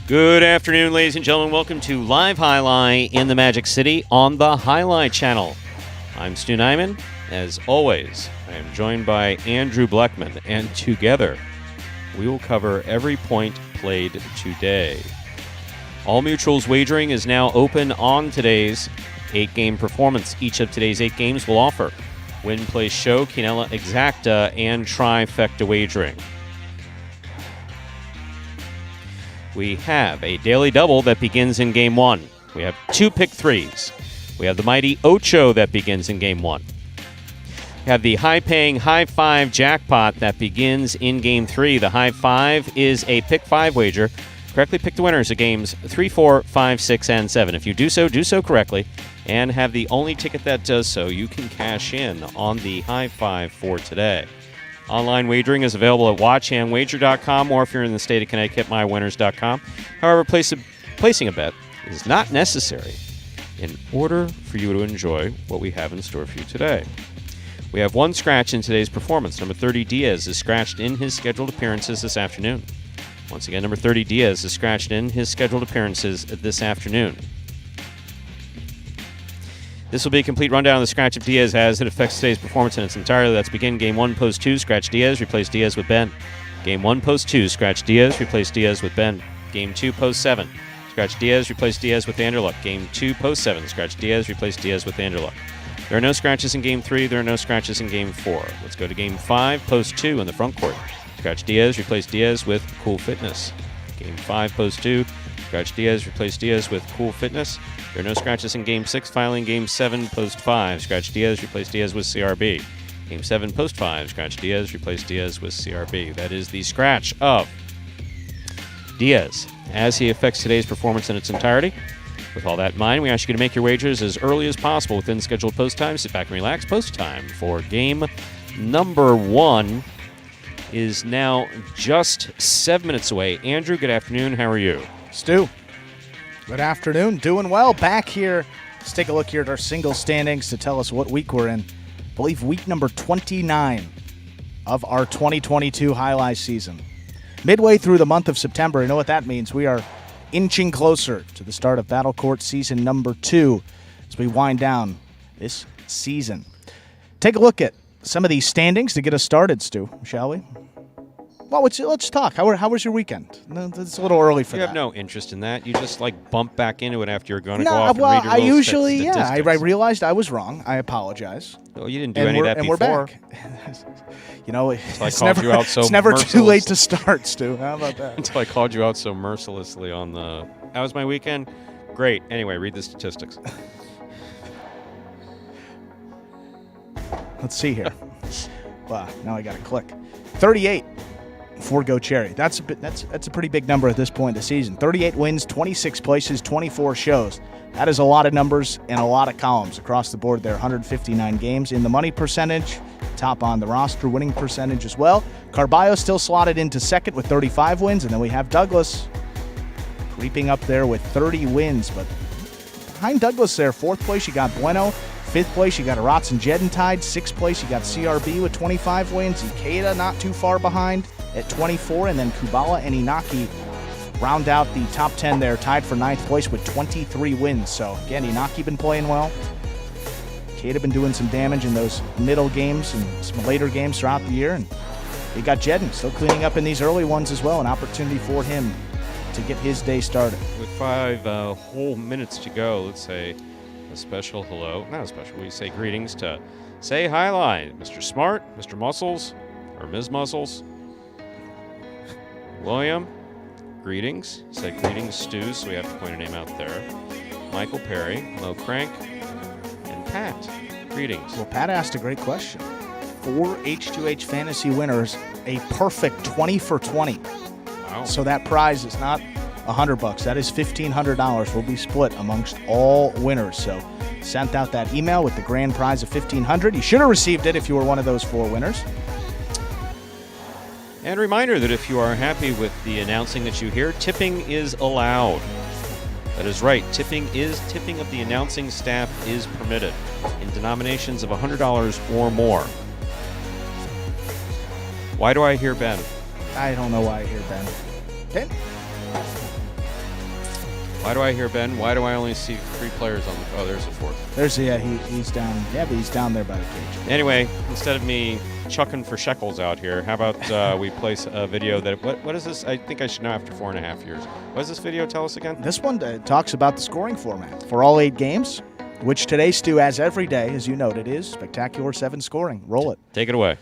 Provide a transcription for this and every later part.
Good afternoon, ladies and gentlemen. Welcome to Live Highlight in the Magic City on the Highlight Channel. I'm Stu Nyman. As always, I am joined by Andrew Bleckman, and together we will cover every point played today. All Mutuals wagering is now open on today's 8-game performance. Each of today's 8 games will offer Win, Play, Show, Quinella Exacta, and Trifecta wagering. We have a daily double that begins in Game 1. We have 2 pick threes. We have the mighty Ocho that begins in Game 1. We have the high-paying High Five jackpot that begins in Game 3. The High Five is a pick 5 wager. Correctly pick the winners of Games 3, 4, 5, 6, and 7. If you do so correctly, and have the only ticket that does so, you can cash in on the High Five for today. Online wagering is available at watchandwager.com, or if you're in the state of Connecticut, mywinners.com. However, placing a bet is not necessary in order for you to enjoy what we have in store for you today. We have one scratch in today's performance. Number 30, Diaz, is scratched in his scheduled appearances this afternoon. Once again, number 30, Diaz, is scratched in his scheduled appearances this afternoon. This will be a complete rundown of the scratch of Diaz as it affects today's performance in its entirety. Let's begin Game 1, Post 2, scratch Diaz, replace Diaz with Ben. Game 1, Post 2, scratch Diaz, replace Diaz with Ben. Game 2, Post 7, scratch Diaz, replace Diaz with Anderluck. Game 2, Post 7, scratch Diaz, replace Diaz with Anderluck. There are no scratches in Game 3. There are no scratches in Game 4. Let's go to Game 5, Post 2 in the front court. Scratch Diaz, replace Diaz with Cool Fitness. Game 5, Post 2, scratch Diaz, replace Diaz with Cool Fitness. There are no scratches in Game 6. Finally, Game 7, Post 5, scratch Diaz, replace Diaz with CRB. Game 7, Post 5, scratch Diaz, replace Diaz with CRB. That is the scratch of Diaz as he affects today's performance in its entirety. With all that in mind, we ask you to make your wagers as early as possible within scheduled post time. Sit back and relax. Post time for game number 1 is now just 7 minutes away. Andrew, good afternoon. How are you? Stu, good afternoon. Doing well. Back here. Let's take a look here at our single standings to tell us what week we're in. I believe week number 29 of our 2022 highlight season. Midway through the month of September, you know what that means. We are inching closer to the start of Battle Court season number 2 as we wind down this season. Take a look at some of these standings to get us started, Stu, shall we? Well, let's talk. How was your weekend? No, it's a little early for that. You have no interest in that. You just bump back into it after you're going to No, go off well, and read your I little usually, statistics. I realized I was wrong. I apologize. Well, you didn't do any of that before. We're back. You know, it's never too late to start, Stu. How about that? Until I called you out so mercilessly on the... How was my weekend? Great. Anyway, read the statistics. Let's see here. Wow, now I got to click. 38 for Go Cherry. That's a pretty big number at this point in the season. 38 wins, 26 places, 24 shows. That is a lot of numbers and a lot of columns across the board there. 159 games in the money percentage, top on the roster winning percentage as well. Carballo still slotted into second with 35 wins, and then we have Douglas creeping up there with 30 wins. But behind Douglas there, 4th place, you got Bueno. 5th place, you got Aratz and Jedentide. 6th place, you got CRB with 25 wins. Ikeda not too far behind at 24. And then Kubala and Inaki round out the top 10 there, tied for 9th place with 23 wins. So, again, Inaki been playing well. Ikeda been doing some damage in those middle games and some later games throughout the year. And you got Jeden still cleaning up in these early ones as well. An opportunity for him to get his day started. With 5 whole minutes to go, let's say a special hello. Not a special. We say greetings to Say Highline, Mr. Smart, Mr. Muscles, or Ms. Muscles. William, greetings. Say greetings, Stu, so we have to point a name out there. Michael Perry, hello, Crank, and Pat, greetings. Well, Pat asked a great question. 4 H2H fantasy winners, a perfect 20 for 20. Wow. So that prize is not $100. That is $1,500 will be split amongst all winners. So sent out that email with the grand prize of $1,500. You should have received it if you were one of those 4 winners. And a reminder that if you are happy with the announcing that you hear, tipping is allowed. That is right. Tipping of the announcing staff is permitted in denominations of $100 or more. Why do I hear Ben? I don't know why I hear Ben. Ben? Why do I hear Ben? Why do I only see 3 players on the... Oh, there's a 4th. He's down. Yeah, but he's down there by the cage. Anyway, instead of me chucking for shekels out here, how about we play a video that... What is this? I think I should know after 4.5 years. What does this video tell us again? This one talks about the scoring format for all 8 games, which today, Stu, as every day, as you noted, is Spectacular 7 scoring. Roll it. Take it away.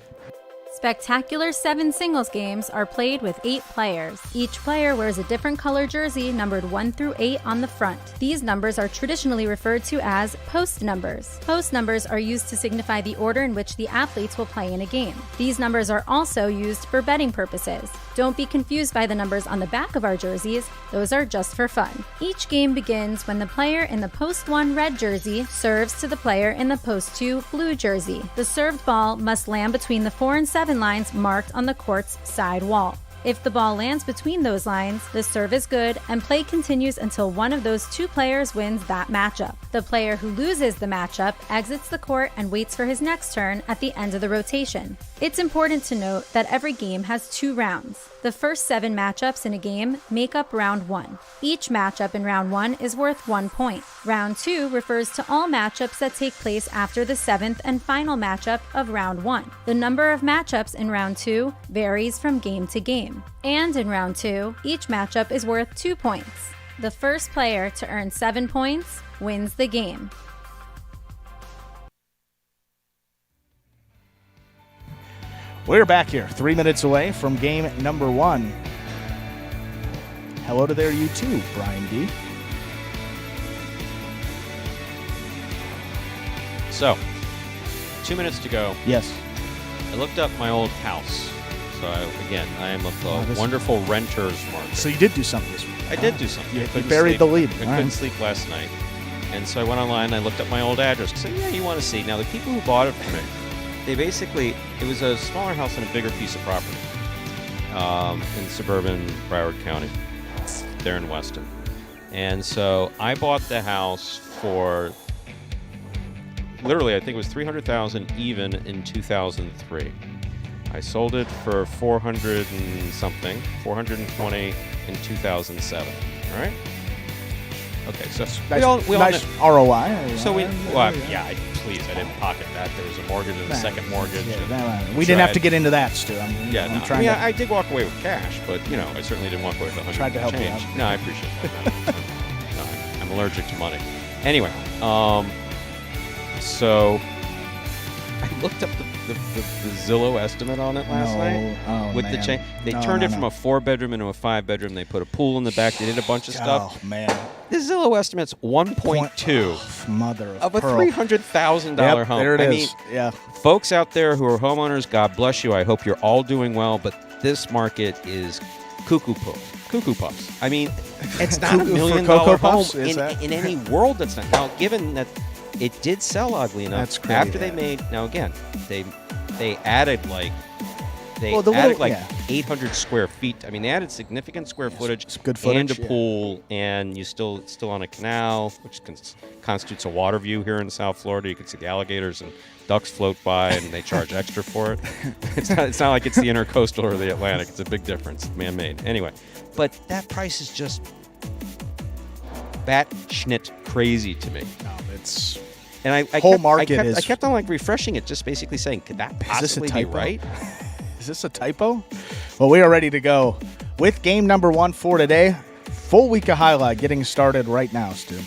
Spectacular 7 singles games are played with 8 players. Each player wears a different color jersey numbered 1 through 8 on the front. These numbers are traditionally referred to as post numbers. Post numbers are used to signify the order in which the athletes will play in a game. These numbers are also used for betting purposes. Don't be confused by the numbers on the back of our jerseys. Those are just for fun. Each game begins when the player in the post 1 red jersey serves to the player in the post 2 blue jersey. The served ball must land between the 4 and 7 lines marked on the court's side wall. If the ball lands between those lines, the serve is good and play continues until one of those 2 players wins that matchup. The player who loses the matchup exits the court and waits for his next turn at the end of the rotation. It's important to note that every game has 2 rounds. The first 7 matchups in a game make up round 1. Each matchup in round 1 is worth 1 point. Round 2 refers to all matchups that take place after the 7th and final matchup of round 1. The number of matchups in round 2 varies from game to game. And in round 2, each matchup is worth 2 points. The first player to earn 7 points wins the game. We're back here, 3 minutes away from game number 1. Hello to there, you too, Brian D. So, 2 minutes to go. Yes. I looked up my old house. So, I am a wonderful renter's market. So you did do something this week. I did do something. You buried the lead. I couldn't sleep last night. And so I went online and I looked up my old address. I said, yeah, you want to see. Now, the people who bought it from me, it was a smaller house on a bigger piece of property in suburban Broward County, there in Weston. And so I bought the house for, literally, I think it was $300,000 even in 2003. I sold it for 400 and something, 420 in 2007. All right. Okay, so nice ROI. So please, I didn't pocket that. There was a mortgage and a second mortgage. We didn't have to get into that, Stu. I did walk away with cash, but I certainly didn't walk away with 100. Tried to help you change. out. No, I appreciate that. No, I'm allergic to money. Anyway, so I looked up the Zillow estimate on it last night with the chain. They turned it from a 4-bedroom into a 5-bedroom. They put a pool in the back. They did a bunch of stuff. Oh man! The Zillow estimate's 1.2 mother of a $300,000 home. There it is. Folks out there who are homeowners, God bless you. I hope you're all doing well. But this market is cuckoo puffs. I mean, it's not $1 million home in any world. That's not now. Given that it did sell, oddly enough, that's crazy, after they made. Now again, they added like. 800 square feet. I mean, they added significant square footage, good footage and a pool, and it's still on a canal, which constitutes a water view here in South Florida. You can see the alligators and ducks float by, and they charge extra for it. It's not like it's the intercoastal or the Atlantic. It's a big difference, man-made. Anyway, but that price is just batshit crazy to me. No, it's and I kept on refreshing it, just basically saying, could that possibly be right? Is this a typo? Well, we are ready to go with game number 1 for today. Full week of highlight getting started right now, Stu.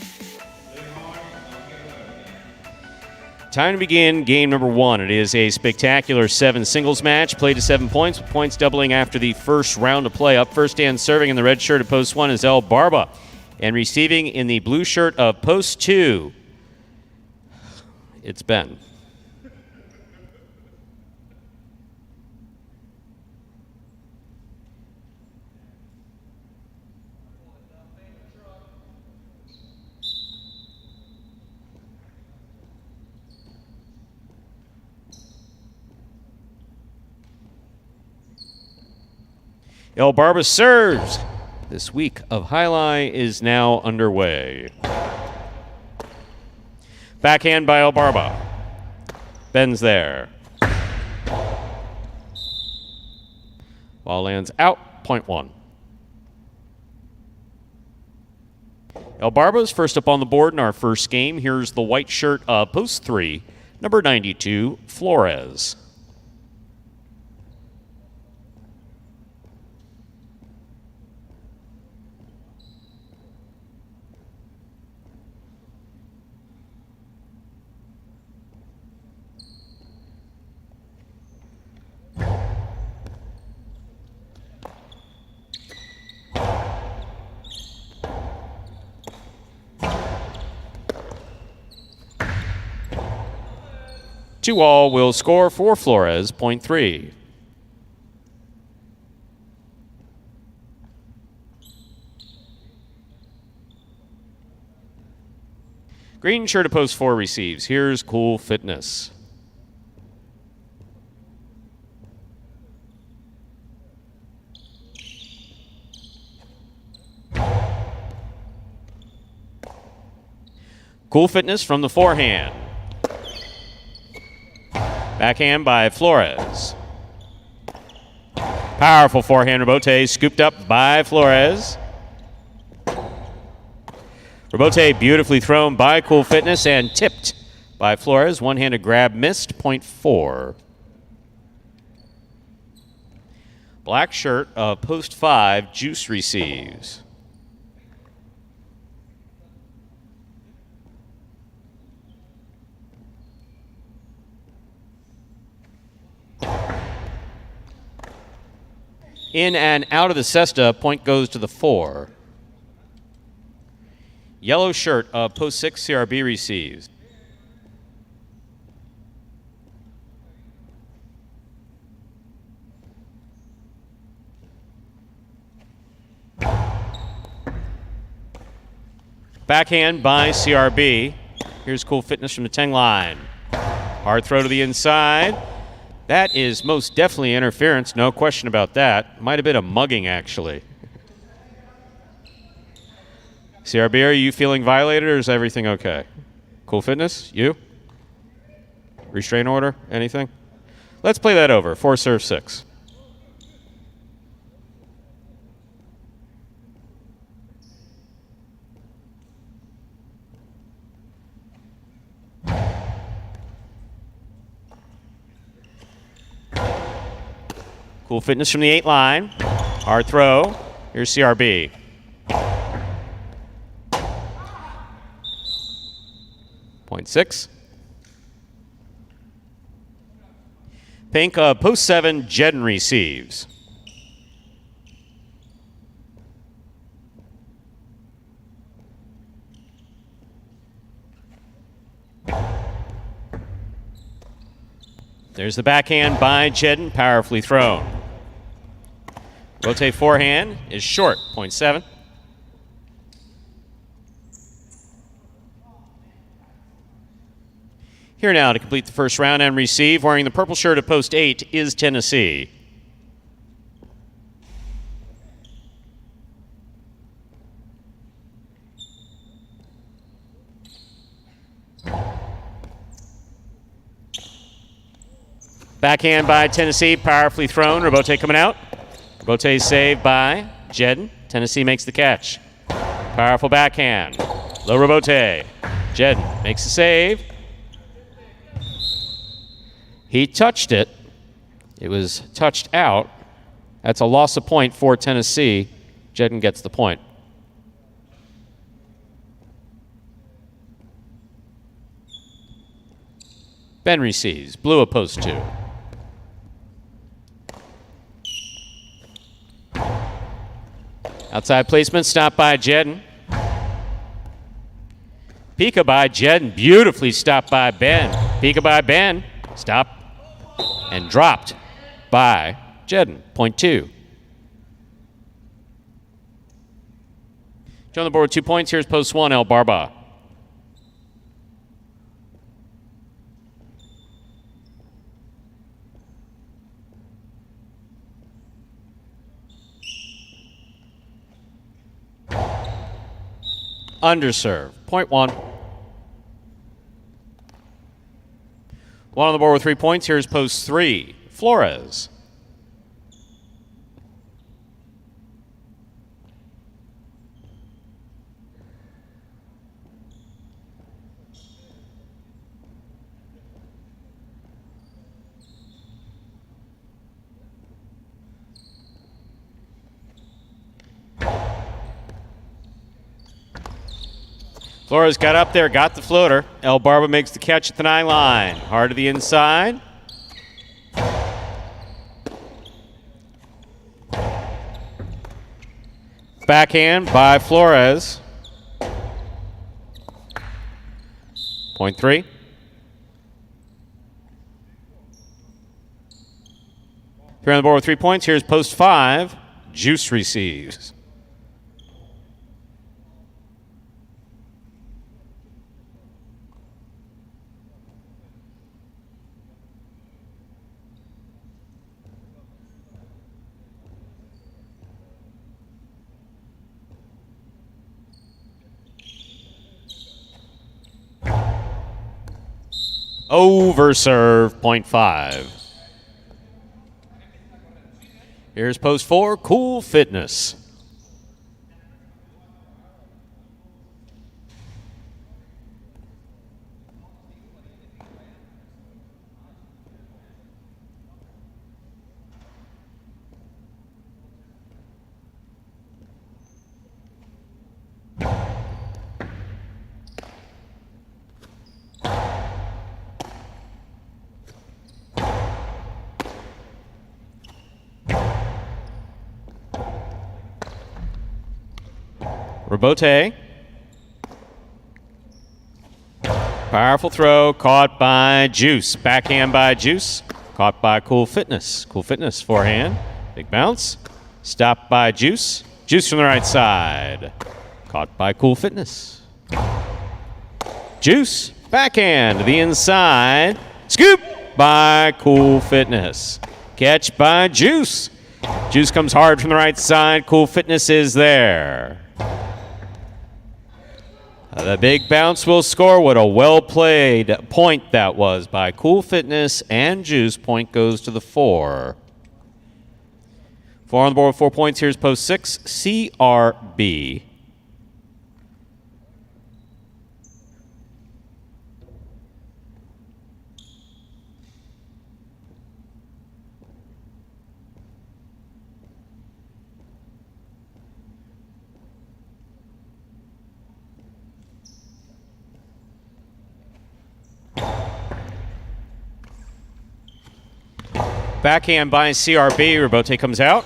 Time to begin game number 1. It is a spectacular 7 singles match, played to 7 points, with points doubling after the first round of play. Up first and serving in the red shirt of post 1 is El Barba, and receiving in the blue shirt of post 2, it's Ben. El Barba serves. This week of Highlight is now underway. Backhand by El Barba. Ben's there. Ball lands out, point 1. El Barbo's first up on the board in our first game. Here's the white shirt of post 3, number 92, Flores. Two all will score for Flores, point 3. Green shirt of post 4 receives. Here's Cool Fitness. Cool Fitness from the forehand. Backhand by Flores. Powerful forehand rebote scooped up by Flores. Rebote beautifully thrown by Cool Fitness and tipped by Flores. One-handed grab missed, point 4. Black shirt of post 5, Juice receives. In and out of the cesta, point goes to the 4. Yellow shirt of post 6, CRB receives. Backhand by CRB. Here's Cool Fitness from the 10 line. Hard throw to the inside. That is most definitely interference, no question about that. Might have been a mugging, actually. CRB, are you feeling violated or is everything okay? Cool Fitness, you? Restraint order, anything? Let's play that over, 4 serve 6. Cool Fitness from the 8 line. Hard throw. Here's CRB. Point 6. Pink post 7, Jedden receives. There's the backhand by Jedden, powerfully thrown. Rotate forehand is short, point 7. Here now to complete the first round and receive, wearing the purple shirt of post 8, is Tennessee. Backhand by Tennessee, powerfully thrown. Rebote coming out. Rebote saved by Jedden. Tennessee makes the catch. Powerful backhand. Low rebote. Jedden makes the save. He touched it. It was touched out. That's a loss of point for Tennessee. Jedden gets the point. Ben receives. Blue of post 2. Outside placement, stopped by Jedden. Pika by Jedden, beautifully stopped by Ben. Pika by Ben, stopped and dropped by Jedden, point 2. On the board with 2 points, here's post 1, El Barba. Underserve, point 1. One on the board with 3 points. Here's post 3, Flores. Flores got up there, got the floater. El Barba makes the catch at the 9 line. Hard to the inside. Backhand by Flores. Point 3. If you're on the board with 3 points, here's post 5. Juice receives. Over serve, point 5. Here's post 4, Cool Fitness. Rebote. Powerful throw, caught by Juice. Backhand by Juice, caught by Cool Fitness. Cool Fitness, forehand. Big bounce. Stopped by Juice. Juice from the right side. Caught by Cool Fitness. Juice, backhand to the inside. Scoop by Cool Fitness. Catch by Juice. Juice comes hard from the right side. Cool Fitness is there. The big bounce will score. What a well-played point that was by Cool Fitness and Juice. Point goes to the 4. 4 on the board with 4 points. Here's post 6, CRB. Backhand by CRB. Rebote comes out.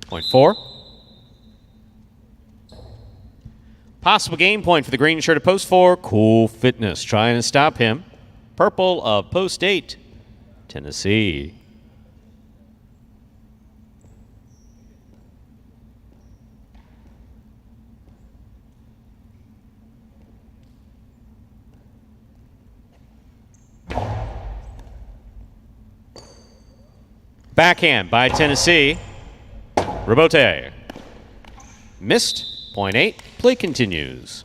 Point 4. Possible game point for the green shirt of post 4. Cool Fitness trying to stop him. Purple of post 8. Tennessee. Backhand by Tennessee. Rebote. Missed. Point 8. Play continues.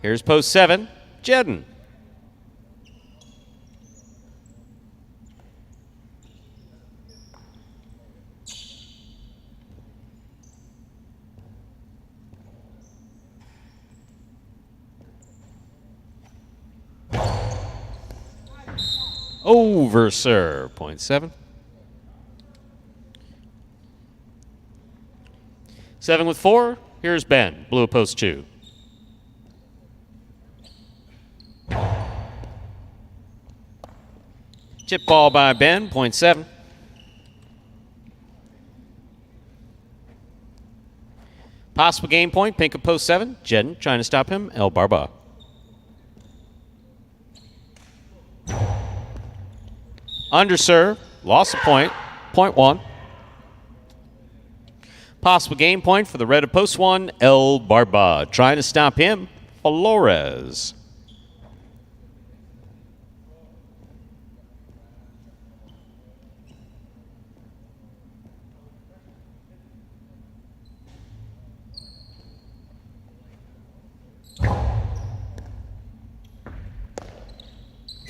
Here's post 7. Jedden. Over serve, point 7. 7 with 4. Here's Ben, blue post 2. Chip ball by Ben, point 7. Possible game point, pink of post 7. Jedden trying to stop him, El Barba. Underserve, lost a point, point 1. Possible game point for the red of post 1, El Barba. Trying to stop him, Flores.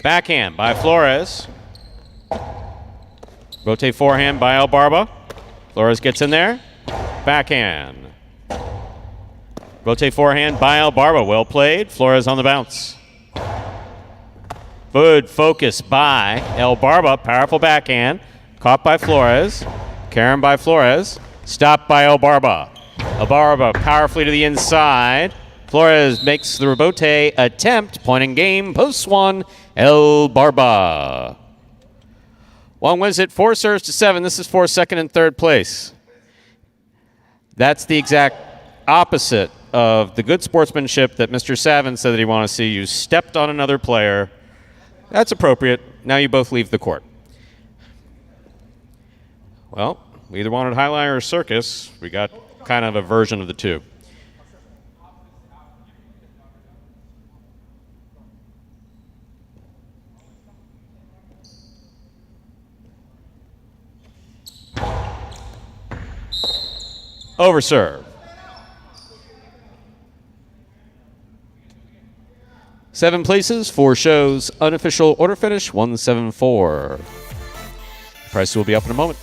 Backhand by Flores. Rotate forehand by El Barba. Flores gets in there. Backhand. Rotate forehand by El Barba. Well played. Flores on the bounce. Good focus by El Barba. Powerful backhand. Caught by Flores. Karen by Flores. Stopped by El Barba. El Barba powerfully to the inside. Flores makes the rebote attempt. Point in game. Post one. El Barba. Wong wins it 4 serves to 7. This is for second and third place. That's the exact opposite of the good sportsmanship that Mr. Savin said that he wanted to see. You stepped on another player. That's appropriate. Now you both leave the court. Well, we either wanted highlight or circus. We got kind of a version of the two. Over serve. 7 places, 4 shows. Unofficial order finish 174. Price will be up in a moment.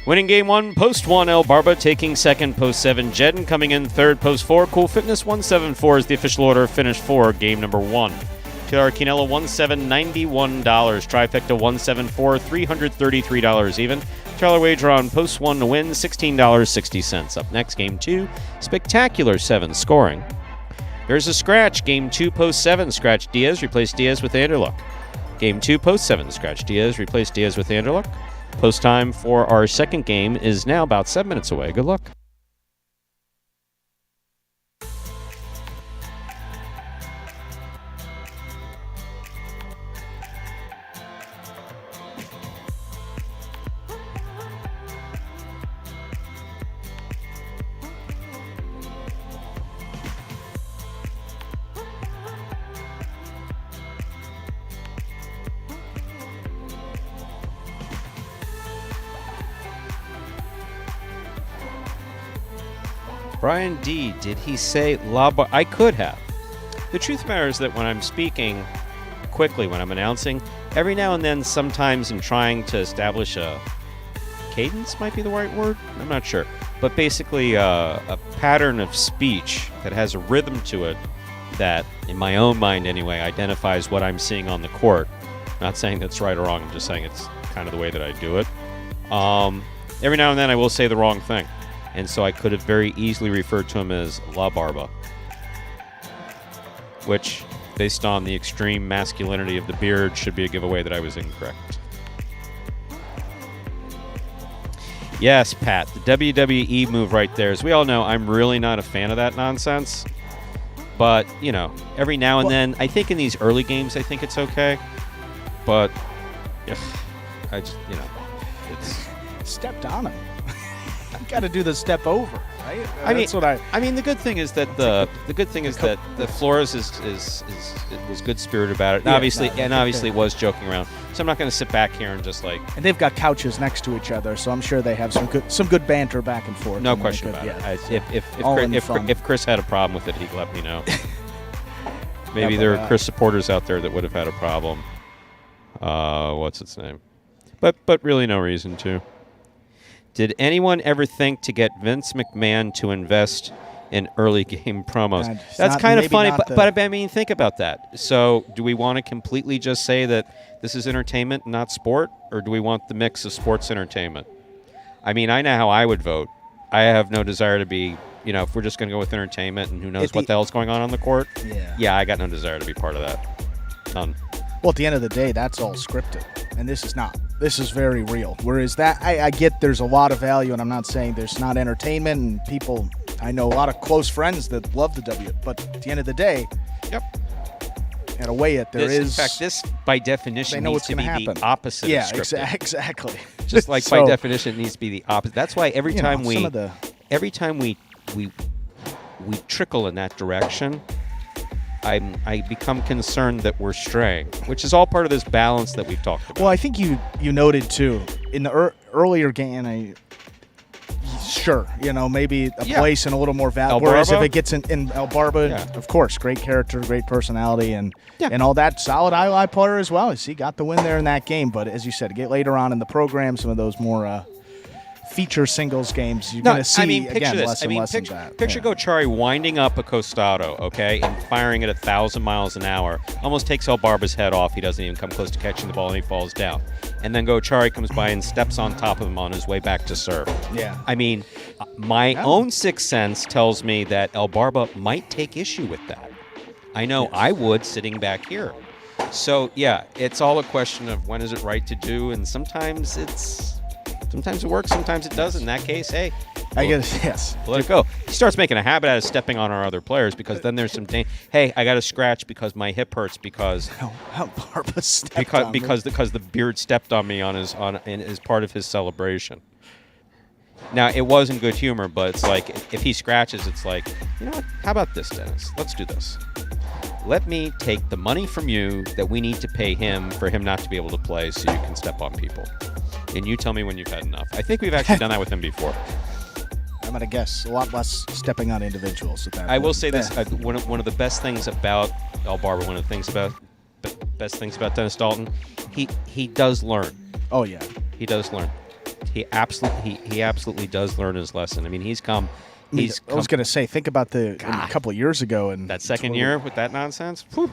Winning game 1, post 1, El Barba taking second, post 7, Jedden coming in third, post 4, Cool Fitness 174 is the official order, finish 4, game number 1. Taylor Quinella $1,791, Trifecta 174, $333 even. Taylor wager on post 1 to win, $16.60. Up next, game 2, Spectacular 7 scoring. There's a scratch, game 2, post 7, scratch Diaz, replace Diaz with Anderluck. Game 2, post 7, scratch Diaz, replace Diaz with Anderluck. Post time for our second game is now about 7 minutes away. Good luck. Brian D., did he say La Bar? I could have. The truth of the matter is that when I'm speaking quickly, when I'm announcing, every now and then, sometimes in trying to establish a cadence might be the right word. I'm not sure. But basically a pattern of speech that has a rhythm to it that, in my own mind anyway, identifies what I'm seeing on the court. Not saying that's right or wrong. I'm just saying it's kind of the way that I do it. Every now and then I will say the wrong thing. And so I could have very easily referred to him as La Barba, which, based on the extreme masculinity of the beard, should be a giveaway that I was incorrect. Yes, Pat, the WWE move right there. As we all know, I'm really not a fan of that nonsense. But, you know, every now and then, I think in these early games, I think it's okay. But, I just, you know, it's... Stepped on him. Got to do the step over, right? I mean, the good thing is that the Flores was good spirited about it. And obviously was joking around. So I'm not going to sit back here and just like. And they've got couches next to each other, so I'm sure they have some good banter back and forth. No question about it. If Chris had a problem with it, he'd let me know. Maybe there are Chris supporters out there that would have had a problem. What's its name? But really no reason to. Did anyone ever think to get Vince McMahon to invest in early game promos? That's kind of funny, but I mean, think about that. So do we want to completely just say that this is entertainment, not sport? Or do we want the mix of sports entertainment? I mean, I know how I would vote. I have no desire to be, you know, if we're just going to go with entertainment and who knows what the hell's going on the court. Yeah, I got no desire to be part of that. None. Well, at the end of the day, that's all scripted, and this is not. This is very real. Whereas that, I get there's a lot of value, and I'm not saying there's not entertainment, and people, I know a lot of close friends that love the W, but at the end of the day, in a way, in fact, this by definition needs to be the opposite of scripted. Yeah, exactly. Just like by definition, it needs to be the opposite. That's why every time we trickle in that direction, I become concerned that we're straying, which is all part of this balance that we've talked about. Well, I think you noted too in the earlier game. Sure, maybe a place and a little more value. Whereas if it gets in El Barba, of course, great character, great personality, and all that, solid highlight player as well. He got the win there in that game. But as you said, get later on in the program, some of those more feature singles games, you're going to see, picture again, this. less and less of that. Picture Gochari winding up a Costado, okay, and firing it 1,000 miles an hour. Almost takes El Barba's head off. He doesn't even come close to catching the ball, and he falls down. And then Gochari comes by and steps on top of him on his way back to serve. Yeah. I mean, my own sixth sense tells me that El Barba might take issue with that. I know I would, sitting back here. So, yeah, it's all a question of when is it right to do, and sometimes it works, sometimes it doesn't. In that case, hey, I guess, yes. let it go. He starts making a habit out of stepping on our other players because then there's some hey, I got to scratch because my hip hurts because Barba stepped on me. because the beard stepped on me as part of his celebration. Now, it was in good humor, but it's like if he scratches, it's like, you know what? How about this, Dennis? Let's do this. Let me take the money from you that we need to pay him for him not to be able to play so you can step on people. And you tell me when you've had enough. I think we've actually done that with him before. I'm going to guess a lot less stepping on individuals at that I point. will say this. One of the best things about El Barba, one of the best things about Dennis Dalton, he does learn. Oh, yeah. He does learn. He absolutely does learn his lesson. I mean, I was going to say, think about a couple of years ago. And that second year with that nonsense. Whew.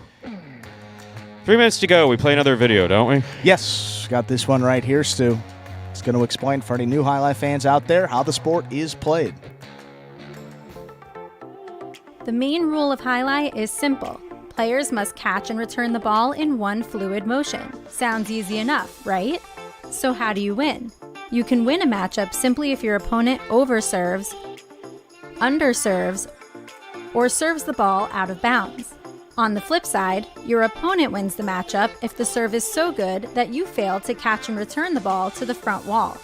3 minutes to go. We play another video, don't we? Yes. Got this one right here, Stu. It's going to explain for any new highlight fans out there how the sport is played. The main rule of highlight is simple. Players must catch and return the ball in one fluid motion. Sounds easy enough, right? So how do you win? You can win a matchup simply if your opponent overserves, underserves, or serves the ball out of bounds. On the flip side, your opponent wins the matchup if the serve is so good that you fail to catch and return the ball to the front wall.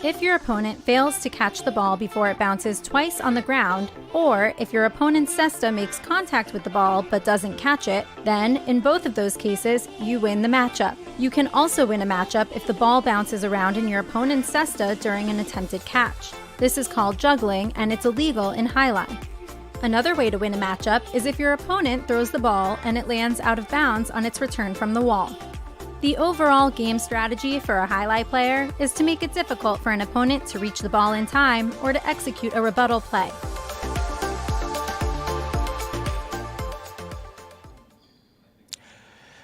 If your opponent fails to catch the ball before it bounces twice on the ground, or if your opponent's cesta makes contact with the ball but doesn't catch it, then, in both of those cases, you win the matchup. You can also win a matchup if the ball bounces around in your opponent's cesta during an attempted catch. This is called juggling, and it's illegal in highline. Another way to win a matchup is if your opponent throws the ball and it lands out of bounds on its return from the wall. The overall game strategy for a highlight player is to make it difficult for an opponent to reach the ball in time or to execute a rebuttal play.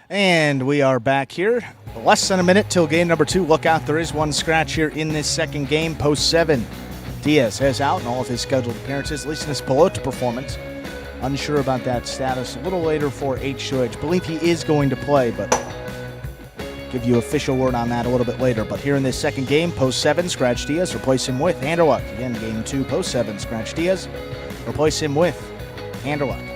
And we are back here. Less than a minute till game number 2. Look out, there is one scratch here in this second game. Post 7. Diaz has out in all of his scheduled appearances, at least in his Pelota performance. Unsure about that status. A little later for H2H. Believe he is going to play, but give you official word on that a little bit later. But here in this second game, post 7, scratch Diaz, replace him with Anderluck. Again, game 2, post 7, scratch Diaz, replace him with Anderluck.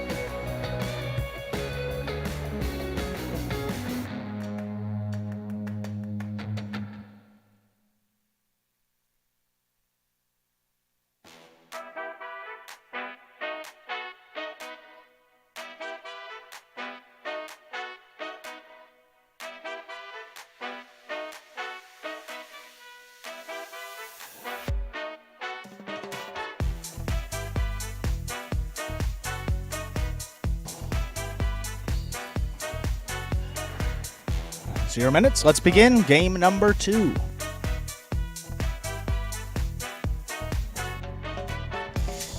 Zero minutes. Let's begin game number 2.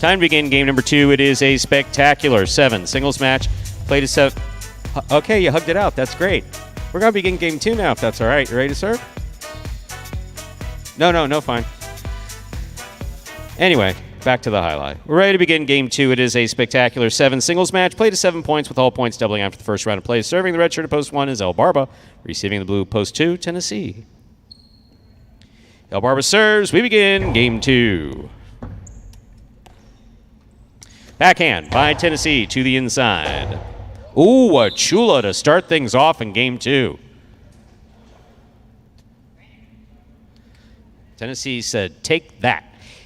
Time to begin game number 2. It is a spectacular 7 singles match. Played a 7. Okay, you hugged it out. That's great. We're going to begin game 2 now, if that's all right. You ready to serve? No, fine. Anyway, back to the highlight. We're ready to begin game 2. It is a spectacular 7 singles match. Played to 7 points with all points doubling after the first round of play. Serving the red shirt at post 1 is El Barba. Receiving the blue post 2, Tennessee. El Barba serves. We begin game 2. Backhand by Tennessee to the inside. Ooh, a chula to start things off in game 2. Tennessee said, take that.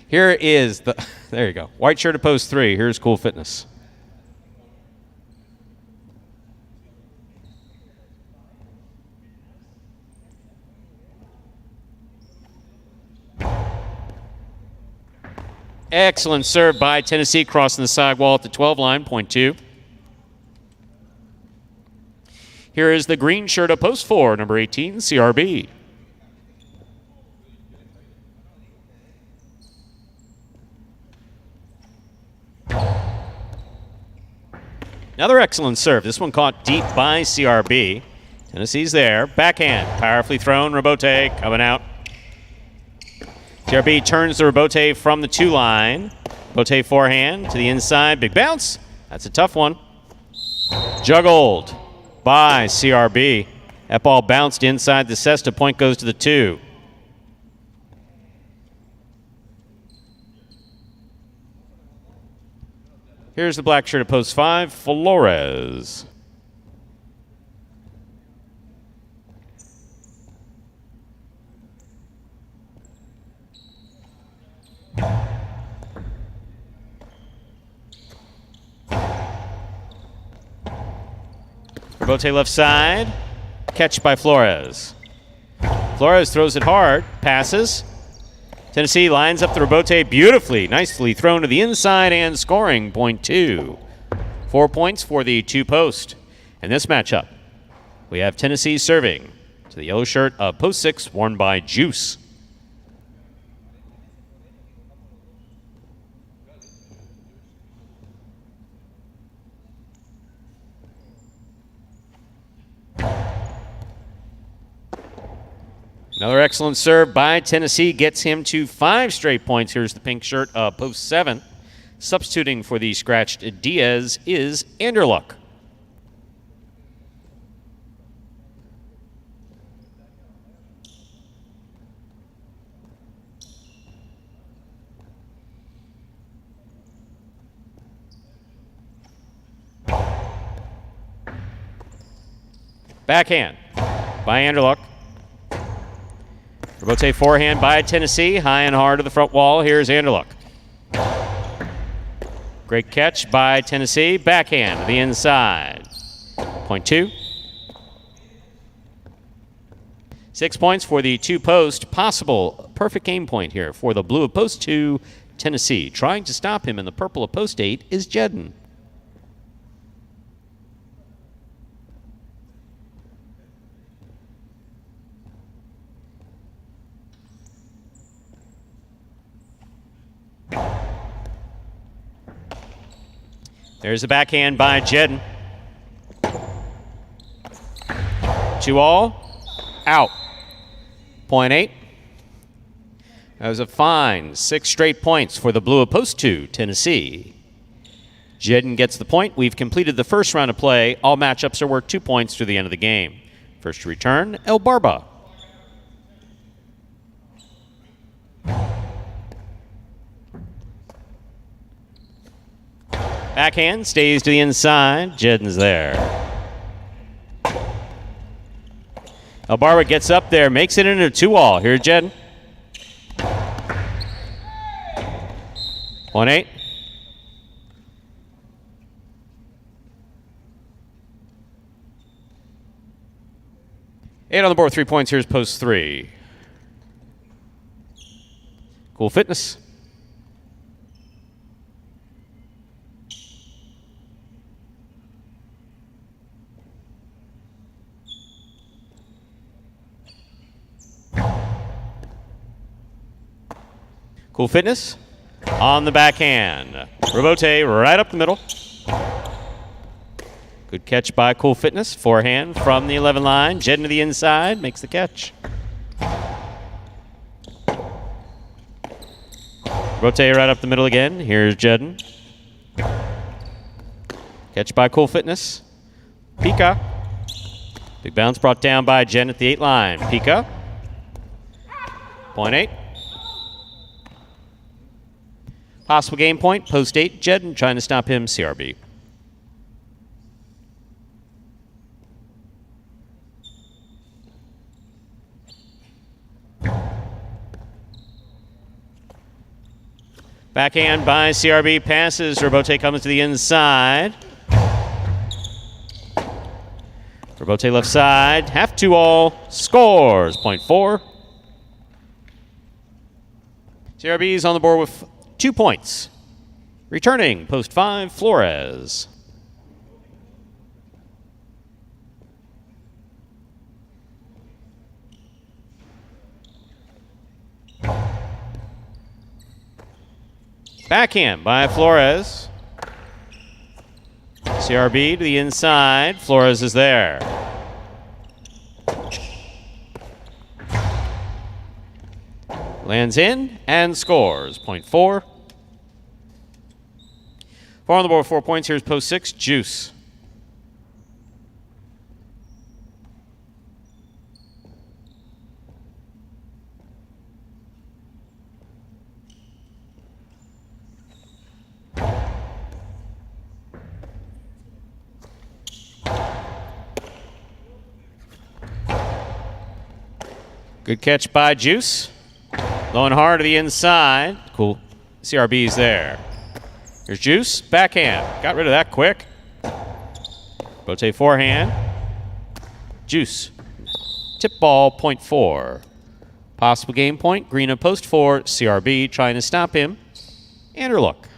Here is the, there you go. White shirt at post 3. Here's Cool Fitness. Excellent serve by Tennessee, crossing the sidewall at the 12 line, point 2. Here is the green shirt at post 4, number 18, CRB. Another excellent serve. This one caught deep by CRB. Tennessee's there. Backhand. Powerfully thrown. Robote coming out. CRB turns the Robote from the 2 line. Robote forehand to the inside. Big bounce. That's a tough one. Juggled by CRB. That ball bounced inside the cesta. Point goes to the 2. Here's the black shirt at post 5, Flores. Robote left side. Catch by Flores. Flores throws it hard. Passes. Tennessee lines up the Robote beautifully. Nicely thrown to the inside and scoring. Point 2. 4 points for the 2 post. In this matchup, we have Tennessee serving to the yellow shirt of post 6 worn by Juice. Another excellent serve by Tennessee gets him to 5 straight points. Here's the pink shirt of post 7. Substituting for the scratched Diaz is Anderluck. Backhand by Anderluck. Robote forehand by Tennessee. High and hard to the front wall. Here's Anderluck. Great catch by Tennessee. Backhand to the inside. Point 2. 6 points for the 2 post. Possible perfect game point here for the blue of post 2, Tennessee. Trying to stop him in the purple of post 8 is Jedden. There's a backhand by Jedden. 2 all. Out. Point 8. That was a fine 6 straight points for the blue of post 2, Tennessee. Jedden gets the point. We've completed the first round of play. All matchups are worth 2 points through the end of the game. First to return, El Barba. Backhand stays to the inside. Jedden's there. El Barba gets up there, makes it into a 2-all. Here's Jedden. Point 8. Eight on the board, 3 points. Here's post 3. Cool Fitness. Cool Fitness on the backhand. Robote right up the middle. Good catch by Cool Fitness. Forehand from the 11 line. Jedden to the inside. Makes the catch. Robote right up the middle again. Here's Jedden. Catch by Cool Fitness. Pika. Big bounce brought down by Jedden at the 8 line. Pika. Point 8. Possible game point, post 8, Jedden trying to stop him, CRB. Backhand by CRB, passes, Robote comes to the inside. Robote left side, half 2-all, scores, point 4. CRB's on the board with 2 points. Returning, post 5, Flores. Backhand by Flores. CRB to the inside. Flores is there. Lands in and scores. Point 4. 4 on the board, 4 points. Here's post 6, Juice. Good catch by Juice. Low and hard to the inside. Cool. CRB's there. Here's Juice. Backhand. Got rid of that quick. Rotate forehand. Juice. Tip ball, point 4. Possible game point. Green of post 4. CRB trying to stop him. And her look.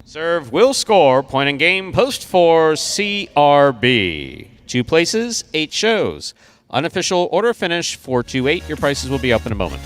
Serve will score. Point in game. Post 4. CRB. 2 places, 8 shows. Unofficial order finish 428. Your prices will be up in a moment.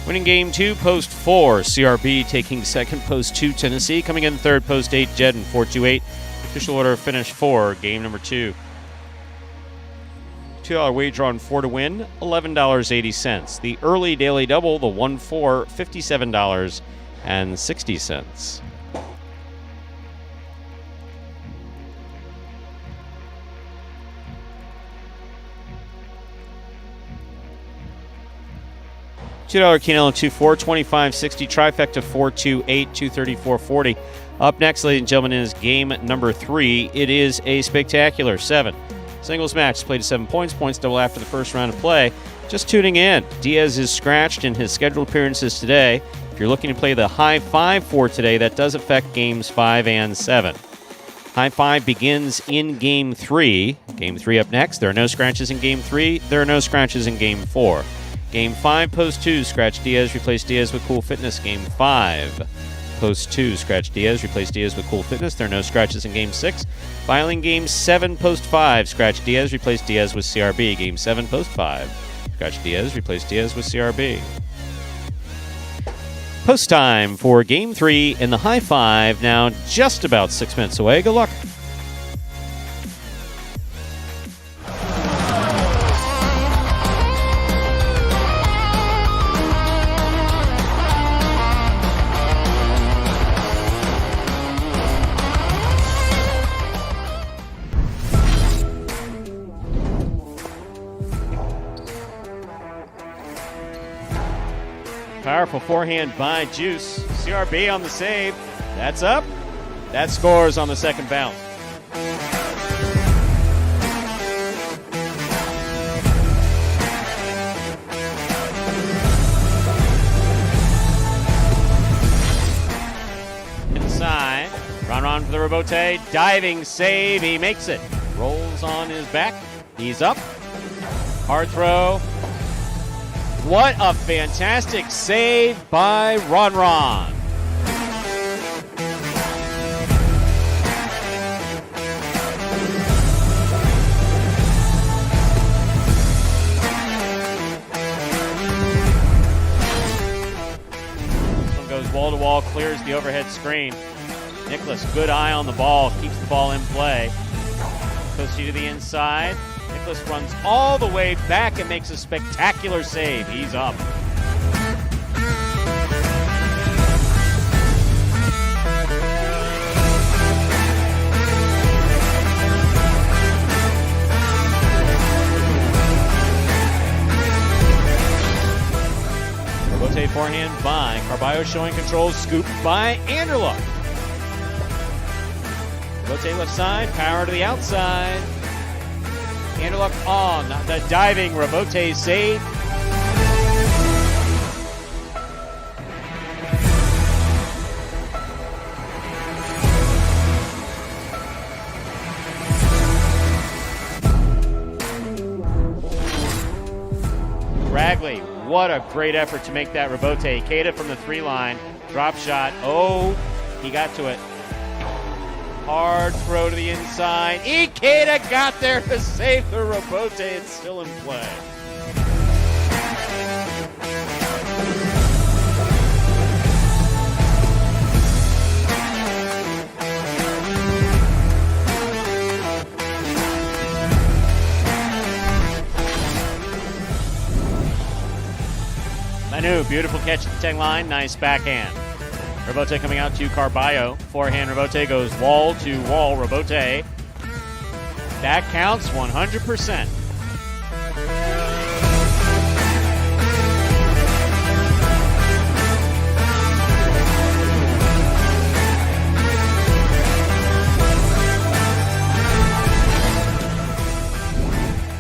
Winning game 2, post 4. CRB taking second, post 2. Tennessee coming in third, post 8. Jed and 428. Official order finish 4. Game number 2. $2 wager on 4 to win, $11.80. The early daily double, the 1-4, $57.60. $2 Keno 2-4, $25.60, trifecta 428, $234.40. Up next, ladies and gentlemen, is game number 3. It is a spectacular 7 singles match. Played to 7 points. Points double after the first round of play. Just tuning in, Diaz is scratched in his scheduled appearances today. If you're looking to play the high 5 for today, that does affect games 5 and 7. High 5 begins in game 3. Game 3 up next. There are no scratches in game 3. There are no scratches in game 4. Game 5, post 2, scratch Diaz, replace Diaz with Cool Fitness. Game 5, post 2, scratch Diaz, replace Diaz with Cool Fitness. There are no scratches in game 6. Filing game 7, post 5, scratch Diaz, replace Diaz with CRB. Game 7, post 5, scratch Diaz, replace Diaz with CRB. Post time for game 3 in the high 5. Now just about 6 minutes away. Good luck. Powerful forehand by Juice. CRB on the save. That's up. That scores on the second bounce. Inside. Run for the rebote. Diving save. He makes it. Rolls on his back. He's up. Hard throw. What a fantastic save by Ron. This one goes wall to wall, clears the overhead screen. Nicholas, good eye on the ball, keeps the ball in play. Goes to the inside. Nicholas runs all the way back and makes a spectacular save. He's up. Rotate forehand by Carballo, showing control. Scoop by Anderluck. Rotate left side, power to the outside. Anderluck on the diving Robote save. Ragley, what a great effort to make that Robote. Ikeda from the 3 line. Drop shot. Oh, he got to it. Hard throw to the inside. Ikeda got there to save the Robote. It's still in play. Manu, beautiful catch at the 10 line. Nice backhand. Robote coming out to Carballo. Forehand Robote goes wall to wall Robote. That counts 100%.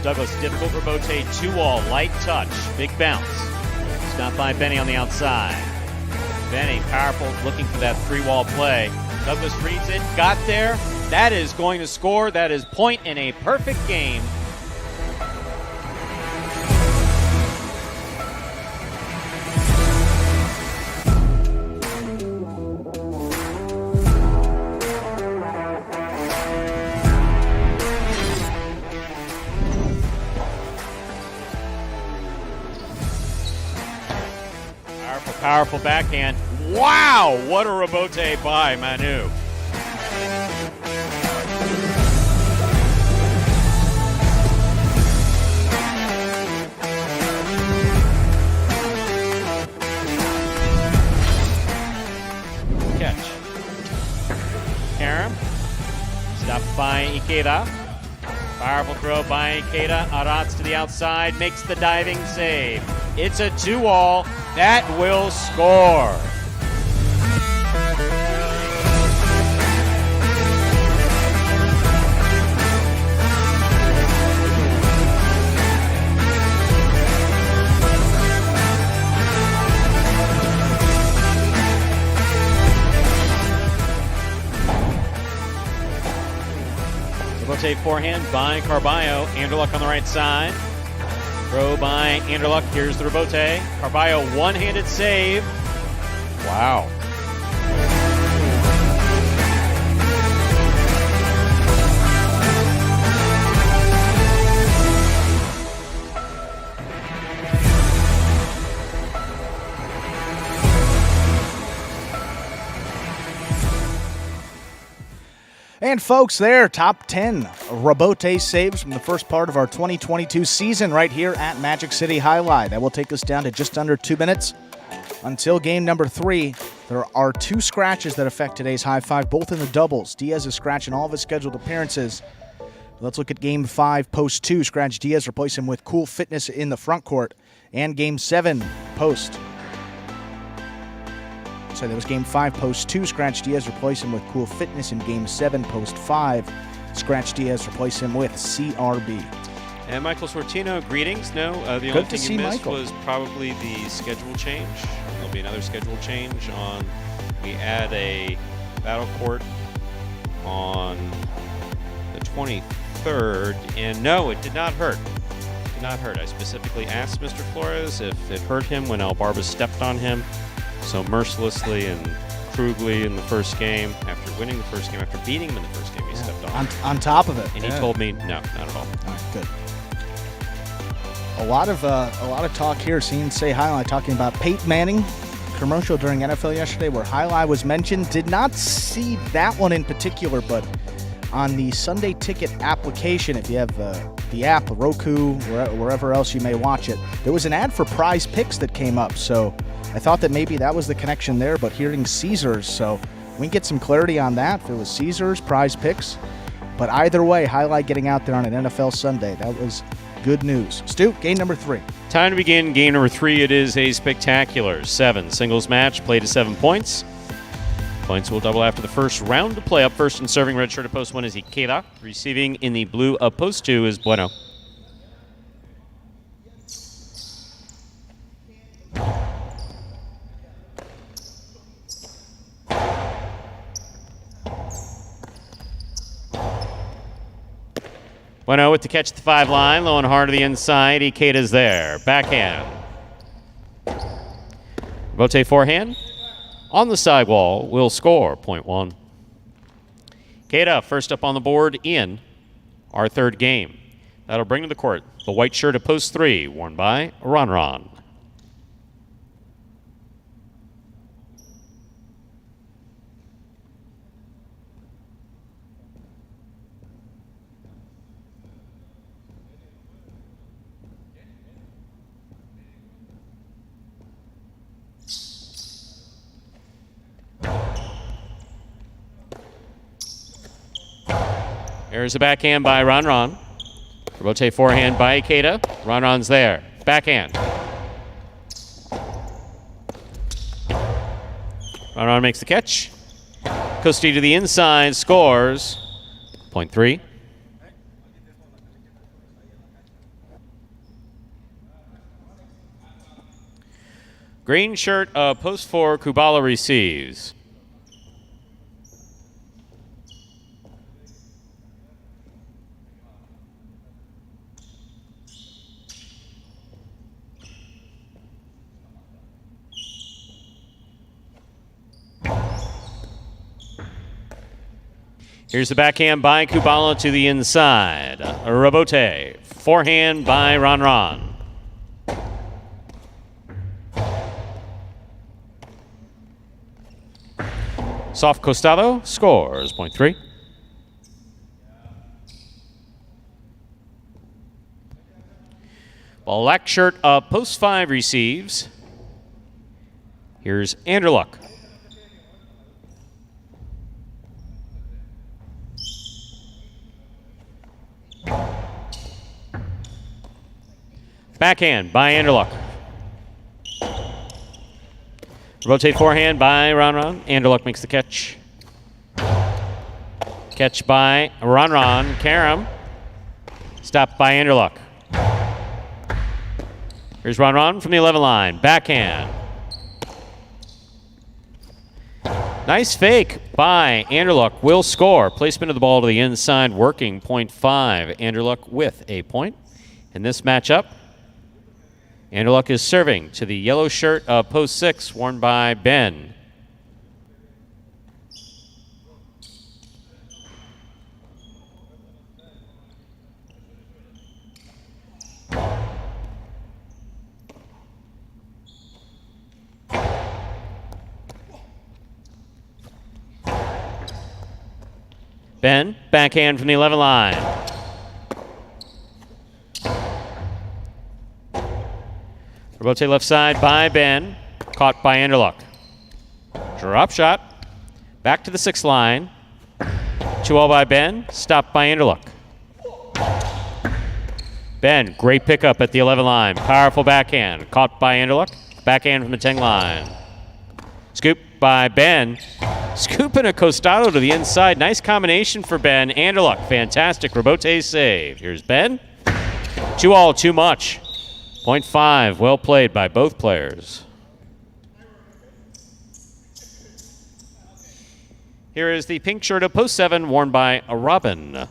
Douglas, difficult Robote, 2-wall, light touch, big bounce. Stopped by Benny on the outside. Benny, powerful, looking for that 3-wall play. Douglas reads it, got there. That is going to score. That is point in a perfect game. Powerful backhand. Wow, what a Robote by Manu. Catch. Karam. Stopped by Ikeda. Powerful throw by Ikeda. Arats to the outside. Makes the diving save. It's a 2-wall. That will score. Robote forehand by Carballo. Anderluck on the right side. Throw by Anderluck. Here's the Robote. Carballo, one-handed save. Wow. And folks, there, top 10 Robote saves from the first part of our 2022 season right here at Magic City Highlight. That will take us down to just under 2 minutes until game number 3. There are 2 scratches that affect today's high five, both in the doubles. Diaz is scratching all of his scheduled appearances. Let's look at game 5, post 2. Scratch Diaz, replace him with Cool Fitness in the front court. And game 7, post. So that was game 5, post 2. Scratch Diaz, replace him with Cool Fitness. In game 7, post 5. Scratch Diaz, replace him with CRB. And Michael Sortino, greetings. No, the only thing you missed was probably the schedule change. There'll be another schedule change on. We add a battle court on the 23rd, and no, it did not hurt. It did not hurt. I specifically asked Mr. Flores if it hurt him when Albarba stepped on him so mercilessly and crudely in the first game. After winning the first game, after beating him in the first game, he stepped on top of it. And he told me, no, not at all. All right, good. A lot of talk here. Seen Say Highlight talking about Peyton Manning commercial during NFL yesterday, where Highlight was mentioned. Did not see that one in particular, but on the Sunday Ticket application, if you have the app, Roku, wherever else you may watch it, there was an ad for Prize Picks that came up. So I thought that maybe that was the connection there, but hearing Caesars, so we can get some clarity on that. If it was Caesars, Prize Picks. But either way, Highlight getting out there on an NFL Sunday. That was good news. Stu, game number 3. Time to begin game number 3. It is a spectacular 7 singles match, played to 7 points. Points will double after the first round to play. Up first and serving red shirt of post 1 is Ikeda. Receiving in the blue of post 2 is Bueno. Bueno with the catch at the 5 line, low and hard to the inside. Ikeda's there. Backhand. Rebote forehand. On the sidewall will score, point 1. Ikeda first up on the board in our third game. That'll bring to the court the white shirt of post 3, worn by Ron. There's a backhand by Ron. Rebote forehand by Ikeda. Ron's there. Backhand. Ron makes the catch. Costi to the inside, scores. Point 3. Green shirt of post 4, Kubala receives. Here's the backhand by Kubala to the inside. Rebote. Forehand by Ron. Soft costado scores, point 3. Black shirt post 5 receives. Here's Anderluck. Backhand by Anderluck. Rotate forehand by Ron. Anderluck makes the catch. Catch by Ron. Karam. Stopped by Anderluck. Here's Ron from the 11 line. Backhand. Nice fake by Anderluck. Will score. Placement of the ball to the inside working. Point 5. Anderluck with a point. In this matchup, Anderluck is serving to the yellow shirt of post 6 worn by Ben. Ben, backhand from the 11 line. Rebote left side by Ben. Caught by Anderluck. Drop shot. Back to the 6 line. 2-all by Ben. Stopped by Anderluck. Ben, great pickup at the 11 line. Powerful backhand. Caught by Anderluck. Backhand from the 10 line. Scoop by Ben. Scoop and a costado to the inside. Nice combination for Ben. Anderluck, fantastic rebote save. Here's Ben. 2-all, too much. Point 5, well played by both players. Here is the pink shirt of post 7 worn by a Robin.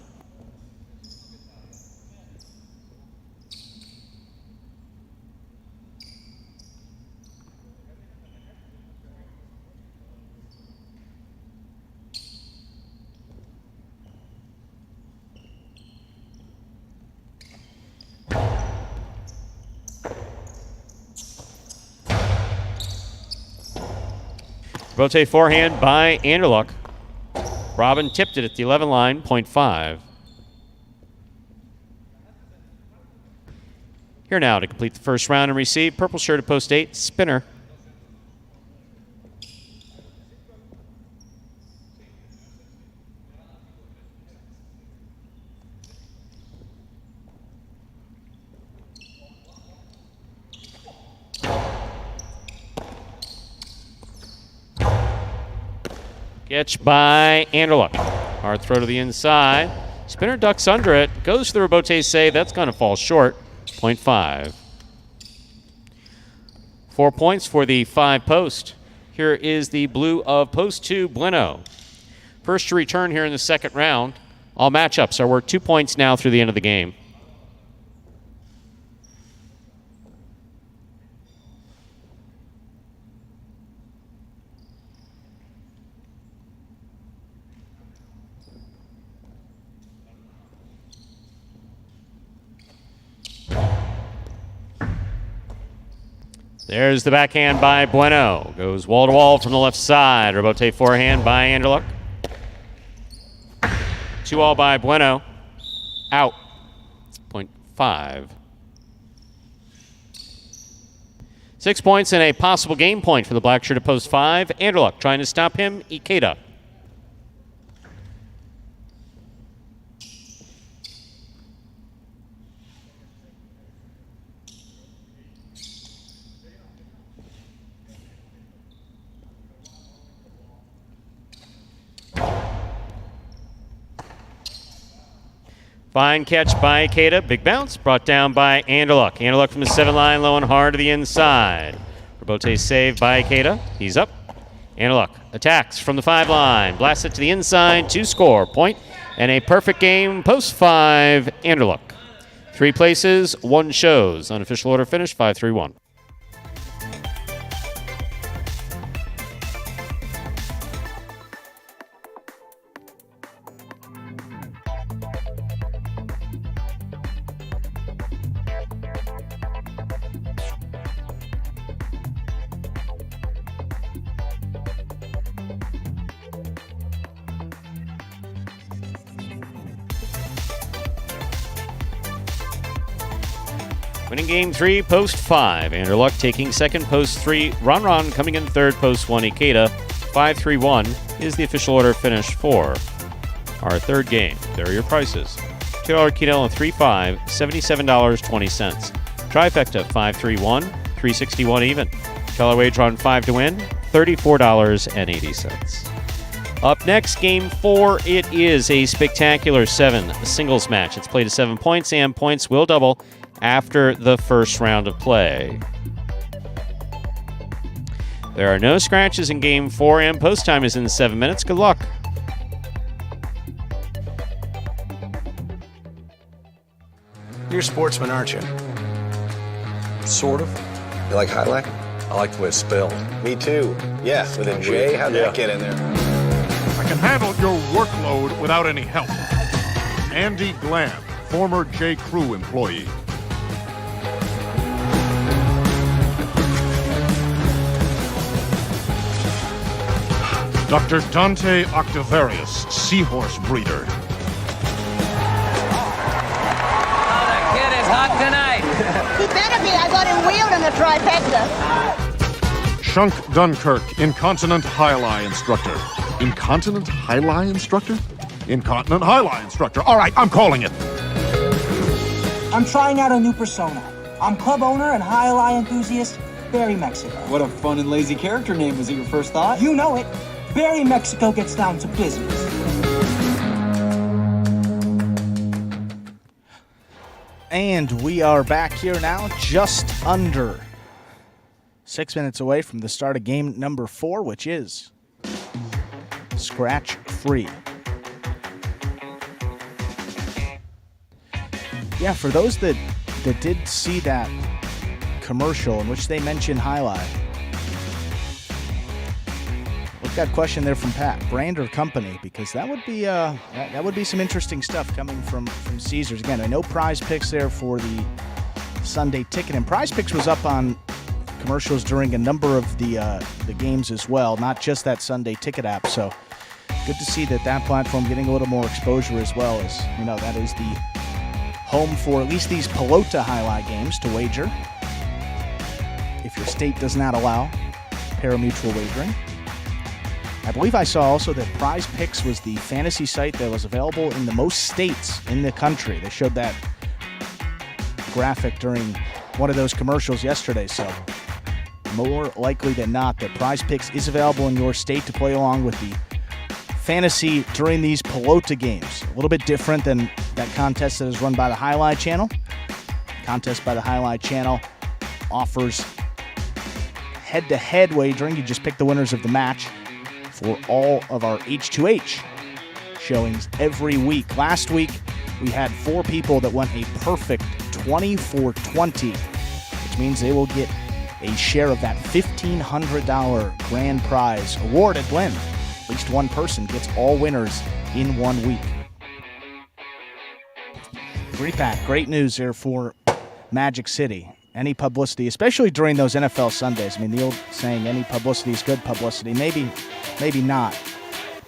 Rebote forehand by Anderluck. Robin tipped it at the 11 line, point 5. Here now to complete the first round and receive, purple shirt of post 8, Spinner. Catch by Anderluck. Hard throw to the inside. Spinner ducks under it. Goes for the rebote save. That's going to fall short. Point 5. 4 points for the 5 post. Here is the blue of post 2, Bueno. First to return here in the second round All matchups are worth 2 points now through the end of the game. There's the backhand by Bueno. Goes wall to wall from the left side. Rebote forehand by Anderluck. 2-all by Bueno. Out. 0.5. 6 points and a possible game point for the black shirt at post 5. Anderluck trying to stop him. Ikeda. Fine catch by Ikeda. Big bounce. Brought down by Anderluck. Anderluck from the 7-line, low and hard to the inside. Rebote save by Ikeda. He's up. Anderluck attacks from the 5-line. Blasts it to the inside to score. Point and a perfect game. Post 5, Anderluck. 3 places, 1 shows. Unofficial order finish, 5-3-1. Winning game 3, post 5. Anderluck taking second, post 3. Ron coming in third, post 1. Ikeda. 5-3-1 is the official order finish for our third game. There are your prices. $2 Keno and 3-5, $77.20. Trifecta 5-3-1, $361 even. $1 wager on 5 to win, $34.80. Up next, game 4. It is a spectacular 7 singles match. It's played to 7 points, and points will double after the first round of play. There are no scratches in game 4, and post time is in 7 minutes. Good luck. You're a sportsman, aren't you? Sort of. You like highlight? I like the way it's spelled. Me too. Yeah, with a J. How'd that get in there? I can handle your workload without any help. Andy Glam, former J. Crew employee. Dr. Dante Octavarius, seahorse breeder. Oh, the kid is hot tonight. He better be. I got him wheeled in the trifecta. Shunk Dunkirk, incontinent high-lie instructor. Incontinent high-lie instructor? Incontinent high-lie instructor. All right, I'm calling it. I'm trying out a new persona. I'm club owner and high-lie enthusiast, Barry Mexico. What a fun and lazy character name. Was it your first thought? You know it. Barry Mexico gets down to business. And we are back here now, just under 6 minutes away from the start of game number 4, which is Scratch Free. Yeah, for those that did see that commercial in which they mentioned highlight, we've got a question there from Pat. Brand or company? Because that would be some interesting stuff coming from Caesars. Again, I know Prize Picks there for the Sunday ticket, and Prize Picks was up on commercials during a number of the games as well, not just that Sunday ticket app. So good to see that platform getting a little more exposure as well, as that is the home for at least these Pelota highlight games to wager, if your state does not allow parimutuel wagering. I believe I saw also that Prize Picks was the fantasy site that was available in the most states in the country. They showed that graphic during one of those commercials yesterday, so more likely than not that Prize Picks is available in your state to play along with the fantasy during these Pelota games. A little bit different than that contest that is run by the Highlight Channel. The contest by the Highlight Channel offers head-to-head wagering. You just pick the winners of the match for all of our H2H showings every week. Last week, we had 4 people that went a perfect 20 for 20, which means they will get a share of that $1,500 grand prize awarded when at least one person gets all winners in 1 week. Great news here for Magic City. Any publicity, especially during those NFL Sundays. I mean, the old saying, any publicity is good publicity. Maybe not.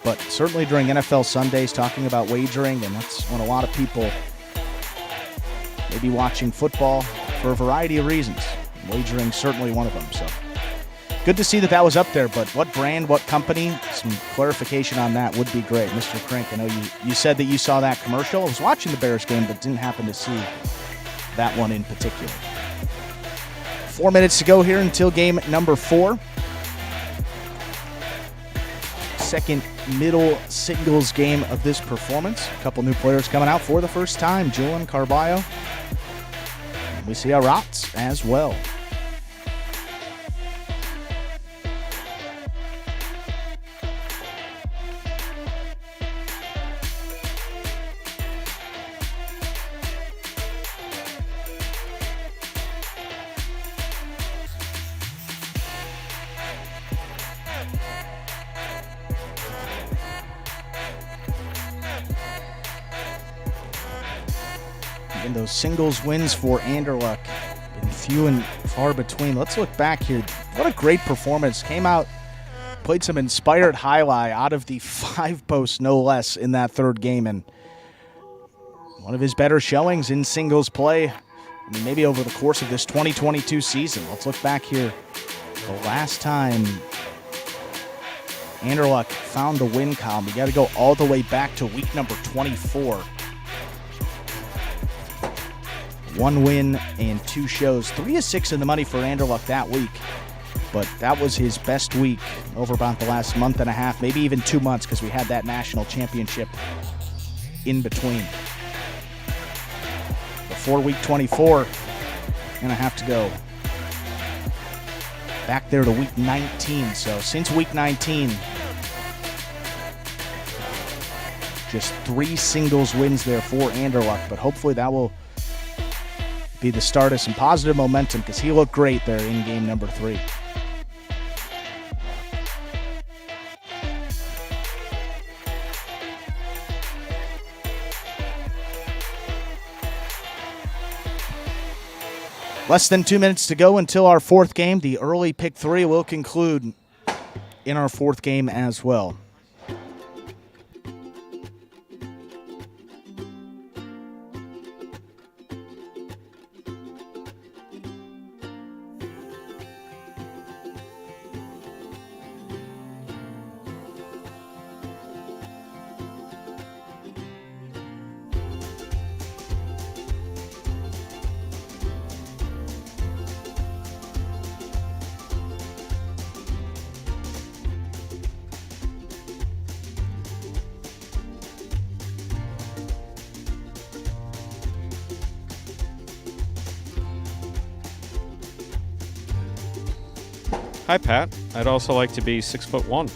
But certainly during NFL Sundays, talking about wagering, and that's when a lot of people may be watching football for a variety of reasons. Wagering certainly one of them. So good to see that was up there, but what brand, what company, some clarification on that would be great. Mr. Krink, I know you said that you saw that commercial. I was watching the Bears game, but didn't happen to see that one in particular. 4 minutes to go here until game number 4. Second middle singles game of this performance. A couple new players coming out for the first time. Julian Carballo. And we see our Rots as well. And those singles wins for Anderlecht been few and far between. Let's look back here. What a great performance. Came out, played some inspired highlight out of the 5-post, no less, in that third game. And one of his better showings in singles play, I mean, maybe over the course of this 2022 season. Let's look back here. The last time Anderlecht found the win column, you got to go all the way back to week number 24. 1 win and 2 shows. 3 of 6 in the money for Anderlecht that week. But that was his best week over about the last month and a half, maybe even 2 months, because we had that national championship in between. Before week 24, gonna have to go back there to week 19. So since week 19, just 3 singles wins there for Anderlecht. But hopefully that will be the start of some positive momentum, because he looked great there in game number 3. Less than 2 minutes to go until our 4th game. The early pick 3 will conclude in our 4th game as well. Hi, Pat. I'd also like to be 6'1",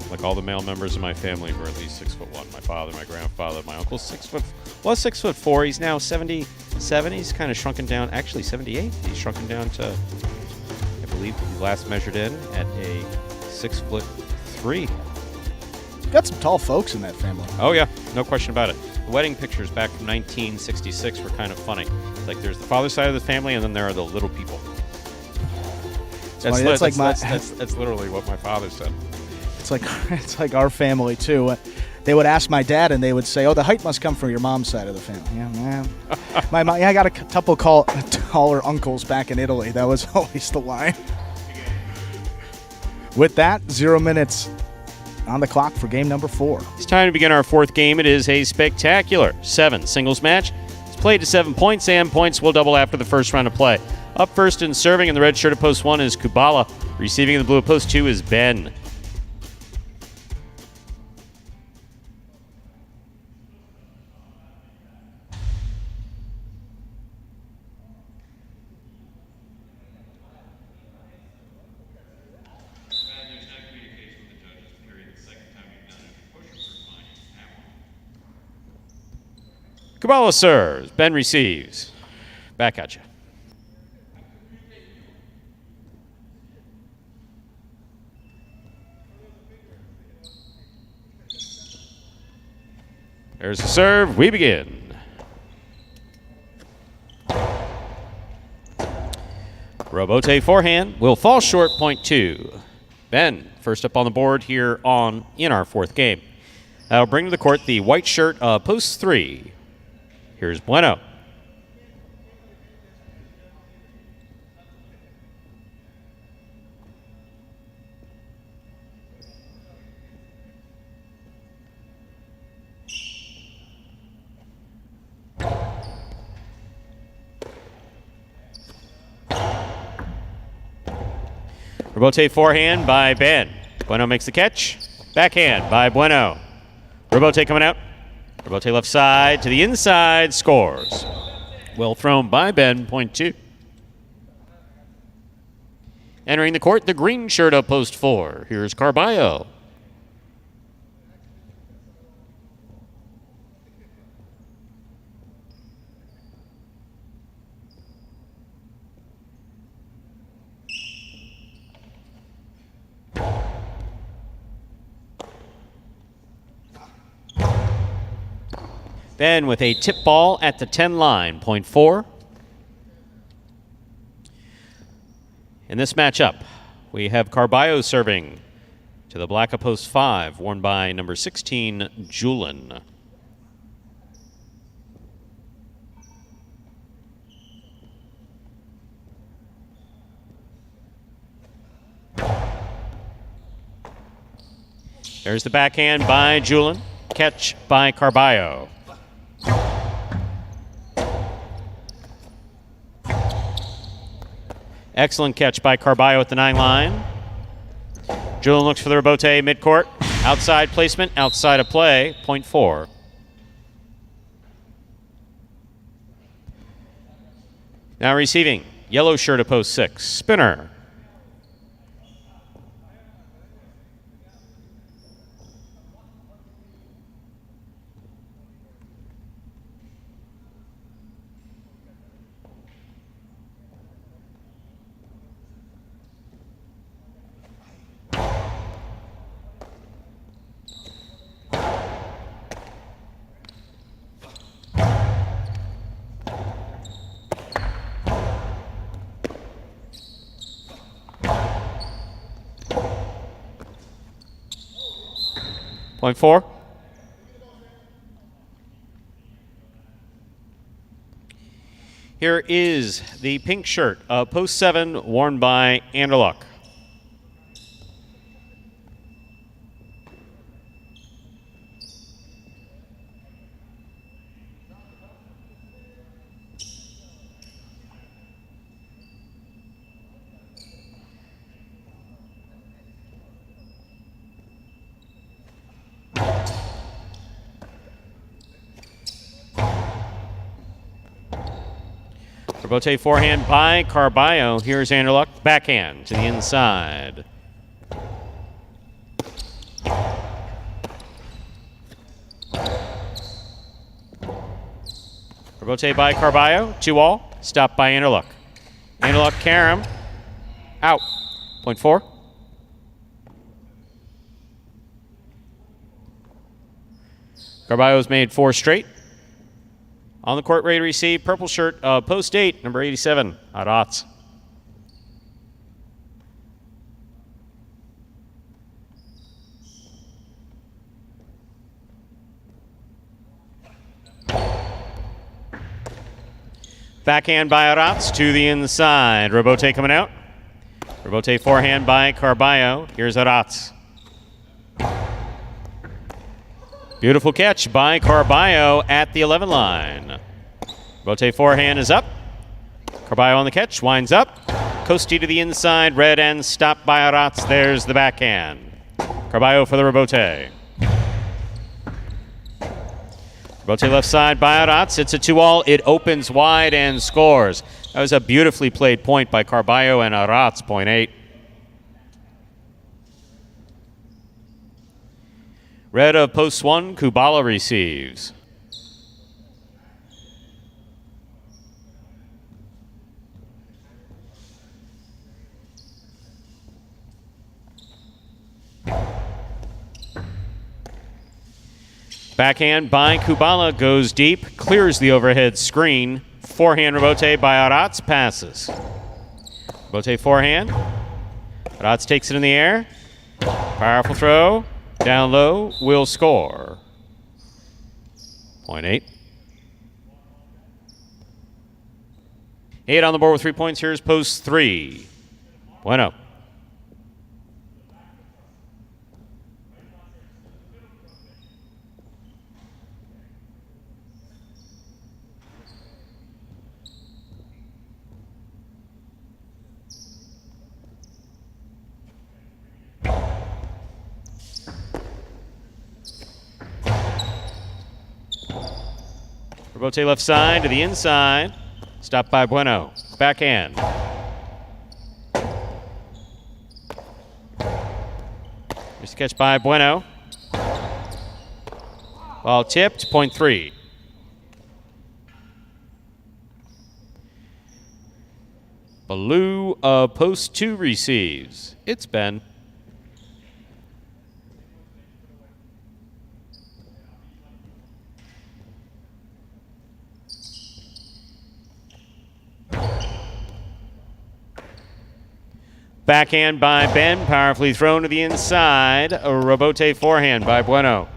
like all the male members of my family who are at least 6'1". My father, my grandfather, my uncle, 6'4". He's now 77. He's kind of shrunken down. Actually, 78. He's shrunken down to, I believe, he last measured in at a 6'3". Got some tall folks in that family. Oh yeah, no question about it. The wedding pictures back from 1966 were kind of funny. Like there's the father side of the family, and then there are the little people. That's literally what my father said. It's like our family too. They would ask my dad, and they would say, "Oh, the height must come from your mom's side of the family." Yeah, man. I got a couple taller uncles back in Italy. That was always the line. With that, 0 minutes on the clock for game number 4. It's time to begin our 4th game. It is a spectacular 7 singles match. It's played to 7 points, and points will double after the first round of play. Up first and serving in the red shirt at post 1 is Kubala. Receiving in the blue at post 2 is Ben. Kabbalah serves. Ben receives. Back at you. There's the serve. We begin. Robote forehand will fall short, point 2. Ben, first up on the board here in our fourth game. That'll bring to the court the white shirt post 3. Here's Bueno. Robote forehand by Ben. Bueno makes the catch. Backhand by Bueno. Robote coming out. Robote left side to the inside, scores. Well thrown by Ben, point 2. Entering the court, the green shirt of post 4. Here's Carballo. Ben with a tip ball at the 10 line, point 4. In this matchup, we have Carballo serving to the black of post 5, worn by number 16, Julin. There's the backhand by Julin. Catch by Carballo. Excellent catch by Carballo at the 9 line. Julin looks for the rebote midcourt. Outside placement, outside of play, point 4. Now receiving, yellow shirt of post 6, Spinner. Point 4. Here is the pink shirt, post 7, worn by Anderluck. Rebote forehand by Carballo. Here's Anderluck. Backhand to the inside. Rebote by Carballo. 2-all. Stopped by Anderluck. Anderluck, Karam. Out. Point 4. Carballo's made 4 straight. On the court, ready to receive, purple shirt, post 8, number 87, Arats. Backhand by Arats to the inside. Rebote coming out. Rebote forehand by Carballo. Here's Arats. Beautiful catch by Carballo at the 11 line. Rebote forehand is up. Carballo on the catch, winds up. Costi to the inside, red end, stopped by Arats. There's the backhand. Carballo for the rebote. Rebote left side by Arats. It's a 2-all. It opens wide and scores. That was a beautifully played point by Carballo and Arats, point 8. Red of post 1, Kubala receives. Backhand by Kubala goes deep, clears the overhead screen. Forehand rebote by Arats passes. Rebote forehand. Arats takes it in the air. Powerful throw. Down low. Will score. Point 8. 8 on the board with 3 points. Here's post 3. Bueno. Rebote left side to the inside. Stopped by Bueno. Backhand. Here's the catch by Bueno. Ball tipped, point 3. Baloo of post 2 receives. It's Ben. Backhand by Ben, powerfully thrown to the inside. A rebote forehand by Bueno.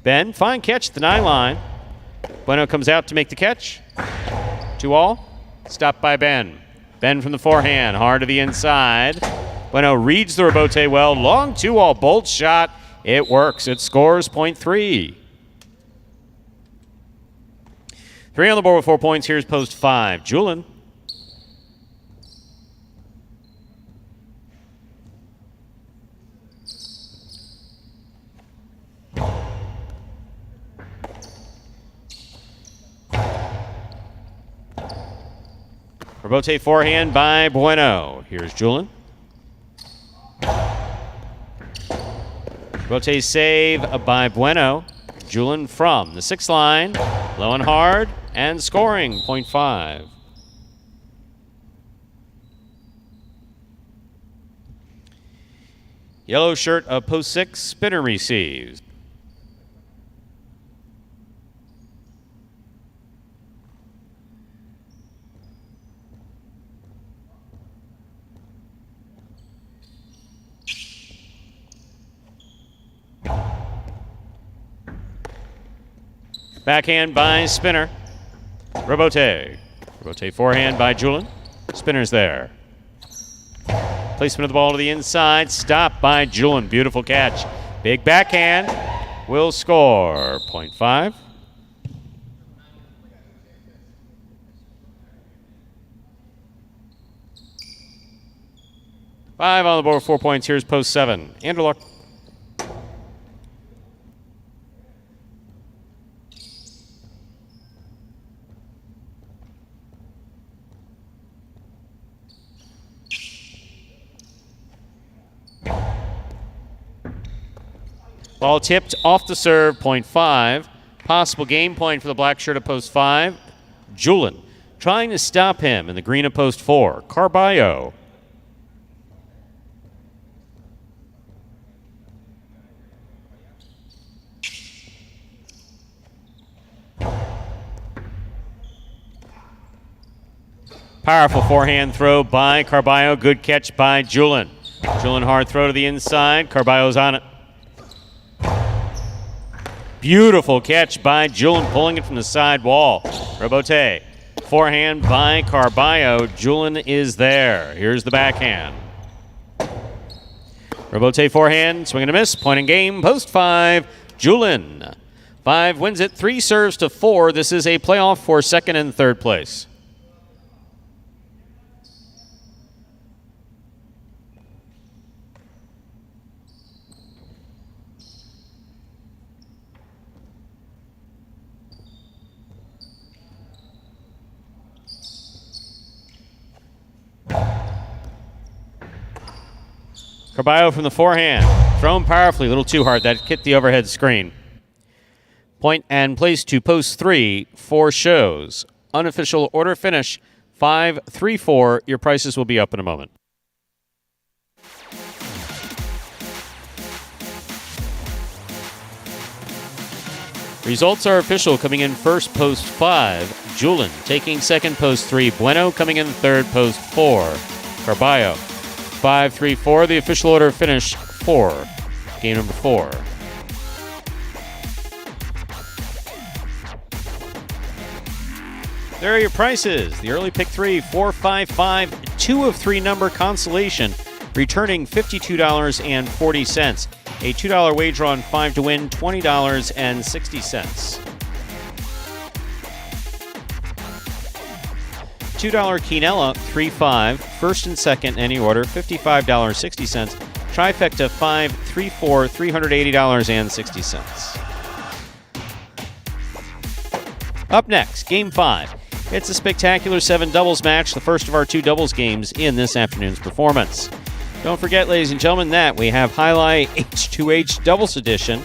Ben, fine catch at the 9 line. Bueno comes out to make the catch. 2 all. Stopped by Ben. Ben from the forehand, hard to the inside. Bueno reads the rebote well. Long 2 all, bolt shot. It works. It scores point 3. 3 on the board with 4 points. Here's post 5. Julin. Rebote forehand by Bueno. Here's Julin. Rebote save by Bueno. Julin from the 6th line. Low and hard and scoring. Point 5. Yellow shirt of post 6. Spinner receives. Backhand by Spinner. Rebote. Rebote forehand by Julin. Spinner's there. Placement of the ball to the inside. Stopped by Julin. Beautiful catch. Big backhand. Will score. Point 5. Five on the board, 4 points. Here's post 7. Anderluck. Ball tipped off the serve, point 5. Possible game point for the black shirt at post 5. Julin trying to stop him in the green at post 4. Carballo. Powerful forehand throw by Carballo. Good catch by Julin. Julin hard throw to the inside. Carballo's on it. Beautiful catch by Julin, pulling it from the side wall. Rebote. Forehand by Carballo. Julin is there. Here's the backhand. Rebote forehand, swing and a miss. Point in game, post 5. Julin. 5 wins it, 3 serves to 4. This is a playoff for 2nd and 3rd place. Carballo from the forehand. Thrown powerfully, a little too hard. That hit the overhead screen. Point and place to post 3 for shows. Unofficial order finish 5-3-4. Your prices will be up in a moment. Results are official. Coming in first, post 5, Julian. Taking second, post 3, Bueno. Coming in third, post 4, Carballo. 5, 3, 4. The official order finish 4. Game number 4. There are your prices. The early pick 3, 4, 5, 5, 2 of 3 number consolation, returning $52.40. A $2 wager on 5 to win, $20.60. $2 Quinella, 3-5, first and second, any order, $55.60. Trifecta, 5, 3, 4, $380.60. Up next, Game 5. It's a spectacular 7 doubles match, the first of our 2 doubles games in this afternoon's performance. Don't forget, ladies and gentlemen, that we have Highlight H2H Doubles Edition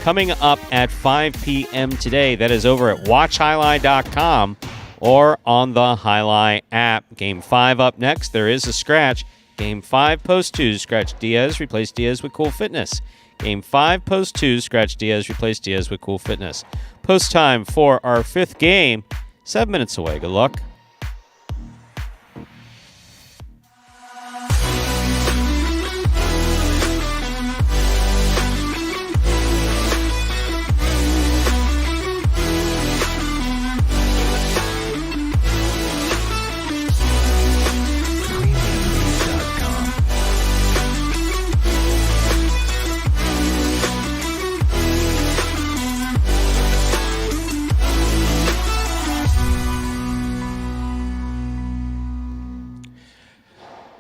coming up at 5 p.m. today. That is over at watchhighlight.com or on the Highlight app. Game 5 up next. There is a scratch. Game 5, post 2, scratch Diaz, replace Diaz with Cool Fitness. Game 5, post 2, scratch Diaz, replace Diaz with Cool Fitness. Post time for our 5th game, 7 minutes away. Good luck.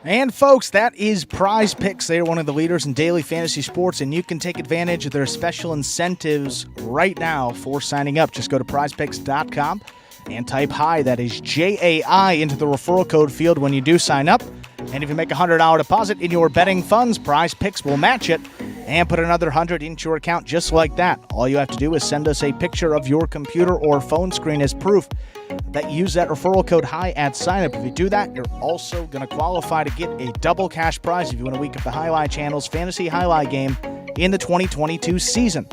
And folks, that is Prize Picks. They are one of the leaders in daily fantasy sports, and you can take advantage of their special incentives right now for signing up. Just go to prizepicks.com and type HI, that is JAI, into the referral code field when you do sign up. And if you make a $100 deposit in your betting funds, Prize Picks will match it and put another $100 into your account just like that. All you have to do is send us a picture of your computer or phone screen as proof that you use that referral code HI at sign-up. If you do that, you're also going to qualify to get a double cash prize if you want to week up the Highlight Channel's Fantasy Highlight game in the 2022 season.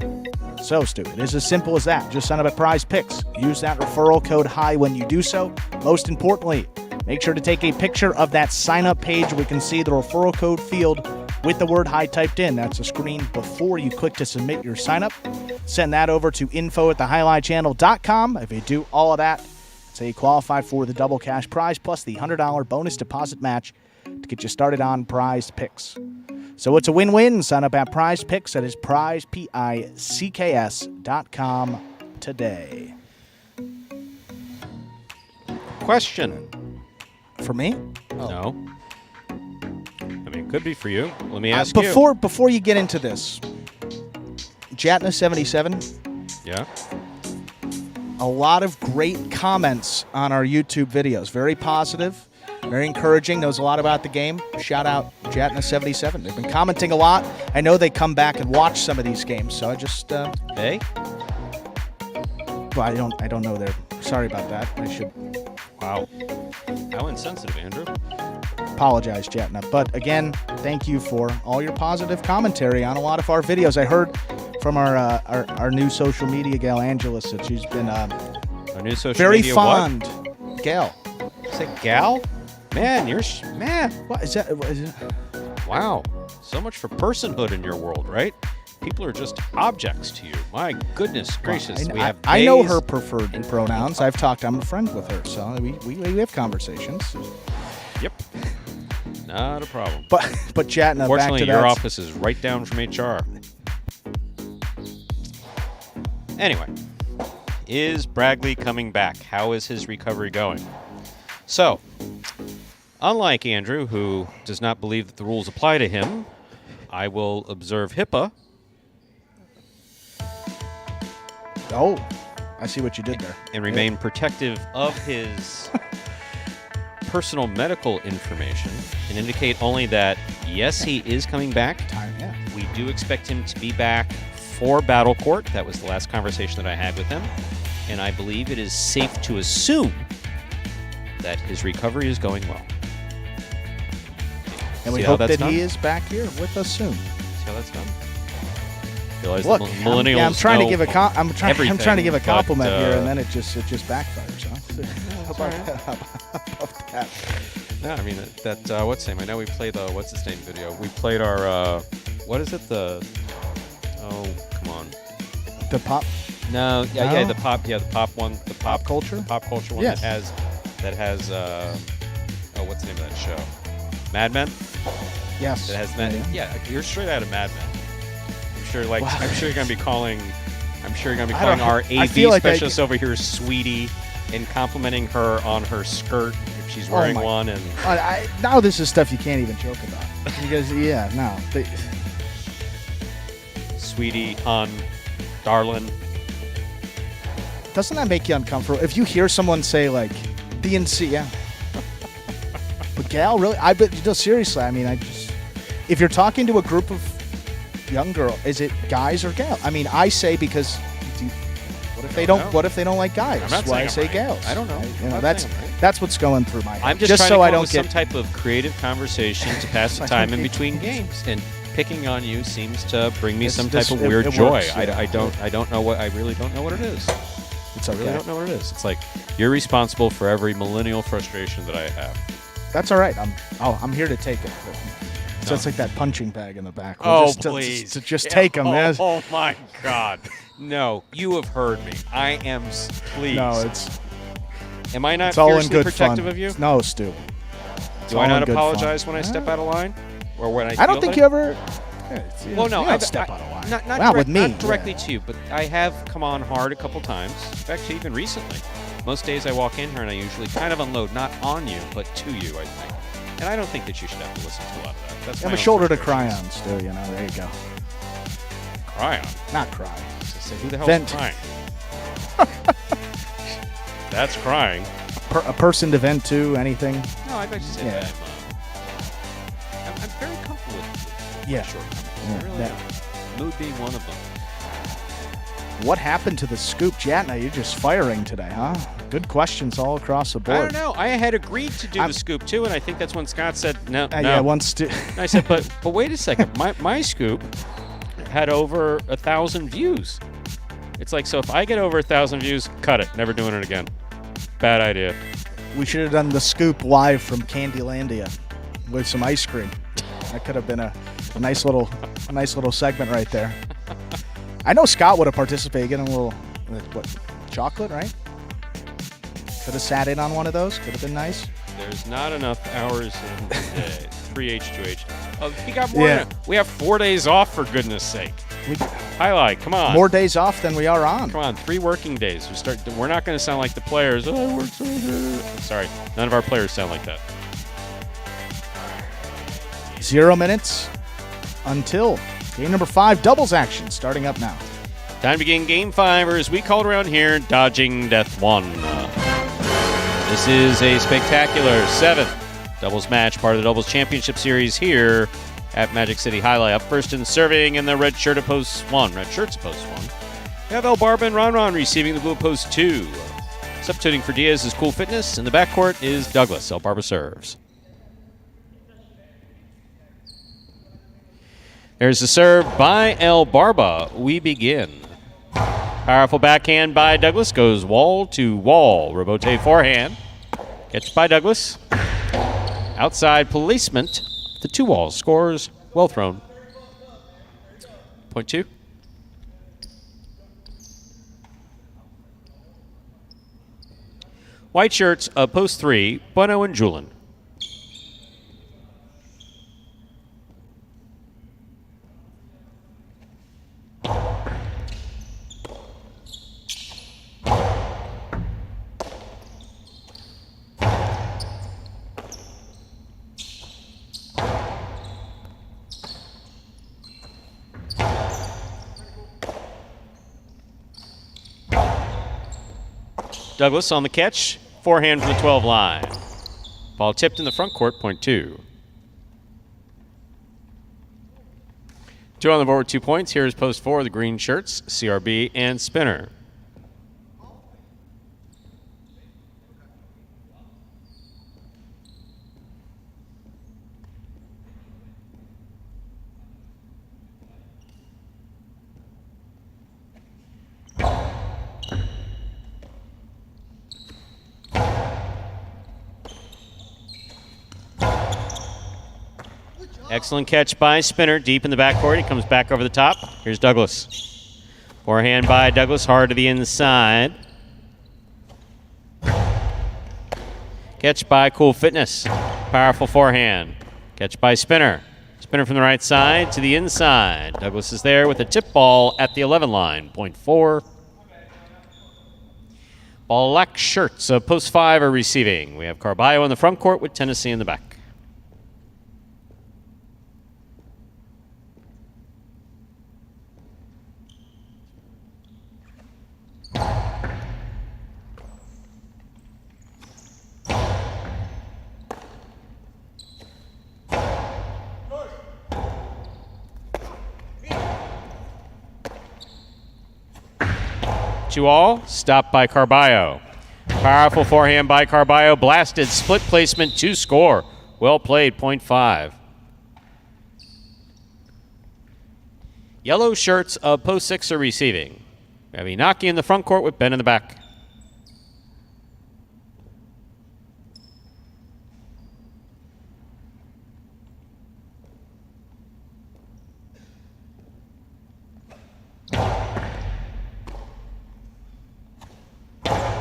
So, Stu, it is as simple as that. Just sign up at Prize Picks. Use that referral code HI when you do so. Most importantly, make sure to take a picture of that sign-up page. We can see the referral code field with the word HI typed in. That's a screen before you click to submit your sign-up. Send that over to info@thehighlightchannel.com. If you do all of that, so you qualify for the double cash prize plus the $100 bonus deposit match to get you started on Prize Picks. So it's a win-win. Sign up at Prize Picks. That is prizepicks.com today. Question. For me? Oh. No. I mean, it could be for you. Let me ask you. Before you get into this, Jatna77. Yeah. A lot of great comments on our YouTube videos. Very positive, very encouraging. Knows a lot about the game. Shout out Jatna77. They've been commenting a lot. I know they come back and watch some of these games, so I just Hey? Well, I don't know there. Sorry about that. I should Wow. How insensitive, Andrew. Apologize, Jatna. But again, thank you for all your positive commentary on a lot of our videos. I heard from our new social media gal, Angela, that she's been our new social very media fond gal. Is it gal? Man, man. What is that? What is it? Wow. So much for personhood in your world, right? People are just objects to you. My goodness gracious. I know her preferred pronouns. I'm a friend with her, so we have conversations. Yep. Not a problem. But Jatna, fortunately, back to your that. office is right down from HR. Anyway, is Bragley coming back? How is his recovery going? So, unlike Andrew, who does not believe that the rules apply to him, I will observe HIPAA. Oh, I see what you did there. And remain protective of his personal medical information and indicate only that, yes, he is coming back. Yeah. We do expect him to be back for Battle Court. That was the last conversation that I had with him. And I believe it is safe to assume that his recovery is going well. And we hope that he is back here with us soon. See how that's done? Realize Look, that millennials I'm trying to give a I'm trying everything, to give a compliment but, here, and then it just backfires. Huh? How about that? Yeah, I mean that what's his name? I know we played the what's his name video. We played our what is it? The come on. The pop. No, yeah, the pop one, the pop culture, the pop culture one yes. that has what's the name of that show? Mad Men. Yes. That has Mad. Yeah, you're straight out of Mad Men. I'm sure you're gonna be calling our AV specialist over here sweetie and complimenting her on her skirt if she's wearing one. And now this is stuff you can't even joke about because sweetie, hun, darling. Doesn't that make you uncomfortable if you hear someone say like DNC? Yeah. But gal, really? Seriously. I mean, if you're talking to a group of young girl, is it guys or gals? I mean, I say because what if they don't? What if they don't like guys? That's why I say gals. I don't know. That's what's going through my head. I'm just trying to come up with some type of creative conversation to pass the time in between games, and picking on you seems to bring me some type of weird joy. Works, yeah. I don't know what I really don't know what it is. It's okay. I really don't know what it is. It's like you're responsible for every millennial frustration that I have. That's all right. I'm here to take it. So it's like that punching bag in the back. Please. Just take them. Oh, my God. No, you have heard me. I am pleased. No, it's... Am I not it's all in fiercely good protective fun. of you? No, Stu. Do I not apologize when I step out of line? Or when I don't think you ever... Well, no, I step out of line. Not with me. Not directly to you, but I have come on hard a couple times. In fact, even recently. Most days I walk in here and I usually kind of unload, not on you, but to you, I think. And I don't think that you should have to listen to a lot of that. That's I'm a shoulder to cry on, Stu, there you go. Cry on? Not cry. Say, who the hell is crying? That's crying. A person to vent to, anything? No, I'd like to say that I'm very comfortable with shortcomings. Really mood being one of them. What happened to the scoop, Jatna? You're just firing today, huh? Good questions all across the board. I don't know. I had agreed to do the scoop too, and I think that's when Scott said no. Yeah, once. I said, but wait a second. My scoop had over 1,000 views. It's like, so if I get over 1,000 views, cut it. Never doing it again. Bad idea. We should have done the scoop live from Candylandia with some ice cream. That could have been a nice little segment right there. I know Scott would have participated, getting a little, chocolate, right? Could have sat in on one of those. Could have been nice. There's not enough hours in the day. 3H, 2H. We got more. Yeah. We have 4 days off, for goodness sake. Highlight, come on. More days off than we are on. Come on, 3 working days. We're not going to sound like the players. Oh, I work so good. Sorry, none of our players sound like that. 0 minutes until game number 5, doubles action, starting up now. Time to begin game 5, or as we call it around here, Dodging Death 1. This is a spectacular 7th doubles match, part of the Doubles Championship Series here at Magic City Highlight. Up first and serving in the red shirt of post 1. Red shirt's post 1. We have El Barba and Ron receiving the blue post 2. Substituting for Diaz is Cool Fitness. In the backcourt is Douglas. El Barba serves. There's the serve by El Barba. We begin. Powerful backhand by Douglas. Goes wall to wall. Rebote forehand. Catch by Douglas. Outside placement. The 2 walls. Scores. Well thrown. Point 2. White shirts, post 3. Bueno and Julin. Douglas on the catch. Forehand from the 12 line. Ball tipped in the front court, point 2. 2 on the board, 2 points. Here is post 4, the green shirts, CRB and Spinner. Excellent catch by Spinner, deep in the backcourt. He comes back over the top. Here's Douglas. Forehand by Douglas, hard to the inside. Catch by Cool Fitness. Powerful forehand. Catch by Spinner. Spinner from the right side to the inside. Douglas is there with a tip ball at the 11 line. Point 4. Black shirts of post 5 are receiving. We have Carballo in the front court with Tennessee in the back. To all, stopped by Carballo. Powerful forehand by Carballo, blasted, split placement to score. Well played, point 5. Yellow shirts of post 6 are receiving. We have Inaki in the front court with Ben in the back.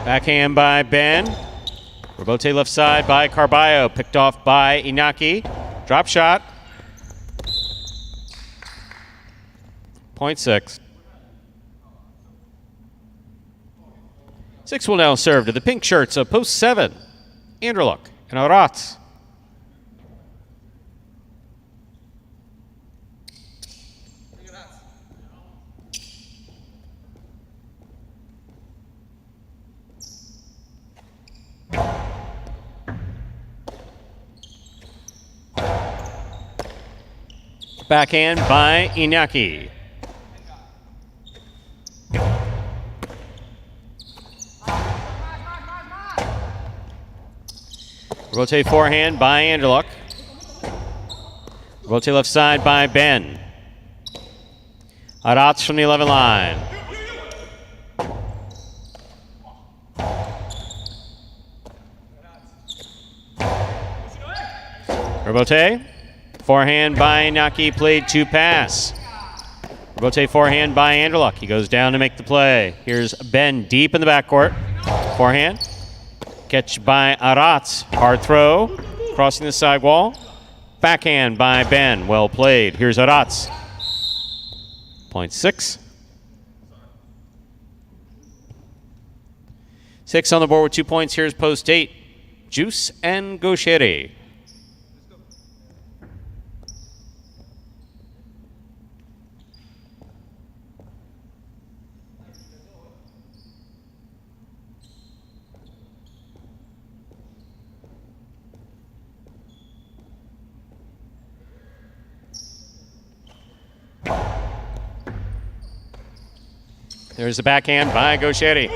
Backhand by Ben. Rebote left side by Carballo. Picked off by Inaki. Drop shot. Point 6. 6 will now serve to the pink shirts of post 7. Anderluck and Aratz. Backhand by Inaki. Rotate forehand by Anderluck. Rotate left side by Ben. Aratz from the 11 line. Rotate. Forehand by Inaki, played to pass. Rotate forehand by Anderluck. He goes down to make the play. Here's Ben deep in the backcourt. Forehand. Catch by Aratz. Hard throw. Crossing the side wall. Backhand by Ben. Well played. Here's Aratz. Point 6. 6 on the board with 2 points. Here's post 8. Juice and Gaucheri. There's the backhand by Gaucheri.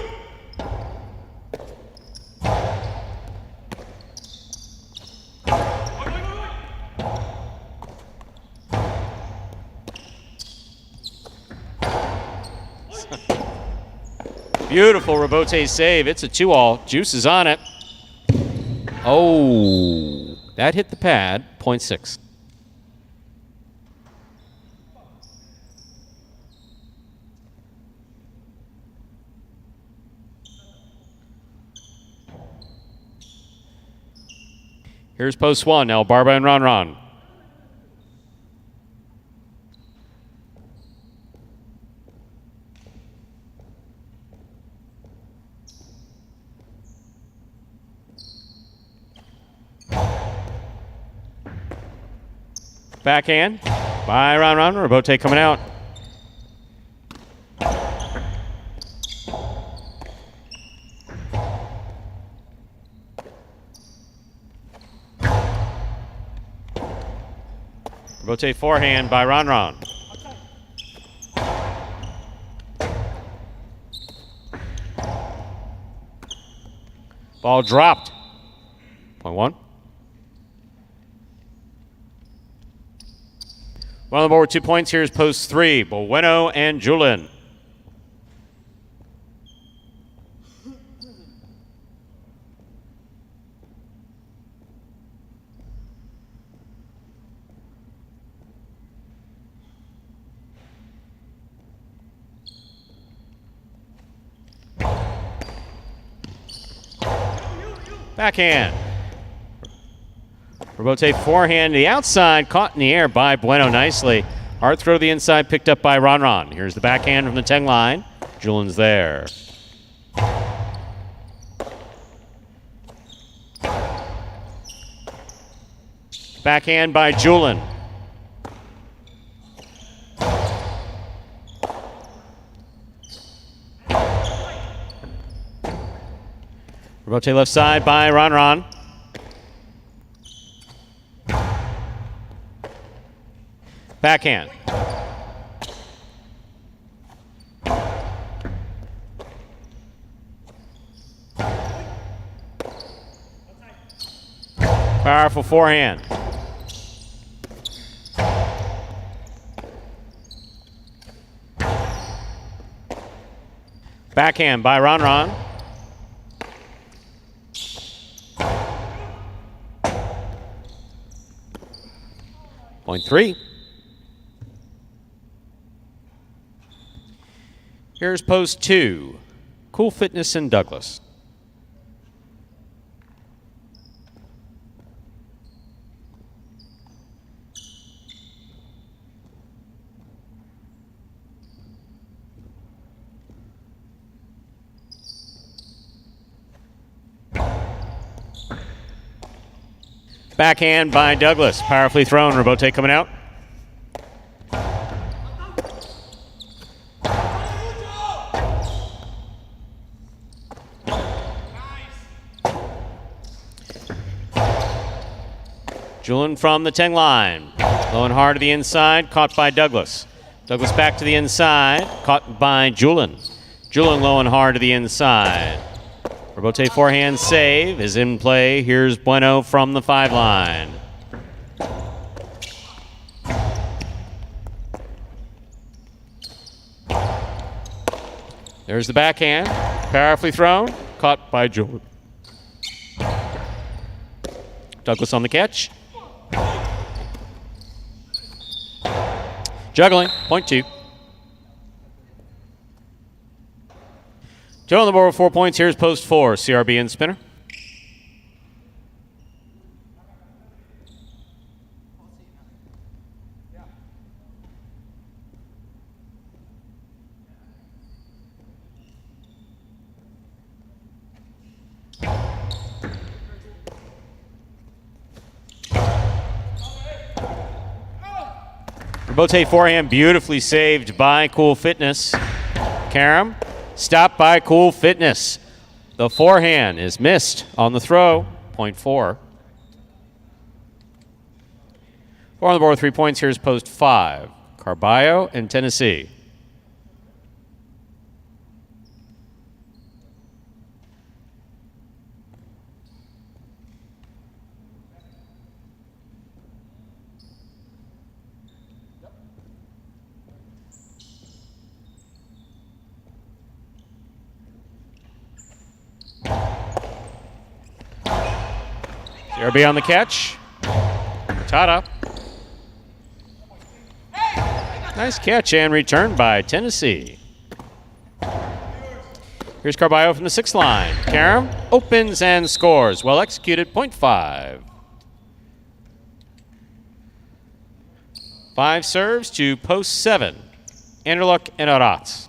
Beautiful Rebote save. It's a 2-all. Juice is on it. Oh, that hit the pad. Point 6. Here's post 1. Now Barba and Ron. Backhand by Ron. Rebote coming out. Rebote forehand by Ron. Ball dropped. Point 1. One on the board with 2 points. Here's post 3. Bueno and Julin. Backhand. Rebote forehand to the outside, caught in the air by Bueno nicely. Hard throw to the inside, picked up by Ron. Here's the backhand from the 10 line. Julian's there. Backhand by Julian. Rebote left side by Ron. Backhand. Powerful forehand. Backhand by Ron. 0.3. Here's post 2. Cool Fitness in Douglas. Backhand by Douglas. Powerfully thrown. Rebote coming out. Julian from the 10 line. Low and hard to the inside. Caught by Douglas. Douglas back to the inside. Caught by Julian. Julian low and hard to the inside. Rebote forehand save is in play. Here's Bueno from the 5 line. There's the backhand. Powerfully thrown. Caught by Julian. Douglas on the catch. Juggling. 0.2. Joe on the board with 4 points. Here's post 4. CRB and spinner. Rebote forehand beautifully saved by Cool Fitness. Karam. Stopped by Cool Fitness. The forehand is missed on the throw. 0.4. 4 on the board with 3 points. Here's post 5. Carballo and Tennessee. CRB on the catch. Tada. Nice catch and return by Tennessee. Here's Carballo from the 6th line. Karam opens and scores. Well executed. 0.5. 5 serves to post 7. Anderluck and Aratz.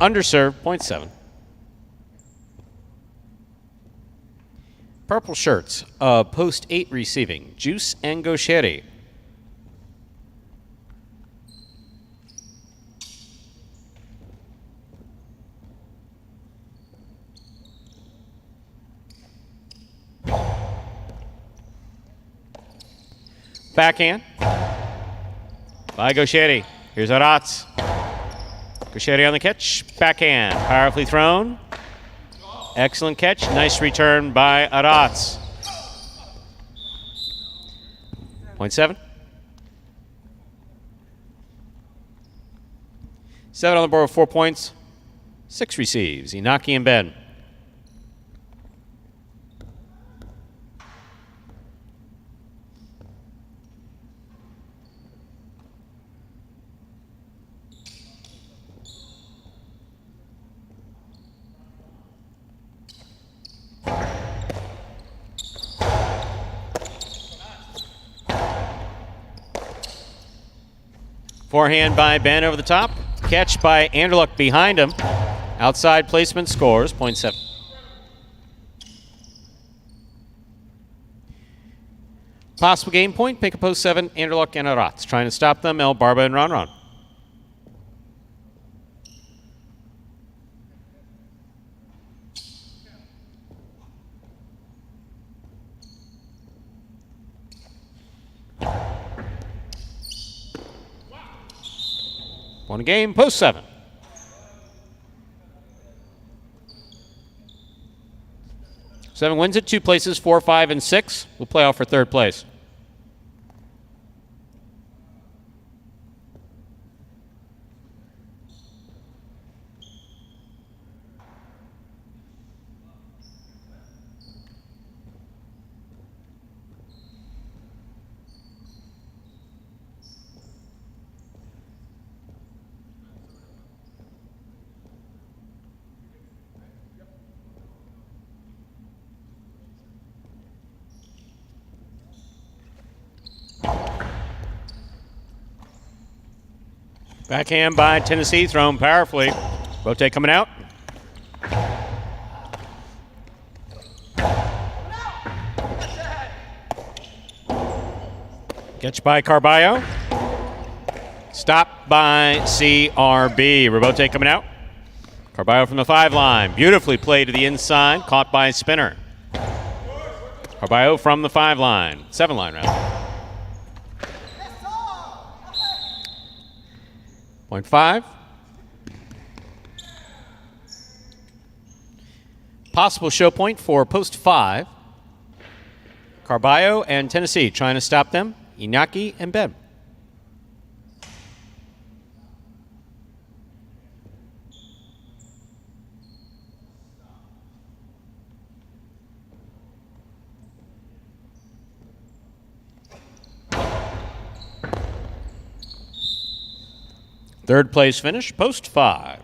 Underserved, 0.7. Purple shirts, post 8 receiving. Juice and Gaucheri. Backhand by Gaucheri. Here's Aratz. Gaucheri on the catch. Backhand. Powerfully thrown. Excellent catch. Nice return by Aratz. 0.7. 7 on the board with 4 points. 6 receives. Inaki and Ben. Forehand by Ben over the top. Catch by Anderluck behind him. Outside placement scores, 0.7. Possible game point, pick a post 7, Anderluck and Aratz. Trying to stop them, El Barba and Ron Ron. One game, post 7. Seven wins it, 2 places, 4, 5, and 6. We'll play off for 3rd place. Backhand by Tennessee, thrown powerfully. Rotate coming out. Catch by Carballo. Stop by CRB. Rebote coming out. Carballo from the 5 line. Beautifully played to the inside. Caught by Spinner. Carballo from the 5 line. 7 line rather. 0.5. Possible show point for post 5. Carballo and Tennessee trying to stop them. Inaki and Ben. Third place finish, post 5.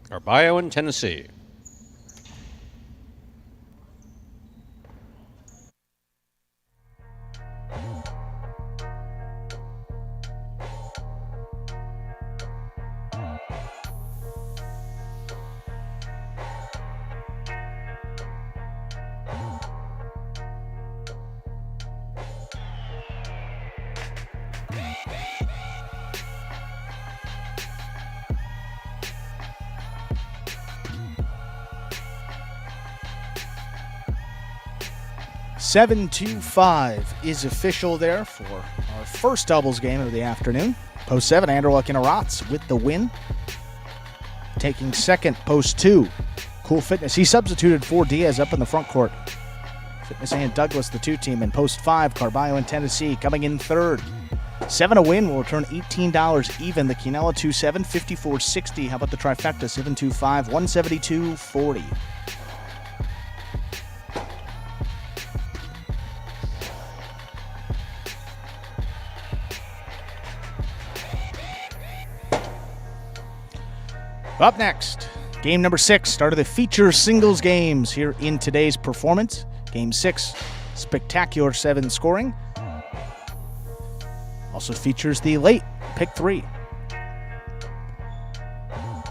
Carballo and Tennessee. Seven to 5 is official there for our first doubles game of the afternoon. Post 7, Anderluck and Aratz with the win. Taking second, post 2, Cool Fitness. He substituted for Diaz up in the front court. Fitness and Douglas, the 2 team. And post 5, Carballo and Tennessee coming in third. 7 a win will return $18 even. The Quinella 2-7, 54-60. How about the trifecta? 7-2-5, 172-40. Up next, game number 6, start of the feature singles games here in today's performance. Game 6, spectacular 7 scoring. Also features the late pick 3.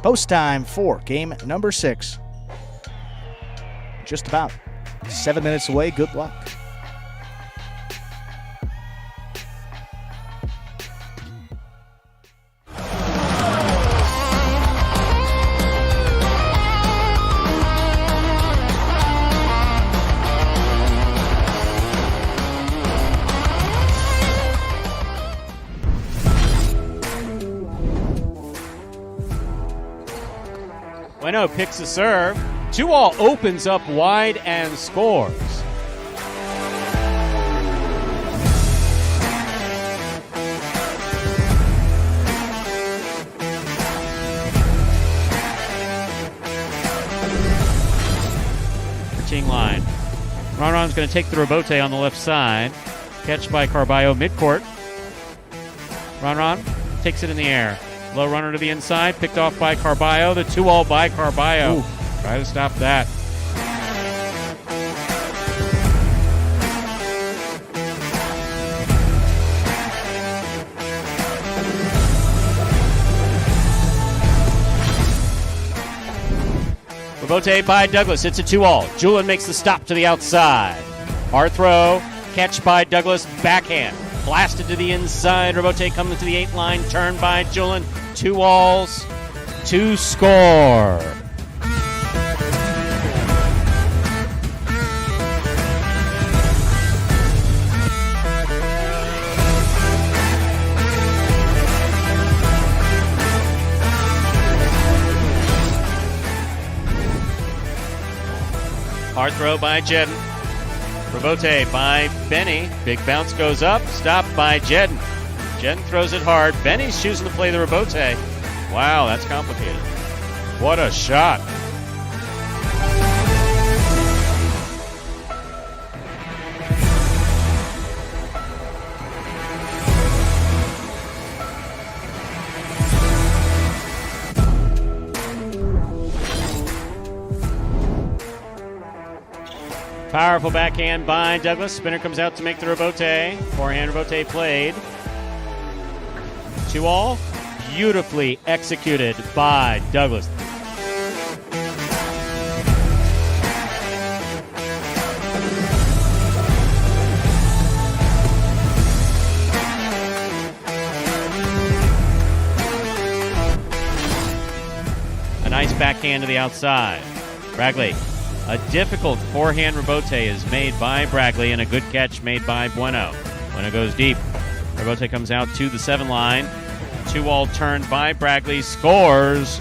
Post time for game number 6. Just about 7 minutes away. Good luck. Bueno picks a serve. 2-all opens up wide and scores. Ronron's going to take the rebote on the left side. Catch by Carballo midcourt. Ronron takes it in the air. Low runner to the inside, picked off by Carballo. The 2-all by Carballo. Ooh. Try to stop that. Rebote by Douglas. It's a 2-all. Julin makes the stop to the outside. Hard throw. Catch by Douglas. Backhand. Blasted to the inside. Rebote coming to the 8-line. Turn by Julin. 2-alls. 2 score. Hard throw by Jedden. Rebote by Benny. Big bounce goes up. Stopped by Jedden. Jedden throws it hard. Benny's choosing to play the rebote. Wow, that's complicated. What a shot. Powerful backhand by Douglas. Spinner comes out to make the rebote. Forehand rebote played. 2-all. Beautifully executed by Douglas. A nice backhand to the outside. Bragley. A difficult forehand rebote is made by Bragley and a good catch made by Bueno. Bueno goes deep. Rebote comes out to the 7-line. 2-all turned by Bragley. Scores.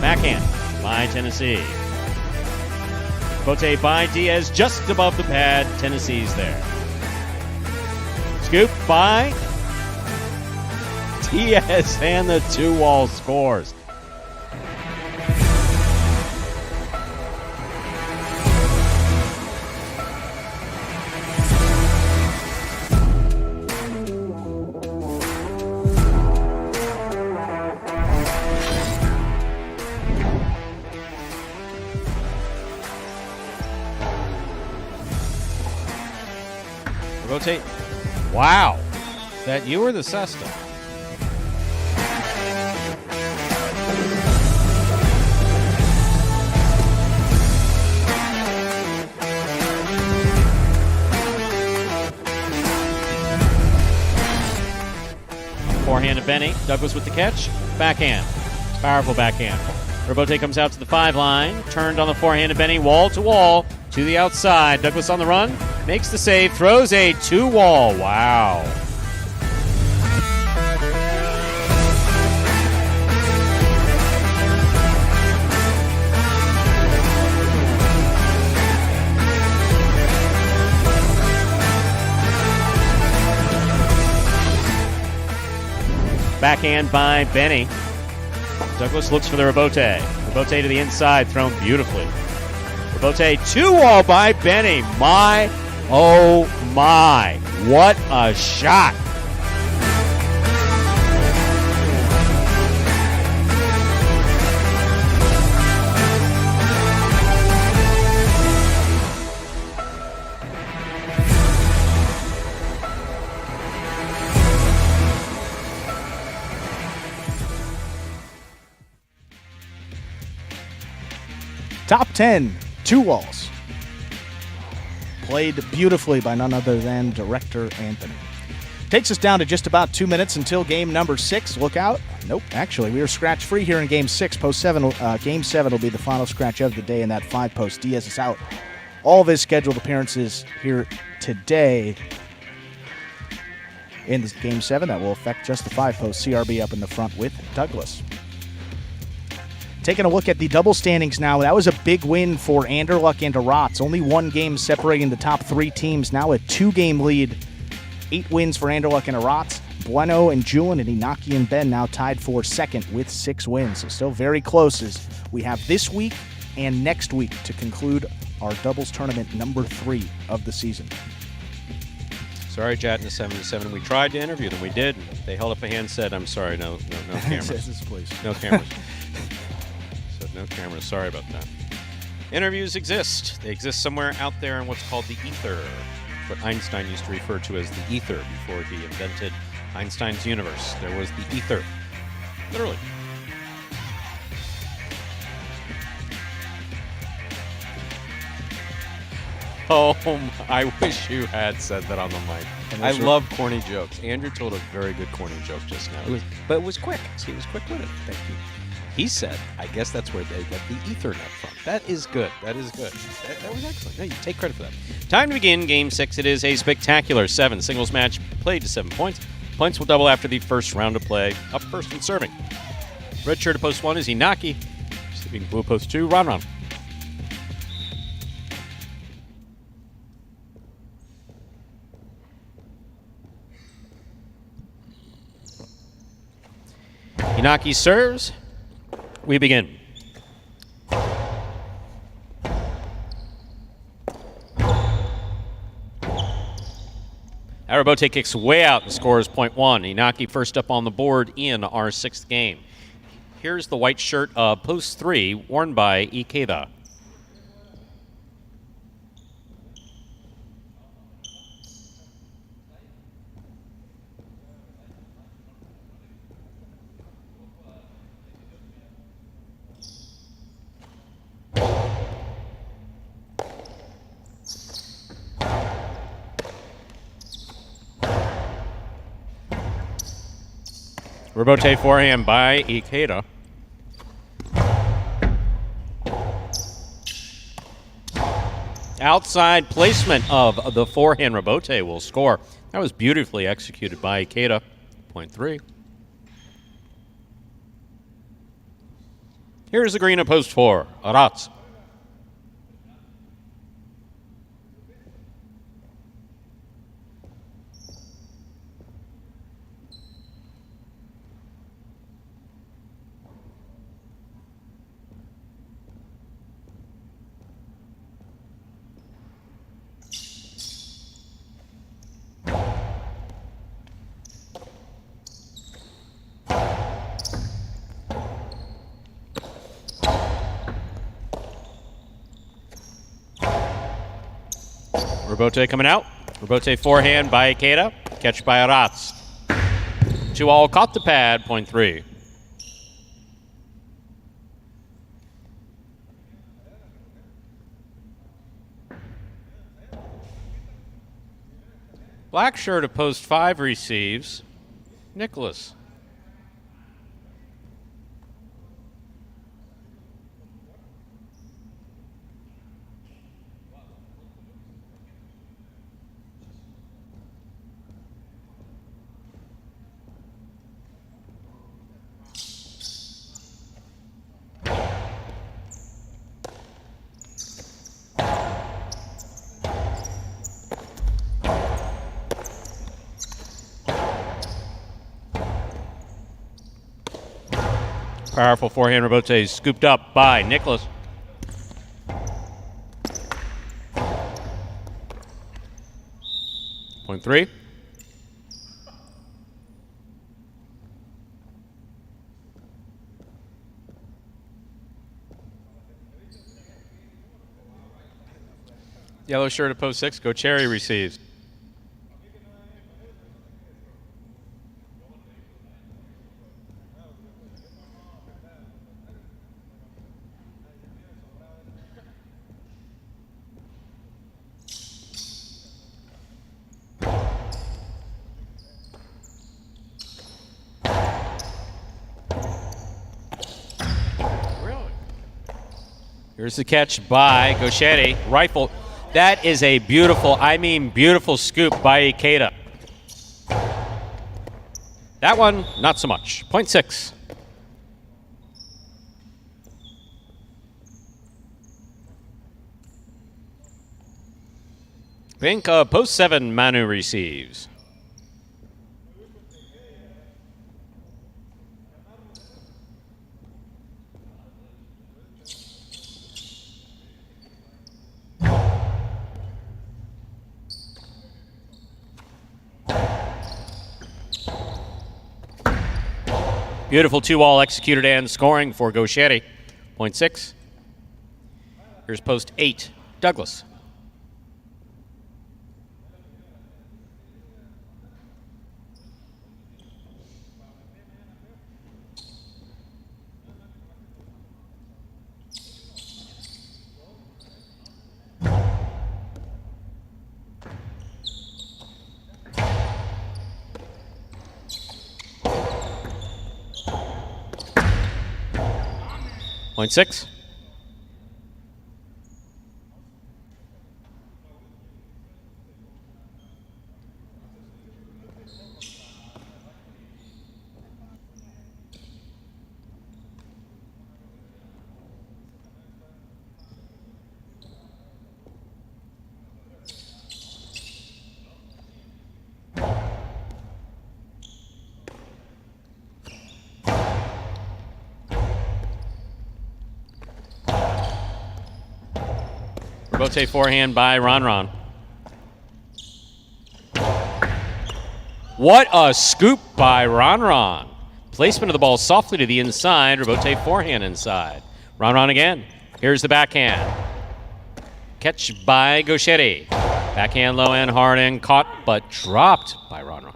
Backhand by Tennessee. Rebote by Diaz just above the pad. Tennessee's there. Scoop by Diaz and the 2-all scores. Rotate. Wow. That you or the Sesta? Forehand to Benny. Douglas with the catch. Backhand. Powerful backhand. Rebote comes out to the 5-line. Turned on the forehand to Benny. Wall to wall. To the outside. Douglas on the run. Makes the save. Throws a 2-wall. Wow. Backhand by Benny. Douglas looks for the rebote. Rebote to the inside, thrown beautifully. Rebote 2-wall by Benny. My, oh my. What a shot. Top 10, 2-walls. Played beautifully by none other than Director Anthony. Takes us down to just about 2 minutes until game number 6. Look out. Nope, actually, we are scratch-free here in game 6. Game 7 will be the final scratch of the day in that 5-post. Diaz is out. All of his scheduled appearances here today in this game 7. That will affect just the 5-post. CRB up in the front with Douglas. Taking a look at the double standings now, that was a big win for Anderluck and Arats. Only one game separating the top 3 teams. Now a 2-game lead. 8 wins for Anderluck and Arats. Bueno and Julian and Inaki and Ben now tied for second with 6 wins. So still very close as we have this week and next week to conclude our doubles tournament number 3 of the season. Sorry, Jat in the 7-7. We tried to interview them. We did. They held up a hand, said, "I'm sorry, no cameras." Please. No cameras. Said no cameras. Sorry about that. Interviews exist. They exist somewhere out there in what's called the ether. What Einstein used to refer to as the ether before he invented Einstein's universe. There was the ether. Literally. Oh, I wish you had said that on the mic. I love corny jokes. Andrew told a very good corny joke just now. But it was quick. He was quick with it. Thank you. He said, I guess that's where they get the Ethernet from. That is good. That is good. That was excellent. No, you take credit for that. Time to begin Game 6. It is a spectacular 7 singles match played to 7 points. Points will double after the first round of play. Up first and serving. Red shirt at post 1 is Inaki. Sleeping blue post 2, Ron. Inaki serves. We begin. Arabote kicks way out. The score is 0.1. Inaki first up on the board in our 6th game. Here's the white shirt of post 3 worn by Ikeda. Rabote forehand by Ikeda. Outside placement of the forehand Rabote will score. That was beautifully executed by Ikeda. 0.3. Here's the green at post 4. Arats. Rabote coming out. Rabote forehand by Ikeda. Catch by Arats. 2-all caught the pad, 0.3. Black shirt at post 5 receives. Nicholas. Powerful forehand Rabote scooped up by Nicholas. Point 3. Yellow shirt at post 6. Go Cherry receives. Here's the catch by Gauchetti. Rifle. That is a beautiful, beautiful scoop by Ikeda. That one, not so much. 0.6. Pink, post 7, Manu receives. Beautiful 2-wall executed and scoring for Gaucheri. Point 6. Here's post 8, Douglas. Point 6. Rebote forehand by Ron. What a scoop by Ron. Placement of the ball softly to the inside. Rebote forehand inside. Ron again. Here's the backhand. Catch by Gaucheri. Backhand low end, hard end, caught but dropped by Ron.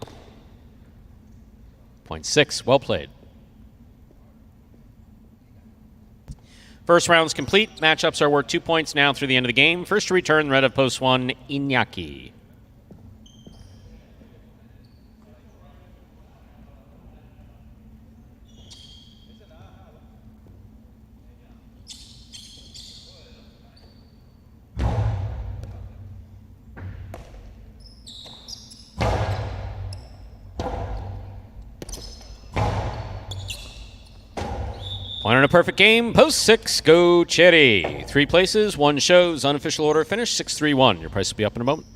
Point 6, well played. First round's complete. Matchups are worth 2 points now through the end of the game. First to return, red of post 1, Iñaki. Point on a perfect game. Post 6, Gaucheri. 3 places, 1 shows. Unofficial order finish, 6-3-1. Your price will be up in a moment.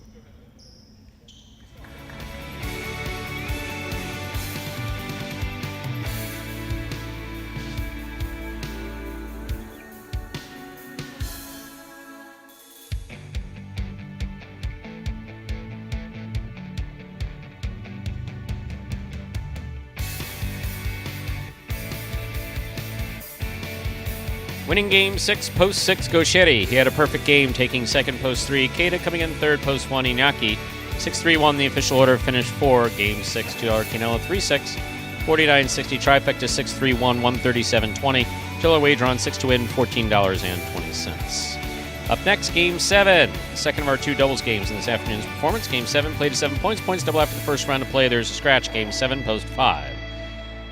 Winning game 6, post 6, Gaucheri. He had a perfect game, taking second, post 3. Keita coming in third, post 1, Iñaki. 6-3-1, the official order, finish 4. Game 6, $2 Quinella, 3-6. 49.60, trifecta 6-3-1, 137.20. $2 wager on 6 to win, $14.20. Up next, game 7. Second of our 2 doubles games in this afternoon's performance. Game 7, played to 7 points. Points double after the first round of play. There's a scratch. Game 7, post 5.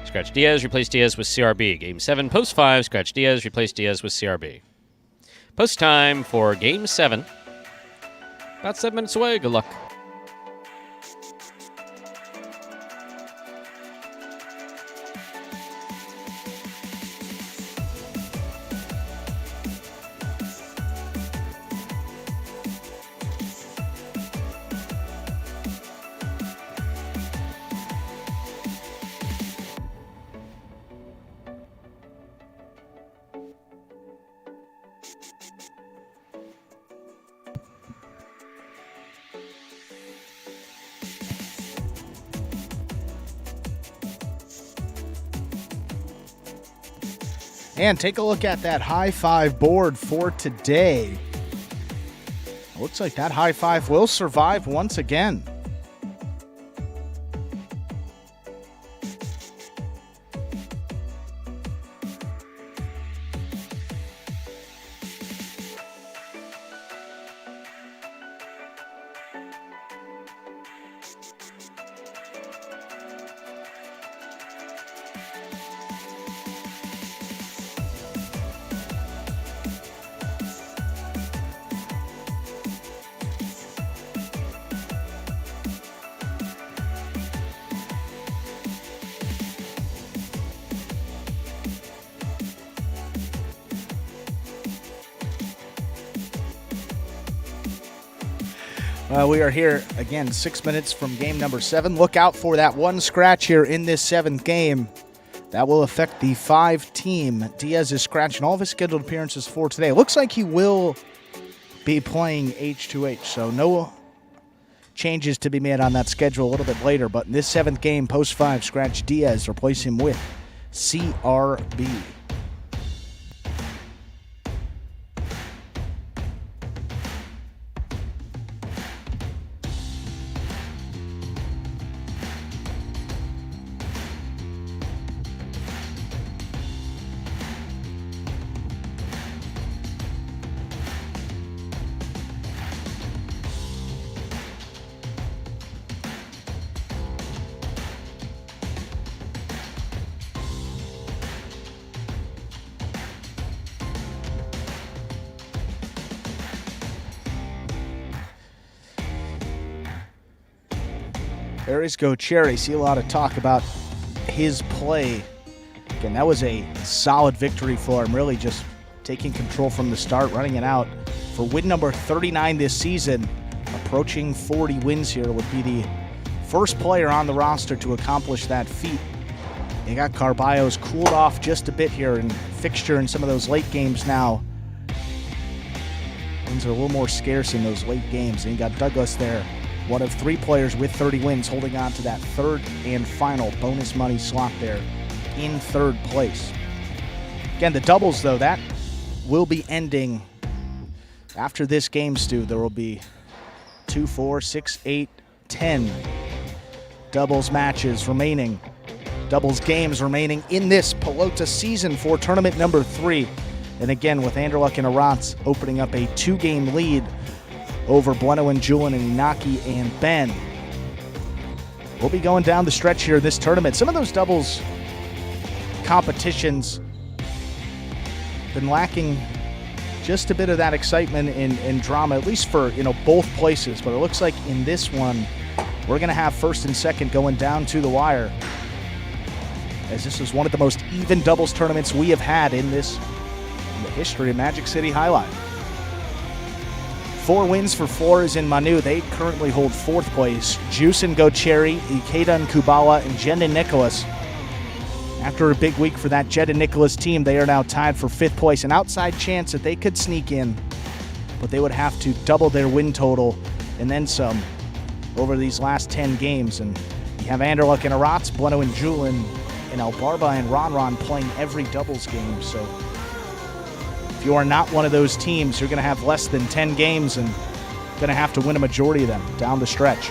Scratch Diaz, replace Diaz with CRB. Game 7, post 5, scratch Diaz, replace Diaz with CRB. Post time for Game 7. About 7 minutes away. Good luck. And take a look at that high five board for today. Looks like that high five will survive once again. We are here again 6 minutes from game number 7. Look out for that one scratch here in this 7th game. That will affect the 5-team. Diaz is scratching all of his scheduled appearances for today. It looks like he will be playing H2H, so no changes to be made on that schedule a little bit later. But in this 7th game, post 5, scratch Diaz, replace him with CRB. There is Go Cherry. See a lot of talk about his play. Again, that was a solid victory for him, really just taking control from the start, running it out. For win number 39 this season, approaching 40 wins here, would be the first player on the roster to accomplish that feat. You got Carballo's cooled off just a bit here and fixture in some of those late games now. Wins are a little more scarce in those late games. And you got Douglas there, one of 3 players with 30 wins, holding on to that third and final bonus money slot there in 3rd place. Again, the doubles, though, that will be ending after this game, Stu. There will be 2, 4, 6, 8, 10 doubles matches remaining, doubles games remaining in this Pelota season for tournament number 3. And again, with Anderluck and Arantz opening up a 2-game lead over Bueno and Julian and Inaki and Ben. We'll be going down the stretch here in this tournament. Some of those doubles competitions been lacking just a bit of that excitement and drama, at least for both places. But it looks like in this one, we're going to have first and second going down to the wire, as this is one of the most even doubles tournaments we have had in the history of Magic City Highlight. 4 wins for Flores and Manu. They currently hold 4th place. Juice and Go Cherry, Ikeda and Kubala, and Jen and Nicholas. After a big week for that Jed and Nicholas team, they are now tied for 5th place. An outside chance that they could sneak in, but they would have to double their win total and then some over these last 10 games. And you have Anderluck and Arantz, Bueno and Julian, and Albarba and Ron playing every doubles game. So if you are not one of those teams, you're going to have less than 10 games and going to have to win a majority of them down the stretch.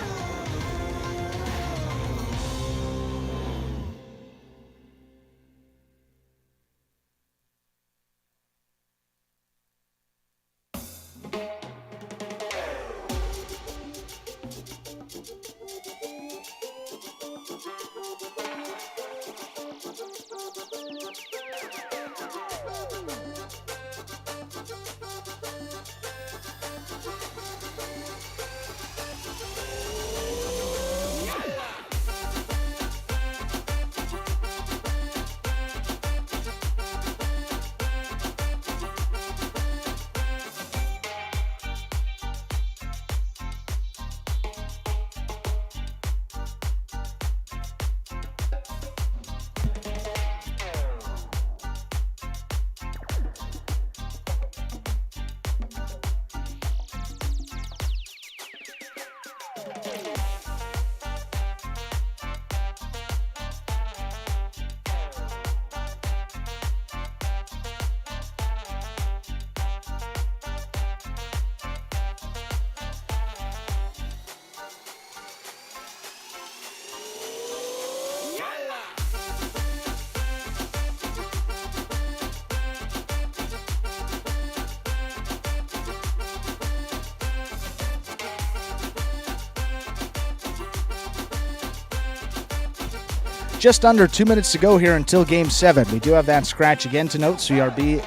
Just under 2 minutes to go here until Game 7. We do have that scratch again to note. CRB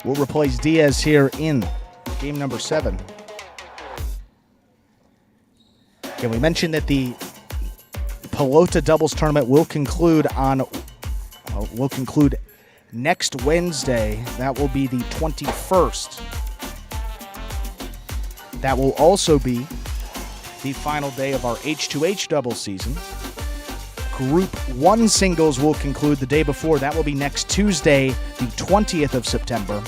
will replace Diaz here in game number 7. Again, we mentioned that the Pelota doubles tournament will conclude next Wednesday. That will be the 21st. That will also be the final day of our H2H doubles season. Group 1 singles will conclude the day before. That will be next Tuesday, the 20th of September.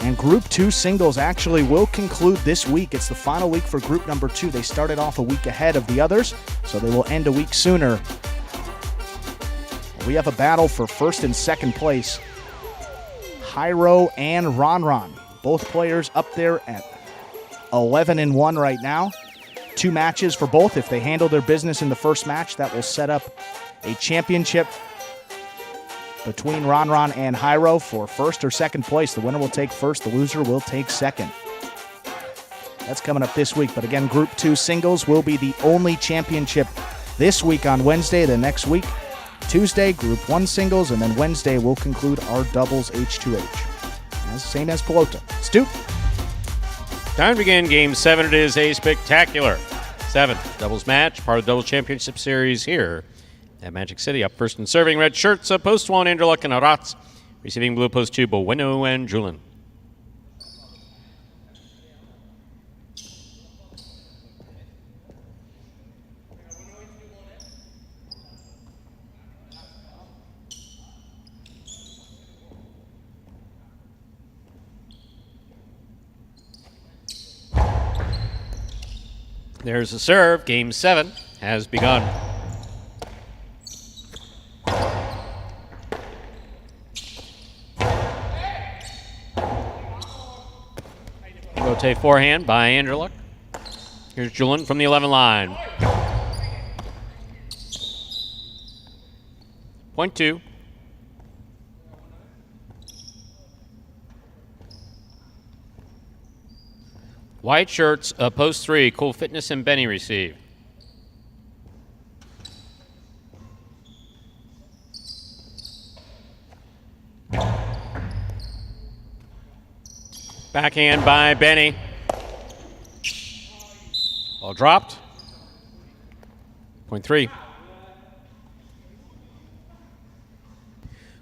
And Group 2 singles actually will conclude this week. It's the final week for Group number 2. They started off a week ahead of the others, so they will end a week sooner. We have a battle for first and second place. Hyro and Ronron, both players up there at 11-1 right now. 2 matches for both. If they handle their business in the first match, that will set up a championship between Ronron and Hyro for first or second place. The winner will take first, the loser will take second. That's coming up this week. But again, Group 2 singles will be the only championship this week on Wednesday. The next week, Tuesday, Group 1 singles, and then Wednesday we'll conclude our doubles H2H. Same as Pelota. Stu? Time to begin Game 7. It is a spectacular 7 doubles match, part of the Double Championship Series here at Magic City. Up first and serving, red shirts, post 1, Andrew Luck and Arats. Receiving blue, post 2, Bueno and Julin. There's a serve. Game 7 has begun. Rotate forehand by Anderluck. Here's Julin from the 11 line. Point 2. White shirts, post 3, Cool Fitness and Benny receive. Backhand by Benny. Ball dropped. Point 3.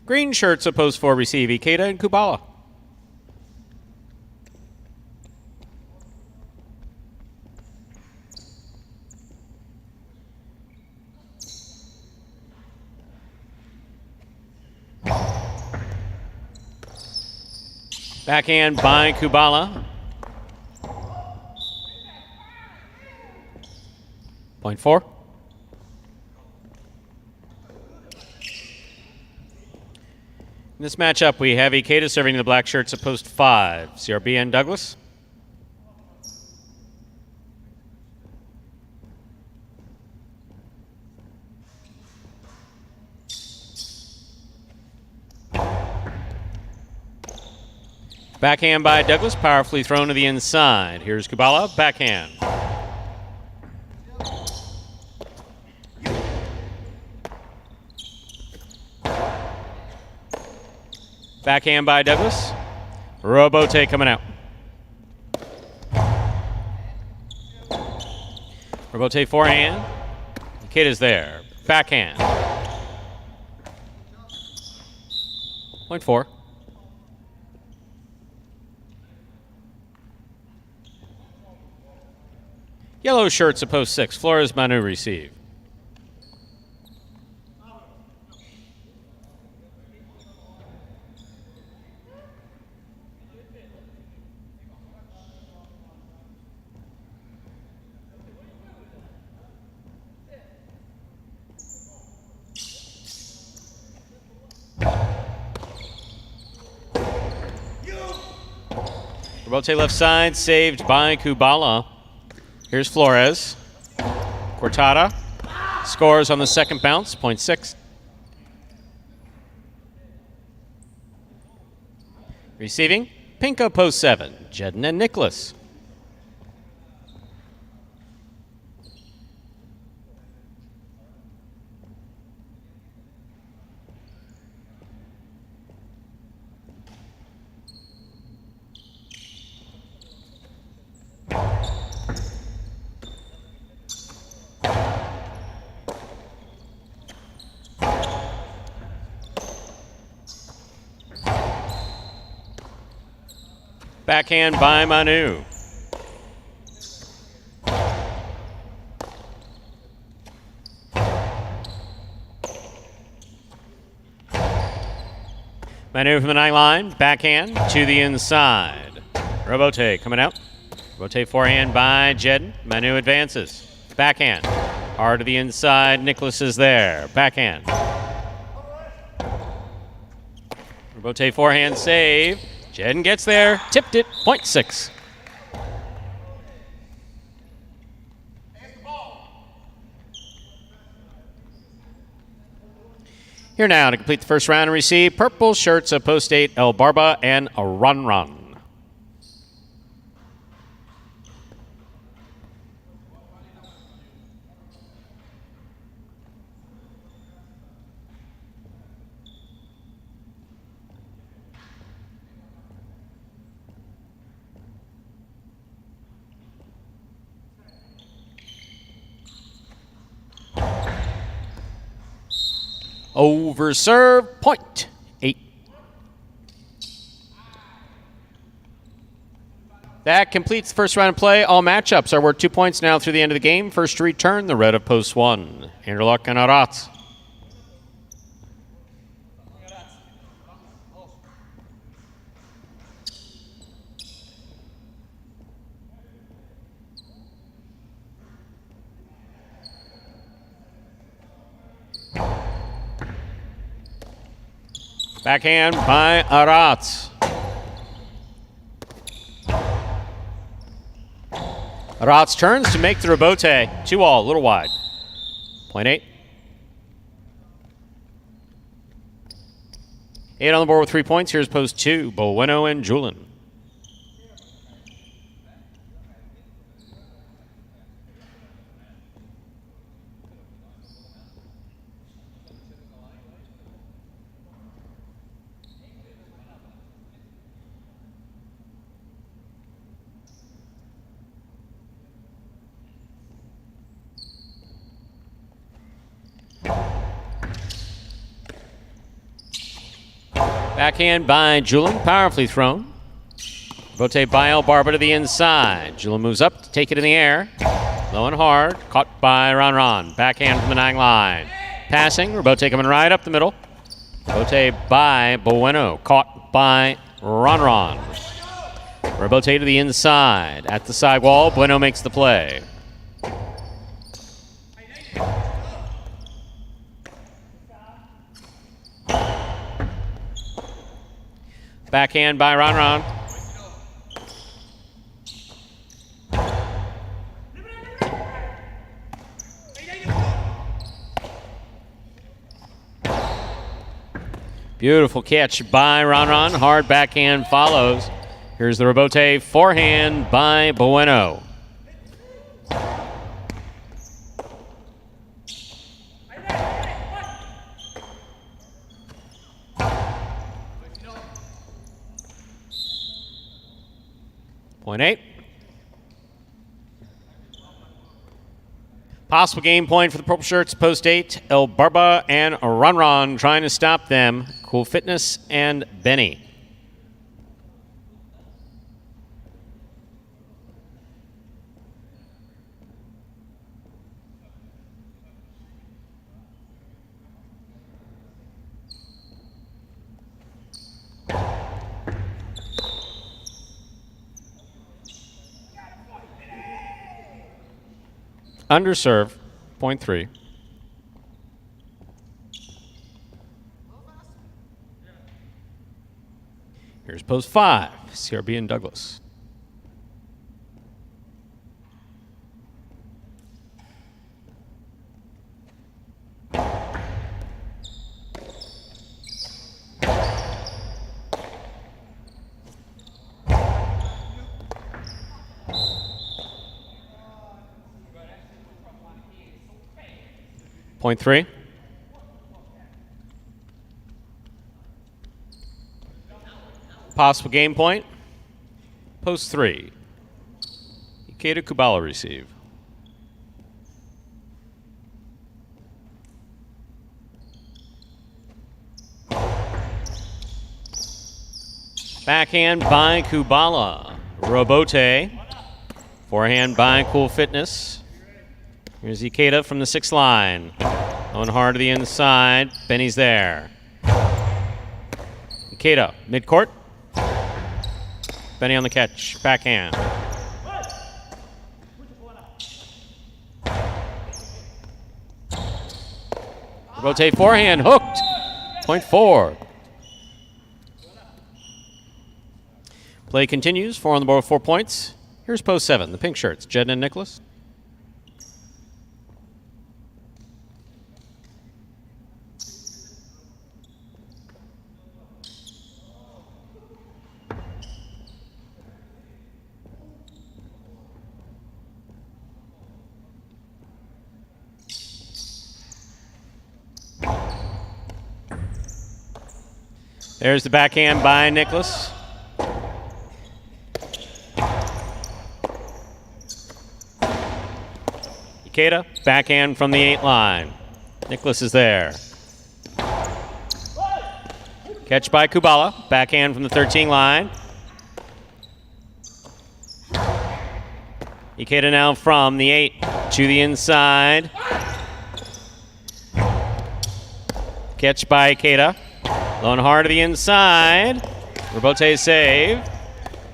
Green shirts, post 4 receive. Ikeda and Kubala. Backhand by Kubala. Point 4. In this matchup, we have Ikeda serving the black shirts at post 5. CRB and Douglas. Backhand by Douglas, powerfully thrown to the inside. Here's Kubala, backhand. Backhand by Douglas. Robote coming out. Robote forehand. The kid is there. Backhand. Point 4. Yellow shirts at post 6. Flores Manu receive. Robote left side, saved by Kubala. Here's Flores. Cortada scores on the second bounce, point 6. Receiving, Pinko post 7, Jedden and Nicholas. Backhand by Manu. Manu from the 9 line. Backhand to the inside. Robote coming out. Robote forehand by Jedden. Manu advances. Backhand. Hard to the inside. Nicholas is there. Backhand. Robote forehand save. Jedden gets there. Tipped it. Point 6. Here now to complete the first round and receive purple shirts of Post 8, El Barba, and a Run. Over serve, point 8. That completes the first round of play. All matchups are worth 2 points now through the end of the game. First to return, the red of post 1. Interlock and Arats. Backhand by Arats. Arats turns to make the rebote. 2-all, a little wide. Point 8. 8 on the board with 3 points. Here's post 2, Bueno and Julin. Backhand by Julin, powerfully thrown. Rotate by El Barba to the inside. Julin moves up to take it in the air. Low and hard, caught by Ron. Backhand from the 9 line. Passing, Robote coming right up the middle. Robote by Bueno, caught by Ron. Robote to the inside. At the sidewall, Bueno makes the play. Backhand by Ron. Beautiful catch by Ron. Hard backhand follows. Here's the Robote forehand by Bueno. Point 8. Possible game point for the purple shirts, post 8, El Barba and Ron trying to stop them. Cool Fitness and Benny. Underserve, point 3. Here's post 5, CRB and Douglas. Point 3. Possible game point. Post 3. Ikeda Kubala receive. Backhand by Kubala. Robote. Forehand by Cool Fitness. Here's Ikeda from the 6th line. On hard to the inside. Benny's there. Ikeda, midcourt. Benny on the catch, backhand. Rotate forehand, hooked. Point 4. Play continues. 4 on the board with 4 points. Here's post 7, the pink shirts, Jed and Nicholas. There's the backhand by Nicholas. Ikeda, backhand from the 8 line. Nicholas is there. Catch by Kubala, backhand from the 13 line. Ikeda now from the 8 to the inside. Catch by Ikeda. Low and hard to the inside. Robote save.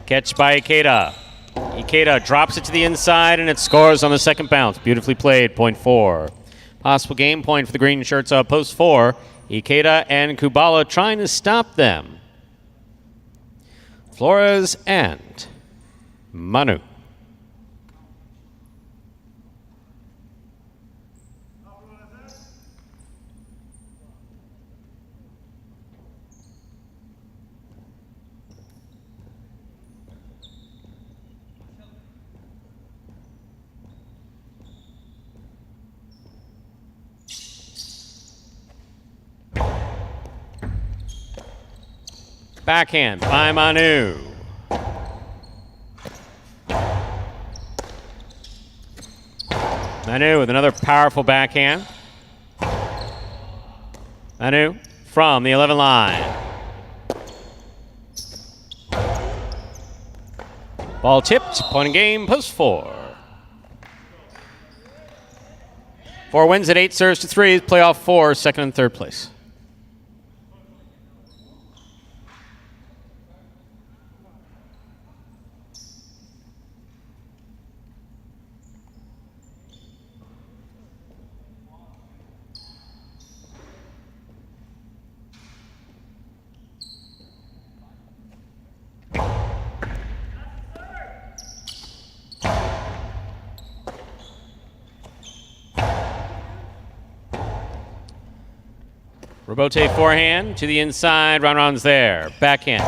Catch by Ikeda. Ikeda drops it to the inside, and it scores on the second bounce. Beautifully played, point 4. Possible game point for the green shirts up, post 4. Ikeda and Kubala trying to stop them. Flores and Manu. Backhand by Manu. Manu with another powerful backhand. Manu from the 11 line. Ball tipped, point in game, post 4. 4 wins at 8 serves to 3, playoff 4, second and third place. Robote forehand to the inside. Ronron's there. Backhand.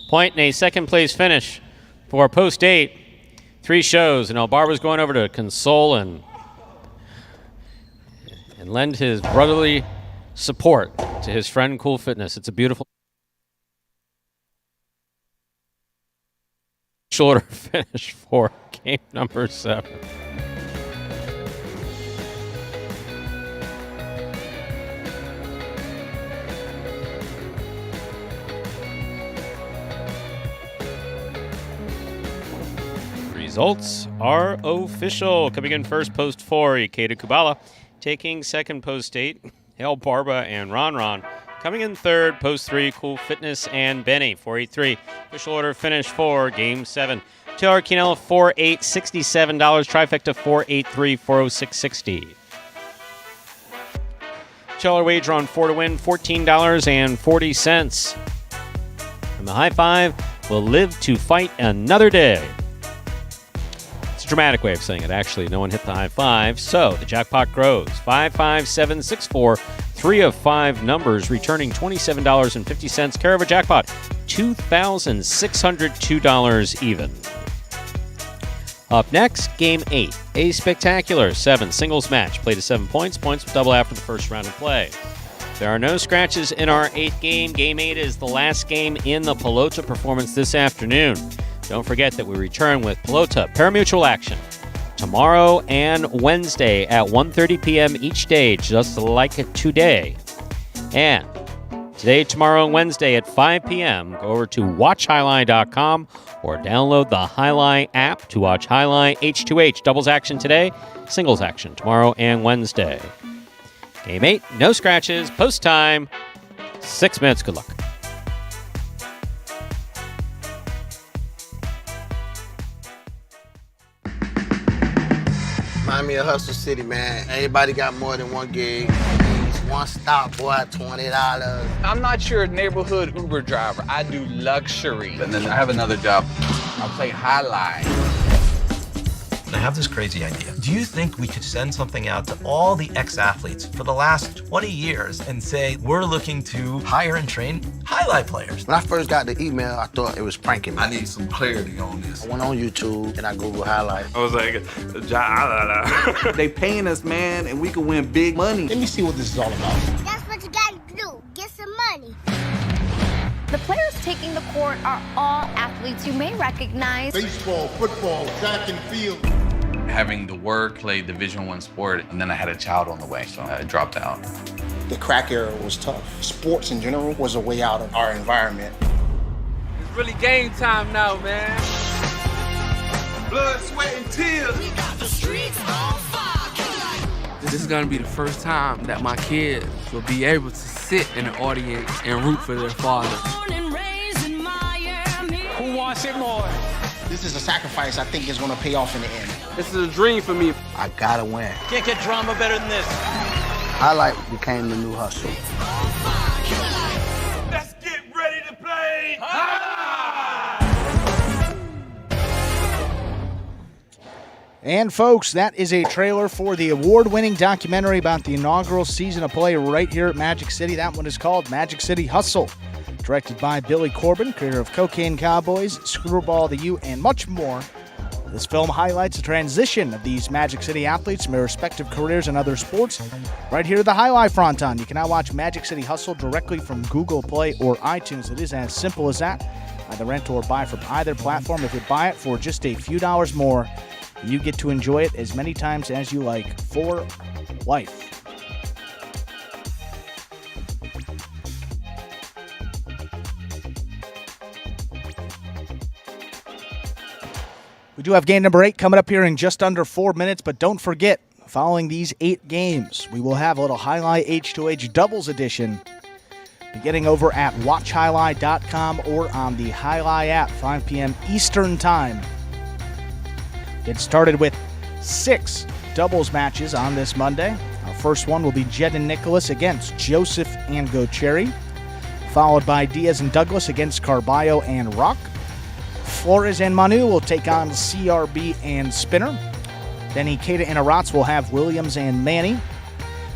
Point and a second place finish for post 8. 3 shows, and Elbarba's going over to console and lend his brotherly support to his friend Cool Fitness. It's a beautiful shorter finish for game number 7. Results are official. Coming in first, post 4, Ikeda Kubala. Taking second, post 8, Elbarba and Ron. Coming in third, post 3, Cool Fitness and Benny, 483. Official order finish for game 7. Taylor Quinella, 4-8, $67. Trifecta, 483, 406.60. Taylor wager on 4 to win, $14.40. And the high 5 will live to fight another day. It's a dramatic way of saying it. Actually, no one hit the high 5, so the jackpot grows. 5, 5, 7, 6, 4. 3 of 5 numbers returning $27.50. Care of a jackpot, $2,602 even. Up next, Game 8, a spectacular 7 singles match. Played to 7 points. Points will double after the first round of play. There are no scratches in our 8th game. Game 8 is the last game in the Pelota performance this afternoon. Don't forget that we return with Pelota Parimutuel action tomorrow and Wednesday at 1:30 p.m. each day, just like today. And Today, tomorrow, and Wednesday at 5 p.m., go over to watchhighline.com or download the Highline app to watch Highline H2H. Doubles action today, singles action tomorrow and Wednesday. Game 8, no scratches, post time, 6 minutes. Good luck. Remind me of Hustle City, man. Everybody got more than one gig. One stop, boy, $20. I'm not your neighborhood Uber driver. I do luxury. And then I have another job. I play Highline. I have this crazy idea. Do you think we could send something out to all the ex-athletes for the last 20 years and say, we're looking to hire and train highlight players? When I first got the email, I thought it was pranking me. I need some clarity on this. I went on YouTube and I Googled highlight. I was like, they paying us, man, and we can win big money. Let me see what this is all about. That's what you gotta do. Get some money. The players taking the court are all athletes you may recognize. Baseball, football, track and field. Having the work, play Division I sport, and then I had a child on the way, so I dropped out. The crack era was tough. Sports in general was a way out of our environment. It's really game time now, man. Blood, sweat, and tears. We got the streets on fire. This is gonna be the first time that my kids will be able to sit in the audience and root for their father. Who wants it more? This is a sacrifice I think is going to pay off in the end. This is a dream for me. I gotta win. Can't get drama better than this. Highlight became the new hustle. Let's get ready to play. And folks, that is a trailer for the award-winning documentary about the inaugural season of play right here at Magic City. That one is called Magic City Hustle. Directed by Billy Corbin, creator of Cocaine Cowboys, Screwball the U, and much more. This film highlights the transition of these Magic City athletes from their respective careers in other sports. Right here at the Highlight Fronton, you can now watch Magic City Hustle directly from Google Play or iTunes. It is as simple as that. Either rent or buy from either platform. If you buy it for just a few dollars more, you get to enjoy it as many times as you like for life. We do have game number 8 coming up here in just under 4 minutes, but don't forget, following these 8 games, we will have a little Highlight H2H Doubles Edition beginning over at watchhighlight.com or on the Highlight app, 5 p.m. Eastern Time. Get started with 6 doubles matches on this Monday. Our first one will be Jed and Nicholas against Joseph and Gocherry, followed by Diaz and Douglas against Carballo and Rock. Flores and Manu will take on CRB and Spinner. Then Ikeda and Arats will have Williams and Manny.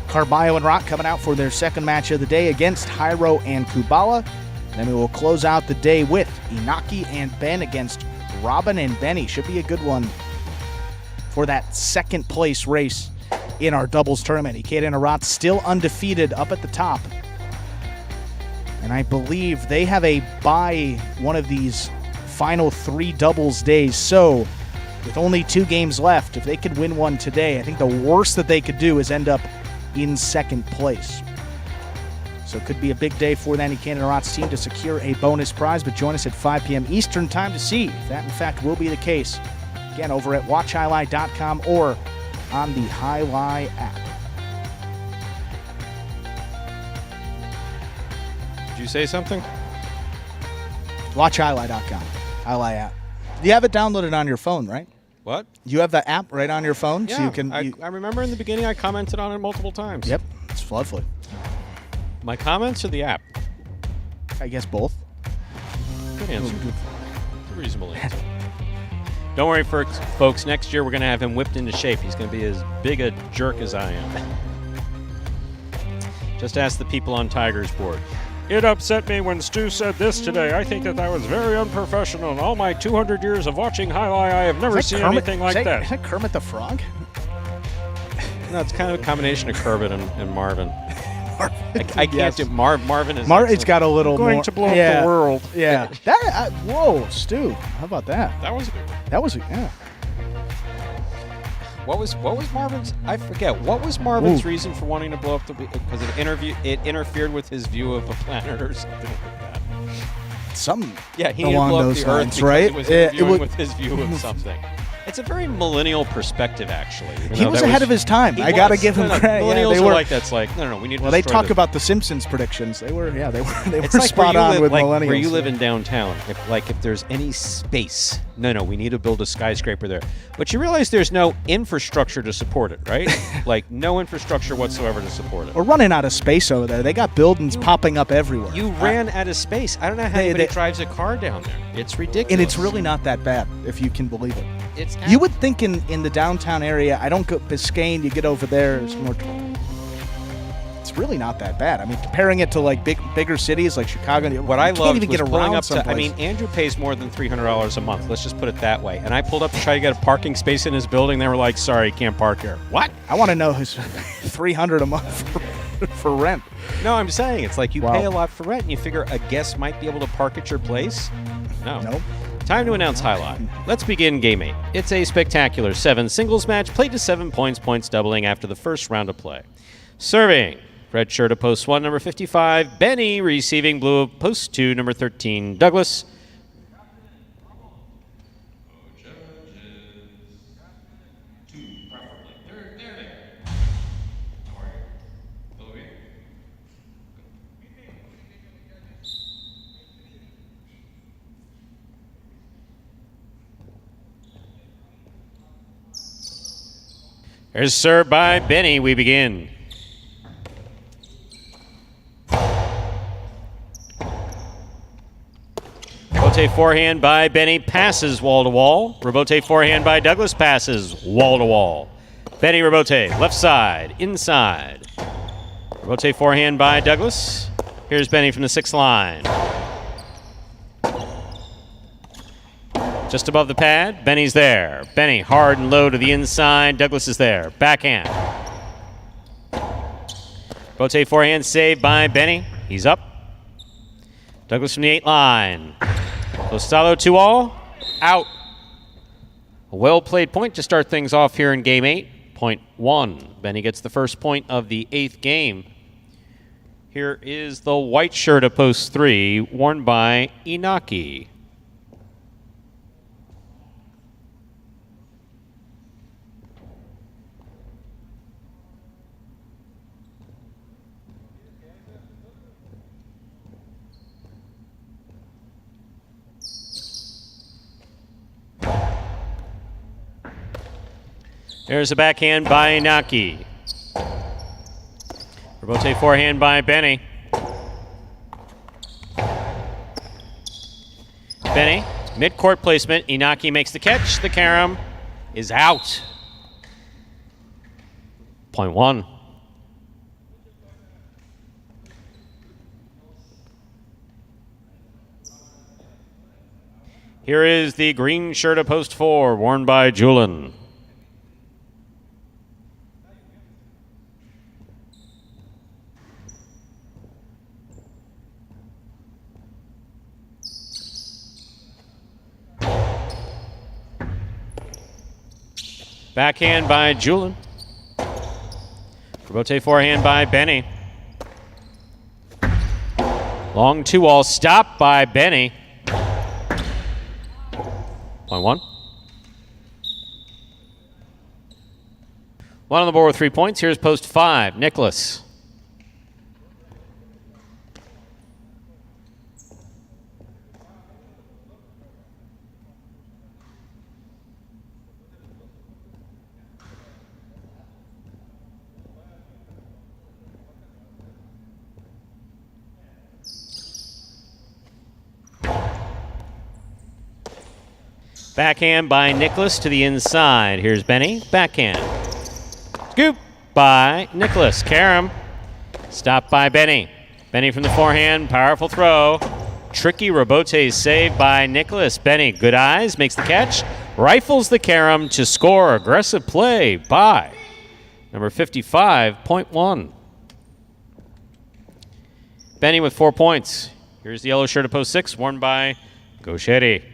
Carballo and Rock coming out for their second match of the day against Jairo and Kubala. Then we will close out the day with Inaki and Ben against Robin and Benny. Should be a good one for that second place race in our doubles tournament. Ikeda and Arats still undefeated up at the top. And I believe they have a bye one of these final 3 doubles days. So with only 2 games left, if they could win one today, I think the worst that they could do is end up in second place. So it could be a big day for the Ikeda and Arats team to secure a bonus prize. But join us at 5 p.m. Eastern Time to see if that in fact will be the case. Again, over at watchhighlight.com or on the Highlight app. Did you say something? Watchhighlight.com. Highlight app. You have it downloaded on your phone, right? What? You have the app right on your phone? Yeah, So you can. I remember in the beginning I commented on it multiple times. Yep, it's lovely. My comments or the app? I guess both. Good answer. It's a reasonable answer. Don't worry, folks. Next year we're going to have him whipped into shape. He's going to be as big a jerk as I am. Just ask the people on Tiger's board. It upset me when Stu said this today. I think that was very unprofessional. In all my 200 years of watching highlight, I have never seen anything like that. Is that Kermit the Frog? No, it's kind of a combination of Kermit and Marvin. I can't Yes. do Marvin is. It's got a little going more. to blow up the world. Yeah. Whoa, Stu. How about that? That was a good one. That was yeah. What was Marvin's? I forget. What was Marvin's reason for wanting to blow up the? Because it interfered with his view of the planet or something like that. He needed to along blow up those the Earth lines, because right? it was interfering with his view of something. It's a very millennial perspective, actually. He was ahead of his time. I got to give him credit. Millennials they were like that's like no. We need to. Well, they talk about the Simpsons predictions. They were It's like spot on with millennials. Where you live in downtown, if there's any space, we need to build a skyscraper there. But you realize there's no infrastructure to support it, right? Like no infrastructure whatsoever to support it. We're running out of space over there. They got buildings popping up everywhere. You ran out of space. I don't know how anybody drives a car down there. It's ridiculous. And it's really not that bad, if you can believe it. You would think in the downtown area, I don't go Biscayne, you get over there, it's more. It's really not that bad. I mean, comparing it to like bigger cities like Chicago, what I can't even was get pulling around up to. I mean, Andrew pays more than $300 a month. Let's just put it that way. And I pulled up to try to get a parking space in his building. They were like, "Sorry, you can't park here." What? I want to know his $300 a month for rent. No, I'm saying it's like you pay a lot for rent, and you figure a guest might be able to park at your place. No. Time to announce highlight. Let's begin Game 8. It's a spectacular 7 singles match played to 7 points doubling after the first round of play. Serving, red shirt of post 1, number 55, Benny. Receiving, blue of post 2, number 13, Douglas. There's served by Benny. We begin. Rebote forehand by Benny, passes wall to wall. Rebote forehand by Douglas, passes wall to wall. Benny rebote, left side, inside. Rebote forehand by Douglas. Here's Benny from the 6th line. Just above the pad, Benny's there. Benny hard and low to the inside. Douglas is there. Backhand. Rotate forehand saved by Benny. He's up. Douglas from the 8 line. Lostalo 2-all. Out. A well-played point to start things off here in Game 8. Point 1. Benny gets the first point of the 8th game. Here is the white shirt of post 3, worn by Inaki. There's a backhand by Inaki. Rebote forehand by Benny. Benny, mid-court placement. Inaki makes the catch. The carom is out. Point 1. Here is the green shirt of post 4, worn by Julian. Backhand by Julian. Rebote forehand by Benny. Long 2-all stop by Benny. Point 1. One on the board with 3 points. Here's post 5, Nicholas. Backhand by Nicholas to the inside. Here's Benny. Backhand. Scoop by Nicholas. Carom. Stopped by Benny. Benny from the forehand. Powerful throw. Tricky rebote saved by Nicholas. Benny, good eyes. Makes the catch. Rifles the carom to score. Aggressive play by number 55, point 1. Benny with 4 points. Here's the yellow shirt of post 6, worn by Gauchetti.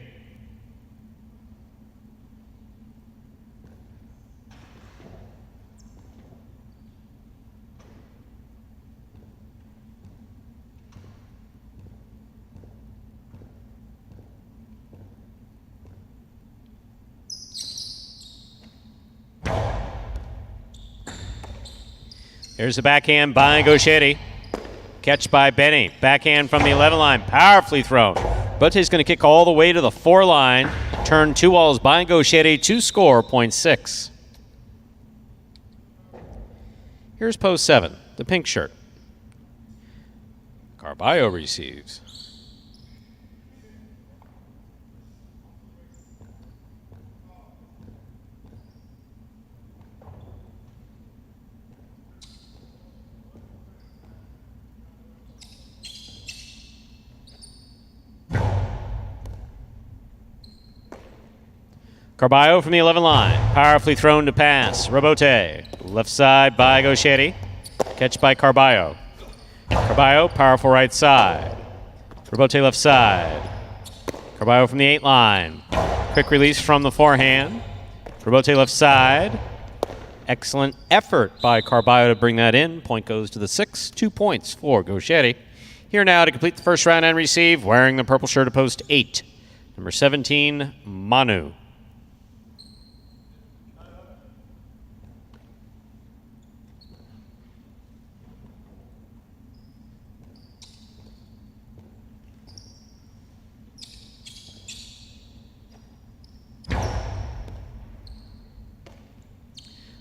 Here's the backhand by Gauchetti. Catch by Benny. Backhand from the 11 line. Powerfully thrown. Bote's going to kick all the way to the 4 line. Turn 2 walls by Gauchetti to score .6. Here's post 7, the pink shirt. Carballo receives. Carballo from the 11 line. Powerfully thrown to pass. Robote. Left side by Gauchetti. Catch by Carballo. Carballo, powerful right side. Robote left side. Carballo from the 8 line. Quick release from the forehand. Robote left side. Excellent effort by Carballo to bring that in. Point goes to the 6. 2 points for Gauchetti. Here now to complete the first round and receive, wearing the purple shirt of post 8. Number 17, Manu.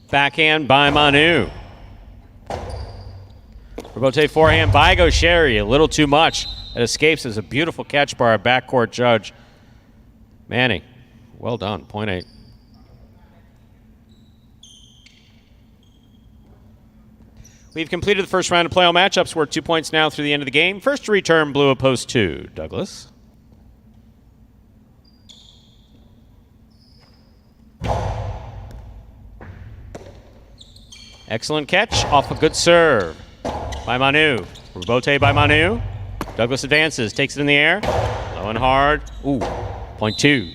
Backhand by Manu. Robote forehand by Gauchetti. A little too much. It escapes as a beautiful catch by our backcourt judge, Manny. Well done. .8. We've completed the first round of play-all matchups. We're 2 points now through the end of the game. First to return, blue of post 2. Douglas. Excellent catch off a good serve by Manu. Robote by Manu. Douglas advances, takes it in the air. Low and hard. Ooh, .2.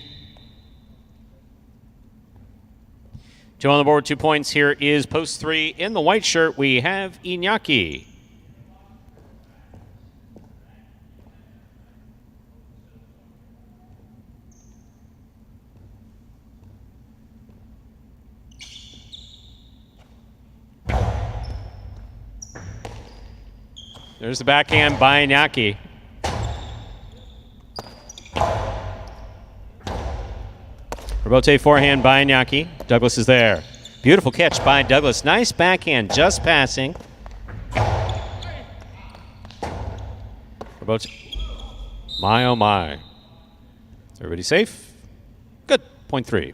2 on the board, 2 points. Here is post 3. In the white shirt, we have Iñaki. There's the backhand by Iñaki. Robote forehand by Iñaki. Douglas is there. Beautiful catch by Douglas. Nice backhand, just passing. Robote. My, oh my. Is everybody safe? Good. .3.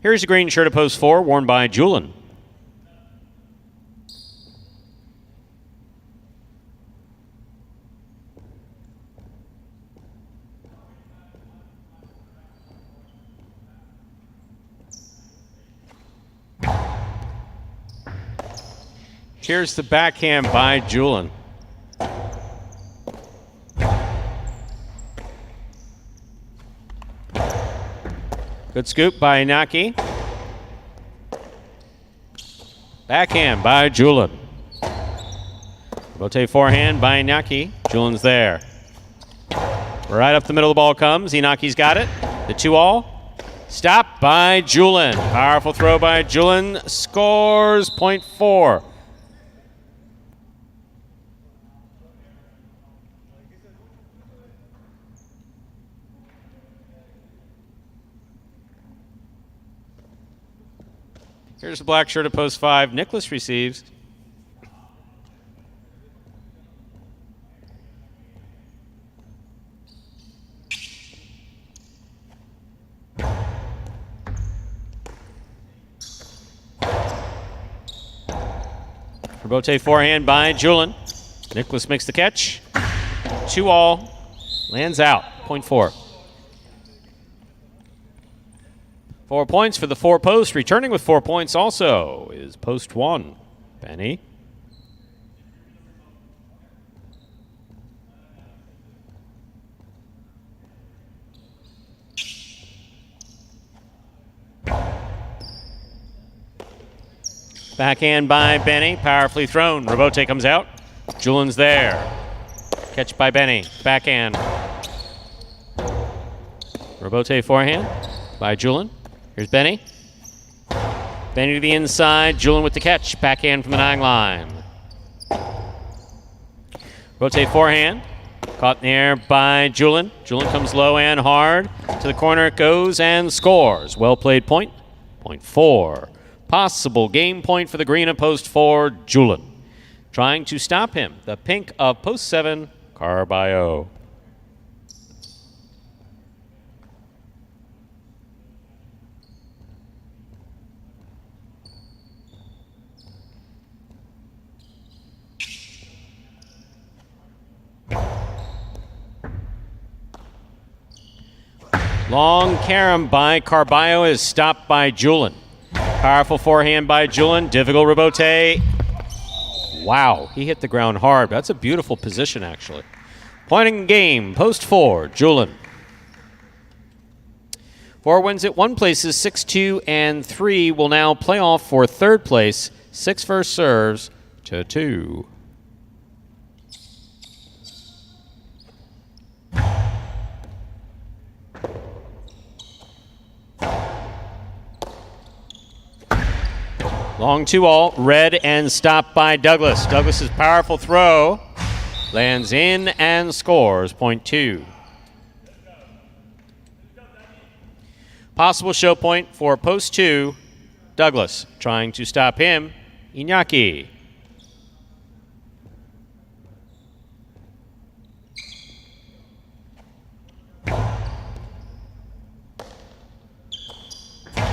Here's the green shirt of post 4, worn by Julian. Here's the backhand by Julian. Good scoop by Iñaki. Backhand by Julian. Robote forehand by Iñaki. Julian's there. Right up the middle of the ball comes. Inaki's got it. The 2-all. Stop by Julian. Powerful throw by Julian. Scores .4. Here's the black shirt of post 5. Nicholas receives. Robote forehand by Julian. Nicholas makes the catch. 2-all. Lands out. .4. 4 points for the 4 posts. Returning with 4 points also is post 1. Benny. Backhand by Benny. Powerfully thrown. Robote comes out. Julian's there. Catch by Benny. Backhand. Robote forehand by Julian. Here's Benny. Benny to the inside. Julian with the catch. Backhand from the 9 line. Rotate forehand. Caught in the air by Julian. Julian comes low and hard. To the corner it goes and scores. Well played point. Point 4. Possible game point for the green of post 4, Julian. Trying to stop him. The pink of post 7, Carballo. Long carom by Carballo is stopped by Julian. Powerful forehand by Julian. Difficult rebote. Wow, he hit the ground hard. That's a beautiful position, actually. Pointing game, post 4, Julian. 4 wins at 1 places, 6, 2, and 3 will now play off for 3rd place. 6 first serves to 2. Long 2-all, red and stopped by Douglas. Douglas's powerful throw lands in and scores, point 2. Possible show point for post 2, Douglas. Trying to stop him, Iñaki.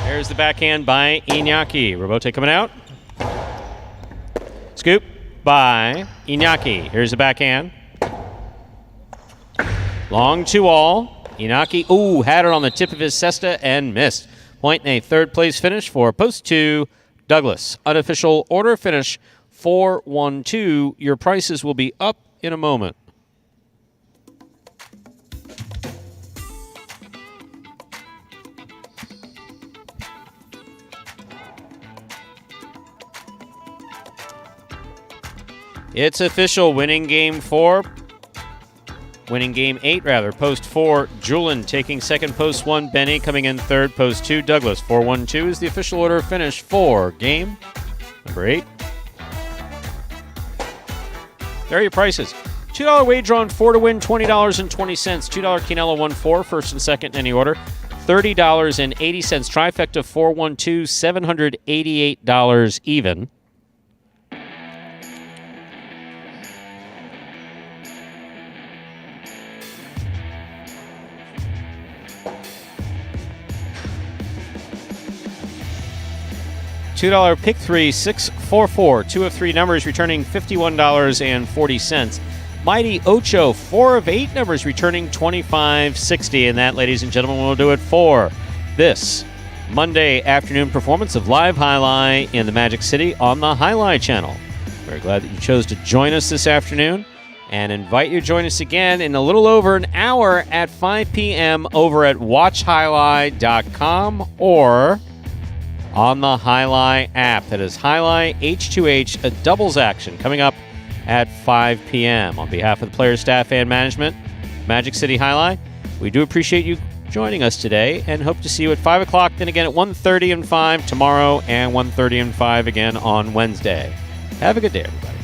There's the backhand by Iñaki. Rebote coming out. Scoop by Iñaki. Here's the backhand. Long 2-all. Iñaki, had it on the tip of his cesta and missed. Point in a 3rd place finish for post 2, Douglas. Unofficial order finish 4-1-2. Your prices will be up in a moment. It's official. Winning game 8 rather. Post 4, Julian taking 2nd, post 1, Benny coming in 3rd, post 2, Douglas. 4-1-2 is the official order finish for game number 8. There are your prices. $2 wager on 4 to win, $20.20. $2 Quinella 1-4, first and second in any order. $30.80. Trifecta 4-1-2, $788 even. $2 pick 3, 644. 2 of 3 numbers returning $51.40. Mighty Ocho, 4 of 8 numbers returning $25.60. And that, ladies and gentlemen, will do it for this Monday afternoon performance of Live Highlight in the Magic City on the Highlight channel. Very glad that you chose to join us this afternoon and invite you to join us again in a little over an hour at 5 p.m. over at watchhighlight.com or on the Highlight app. That is Highlight H2H, a doubles action coming up at 5 p.m. On behalf of the players, staff, and management, Magic City Highlight, we do appreciate you joining us today and hope to see you at 5 o'clock, then again at 1:30 and 5 tomorrow, and 1:30 and 5 again on Wednesday. Have a good day, everybody.